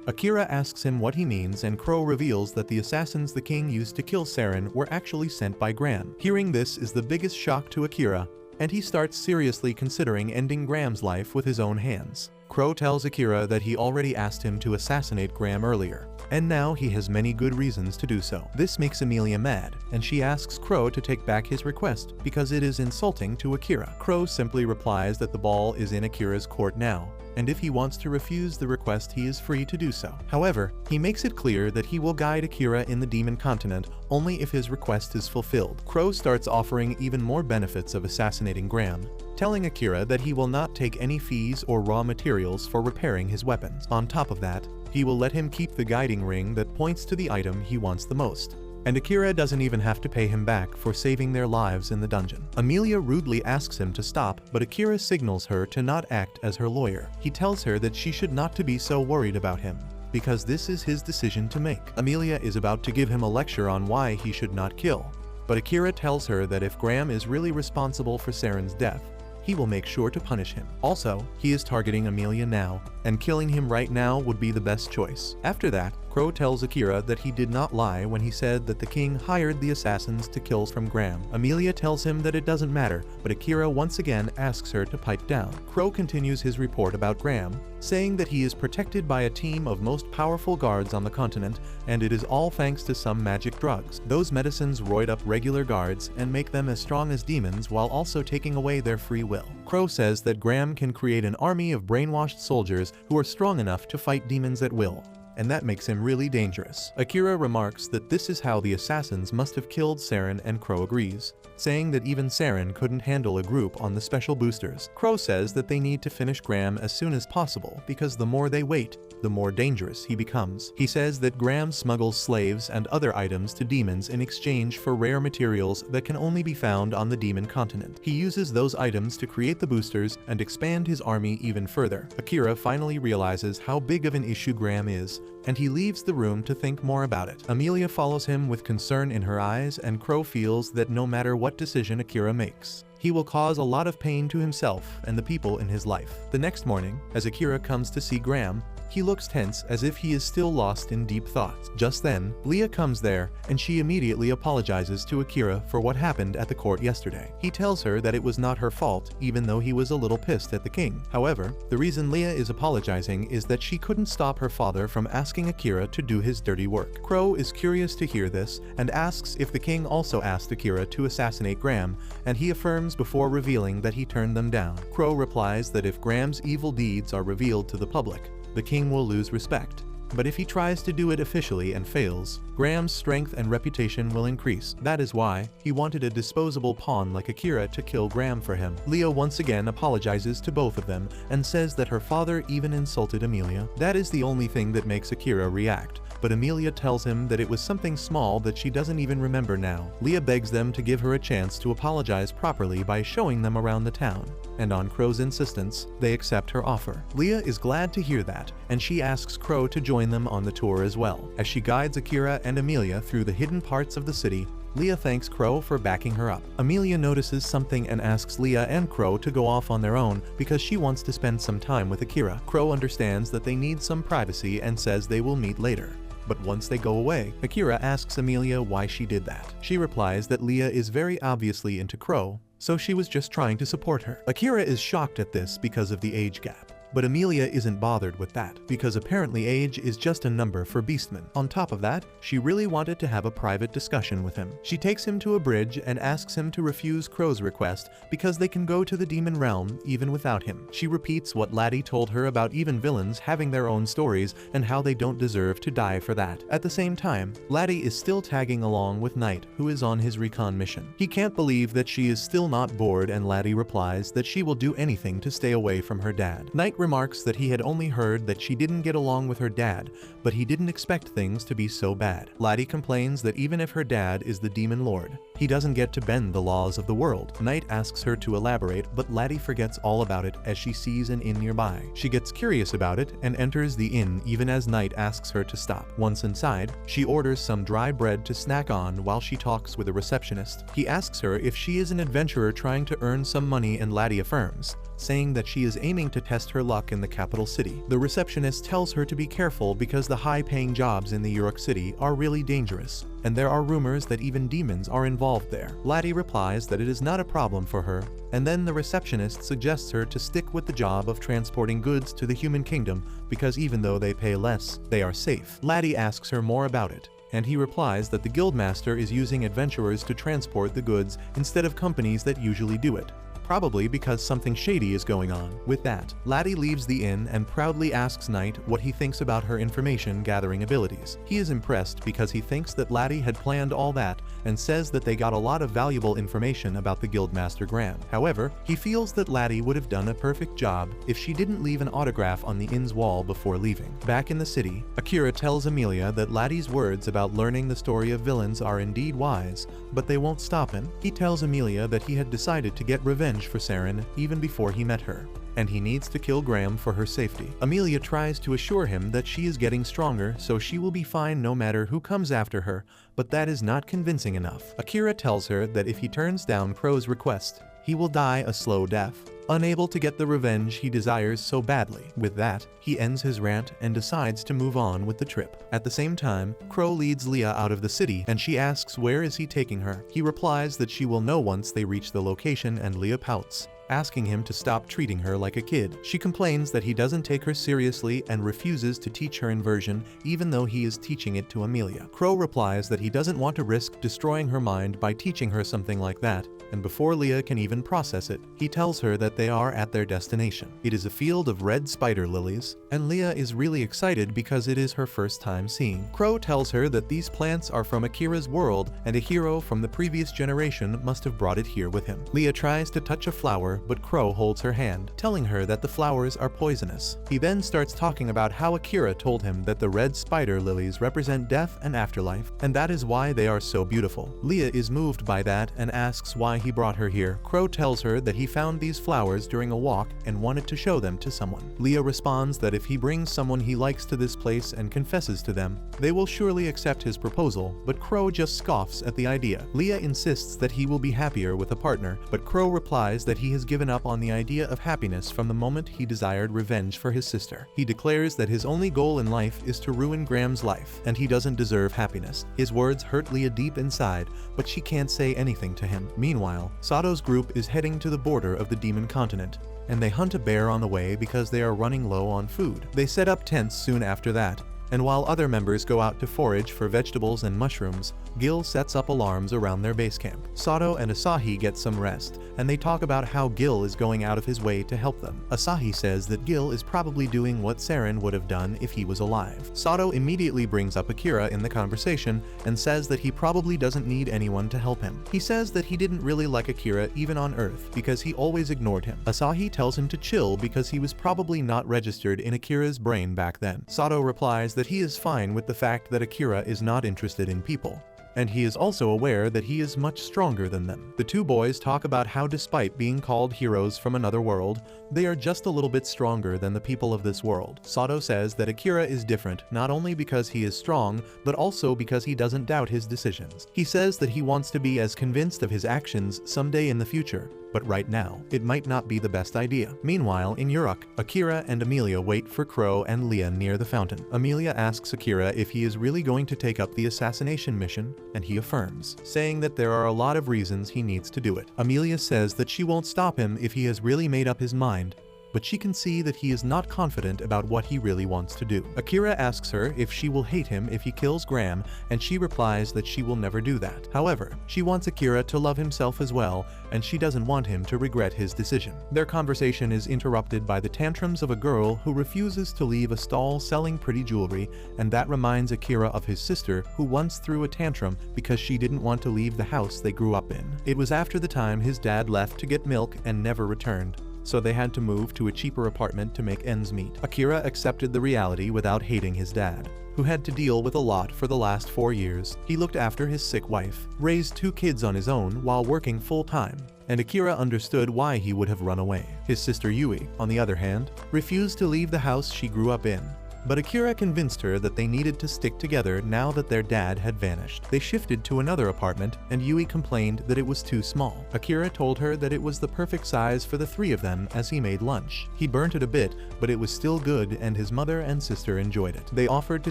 Akira asks him what he means, and Crow reveals that the assassins the king used to kill Saren were actually sent by Graham. Hearing this is the biggest shock to Akira, and he starts seriously considering ending Graham's life with his own hands. Crow tells Akira that he already asked him to assassinate Graham earlier, and now he has many good reasons to do so. This makes Amelia mad, and she asks Crow to take back his request because it is insulting to Akira. Crow simply replies that the ball is in Akira's court now, and if he wants to refuse the request, he is free to do so. However, he makes it clear that he will guide Akira in the Demon Continent only if his request is fulfilled. Crow starts offering even more benefits of assassinating Graham, telling Akira that he will not take any fees or raw materials for repairing his weapons. On top of that, he will let him keep the guiding ring that points to the item he wants the most. And Akira doesn't even have to pay him back for saving their lives in the dungeon. Amelia rudely asks him to stop, but Akira signals her to not act as her lawyer. He tells her that she should not to be so worried about him, because this is his decision to make. Amelia is about to give him a lecture on why he should not kill, but Akira tells her that if Graham is really responsible for Saren's death, he will make sure to punish him. Also, he is targeting Amelia now, and killing him right now would be the best choice. After that, Crow tells Akira that he did not lie when he said that the king hired the assassins to kill from Graham. Amelia tells him that it doesn't matter, but Akira once again asks her to pipe down. Crow continues his report about Graham, saying that he is protected by a team of most powerful guards on the continent, and it is all thanks to some magic drugs. Those medicines roid up regular guards and make them as strong as demons while also taking away their free will. Crow says that Graham can create an army of brainwashed soldiers who are strong enough to fight demons at will, and that makes him really dangerous. Akira remarks that this is how the assassins must have killed Saren, and Crow agrees, saying that even Saren couldn't handle a group on the special boosters. Crow says that they need to finish Graham as soon as possible because the more they wait, the more dangerous he becomes. He says that Graham smuggles slaves and other items to demons in exchange for rare materials that can only be found on the demon continent. He uses those items to create the boosters and expand his army even further. Akira finally realizes how big of an issue Graham is, and he leaves the room to think more about it. Amelia follows him with concern in her eyes, and Crow feels that no matter what decision Akira makes, he will cause a lot of pain to himself and the people in his life. The next morning, as Akira comes to see Graham, he looks tense as if he is still lost in deep thoughts. Just then, Leah comes there, and she immediately apologizes to Akira for what happened at the court yesterday. He tells her that it was not her fault, even though he was a little pissed at the king. However, the reason Leah is apologizing is that she couldn't stop her father from asking Akira to do his dirty work. Crow is curious to hear this and asks if the king also asked Akira to assassinate Graham, and he affirms before revealing that he turned them down. Crow replies that if Graham's evil deeds are revealed to the public, the king will lose respect. But if he tries to do it officially and fails, Graham's strength and reputation will increase. That is why he wanted a disposable pawn like Akira to kill Graham for him. Leah once again apologizes to both of them and says that her father even insulted Amelia. That is the only thing that makes Akira react, but Amelia tells him that it was something small that she doesn't even remember now. Leah begs them to give her a chance to apologize properly by showing them around the town, and on Crow's insistence, they accept her offer. Leah is glad to hear that, and she asks Crow to join them on the tour as well. As she guides Akira and Amelia through the hidden parts of the city, Leah thanks Crow for backing her up. Amelia notices something and asks Leah and Crow to go off on their own because she wants to spend some time with Akira. Crow understands that they need some privacy and says they will meet later. But once they go away, Akira asks Amelia why she did that. She replies that Leah is very obviously into Crow, so she was just trying to support her. Akira is shocked at this because of the age gap, but Amelia isn't bothered with that, because apparently age is just a number for beastmen. On top of that, she really wanted to have a private discussion with him. She takes him to a bridge and asks him to refuse Crow's request because they can go to the demon realm even without him. She repeats what Laddie told her about even villains having their own stories and how they don't deserve to die for that. At the same time, Laddie is still tagging along with Knight, who is on his recon mission. He can't believe that she is still not bored, and Laddie replies that she will do anything to stay away from her dad. Knight remarks that he had only heard that she didn't get along with her dad, but he didn't expect things to be so bad. Laddie complains that even if her dad is the demon lord, he doesn't get to bend the laws of the world. Knight asks her to elaborate, but Laddie forgets all about it as she sees an inn nearby. She gets curious about it and enters the inn even as Knight asks her to stop. Once inside, she orders some dry bread to snack on while she talks with a receptionist. He asks her if she is an adventurer trying to earn some money, and Laddie affirms, saying that she is aiming to test her luck in the capital city. The receptionist tells her to be careful because the high-paying jobs in the York City are really dangerous, and there are rumors that even demons are involved there. Laddie replies that it is not a problem for her, and then the receptionist suggests her to stick with the job of transporting goods to the human kingdom because even though they pay less, they are safe. Laddie asks her more about it, and he replies that the guildmaster is using adventurers to transport the goods instead of companies that usually do it. probably because something shady is going on. With that, Laddie leaves the inn and proudly asks Knight what he thinks about her information gathering abilities. He is impressed because he thinks that Laddie had planned all that and says that they got a lot of valuable information about the Guildmaster Graham. However, he feels that Laddie would have done a perfect job if she didn't leave an autograph on the inn's wall before leaving. Back in the city, Akira tells Amelia that Laddie's words about learning the story of villains are indeed wise, but they won't stop him. He tells Amelia that he had decided to get revenge for Saren even before he met her, and he needs to kill Graham for her safety. Amelia tries to assure him that she is getting stronger, so she will be fine no matter who comes after her, but that is not convincing enough. Akira tells her that if he turns down Crow's request, he will die a slow death, unable to get the revenge he desires so badly. With that, he ends his rant and decides to move on with the trip. At the same time, Crow leads Leah out of the city and she asks where is he taking her. He replies that she will know once they reach the location, and Leah pouts, asking him to stop treating her like a kid. She complains that he doesn't take her seriously and refuses to teach her inversion even though he is teaching it to Amelia. Crow replies that he doesn't want to risk destroying her mind by teaching her something like that, and before Leah can even process it, he tells her that they are at their destination. It is a field of red spider lilies, and Leah is really excited because it is her first time seeing. Crow tells her that these plants are from Akira's world and a hero from the previous generation must have brought it here with him. Leah tries to touch a flower, but Crow holds her hand, telling her that the flowers are poisonous. He then starts talking about how Akira told him that the red spider lilies represent death and afterlife, and that is why they are so beautiful. Leah is moved by that and asks why he brought her here. Crow tells her that he found these flowers during a walk and wanted to show them to someone. Leah responds that if he brings someone he likes to this place and confesses to them, they will surely accept his proposal, but Crow just scoffs at the idea. Leah insists that he will be happier with a partner, but Crow replies that he has given up on the idea of happiness from the moment he desired revenge for his sister. He declares that his only goal in life is to ruin Graham's life, and he doesn't deserve happiness. His words hurt Leah deep inside, but she can't say anything to him. Meanwhile, Sato's group is heading to the border of the Demon Continent, and they hunt a bear on the way because they are running low on food. They set up tents soon after that, and while other members go out to forage for vegetables and mushrooms, Gil sets up alarms around their base camp. Sato and Asahi get some rest, and they talk about how Gil is going out of his way to help them. Asahi says that Gil is probably doing what Saren would have done if he was alive. Sato immediately brings up Akira in the conversation and says that he probably doesn't need anyone to help him. He says that he didn't really like Akira even on Earth because he always ignored him. Asahi tells him to chill because he was probably not registered in Akira's brain back then. Sato replies that he is fine with the fact that Akira is not interested in people, and he is also aware that he is much stronger than them. The two boys talk about how despite being called heroes from another world, they are just a little bit stronger than the people of this world. Sato says that Akira is different not only because he is strong, but also because he doesn't doubt his decisions. He says that he wants to be as convinced of his actions someday in the future, but right now, it might not be the best idea. Meanwhile, in Uruk, Akira and Amelia wait for Crow and Leah near the fountain. Amelia asks Akira if he is really going to take up the assassination mission, and he affirms, saying that there are a lot of reasons he needs to do it. Amelia says that she won't stop him if he has really made up his mind, but she can see that he is not confident about what he really wants to do. Akira asks her if she will hate him if he kills Graham, and she replies that she will never do that. However, she wants Akira to love himself as well, and she doesn't want him to regret his decision. Their conversation is interrupted by the tantrums of a girl who refuses to leave a stall selling pretty jewelry, and that reminds Akira of his sister who once threw a tantrum because she didn't want to leave the house they grew up in. It was after the time his dad left to get milk and never returned, so they had to move to a cheaper apartment to make ends meet. Akira accepted the reality without hating his dad, who had to deal with a lot for the last 4 years. He looked after his sick wife, raised 2 kids on his own while working full-time, and Akira understood why he would have run away. His sister Yui, on the other hand, refused to leave the house she grew up in, but Akira convinced her that they needed to stick together now that their dad had vanished. They shifted to another apartment, and Yui complained that it was too small. Akira told her that it was the perfect size for the 3 of them as he made lunch. He burnt it a bit, but it was still good and his mother and sister enjoyed it. They offered to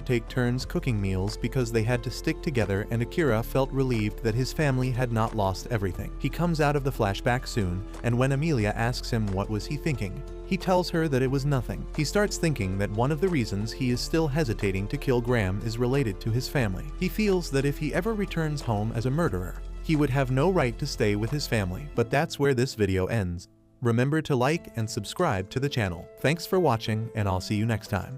take turns cooking meals because they had to stick together, and Akira felt relieved that his family had not lost everything. He comes out of the flashback soon, and when Amelia asks him what was he thinking, he tells her that it was nothing. He starts thinking that one of the reasons he is still hesitating to kill Graham is related to his family. He feels that if he ever returns home as a murderer, he would have no right to stay with his family. But that's where this video ends. Remember to like and subscribe to the channel. Thanks for watching, and I'll see you next time.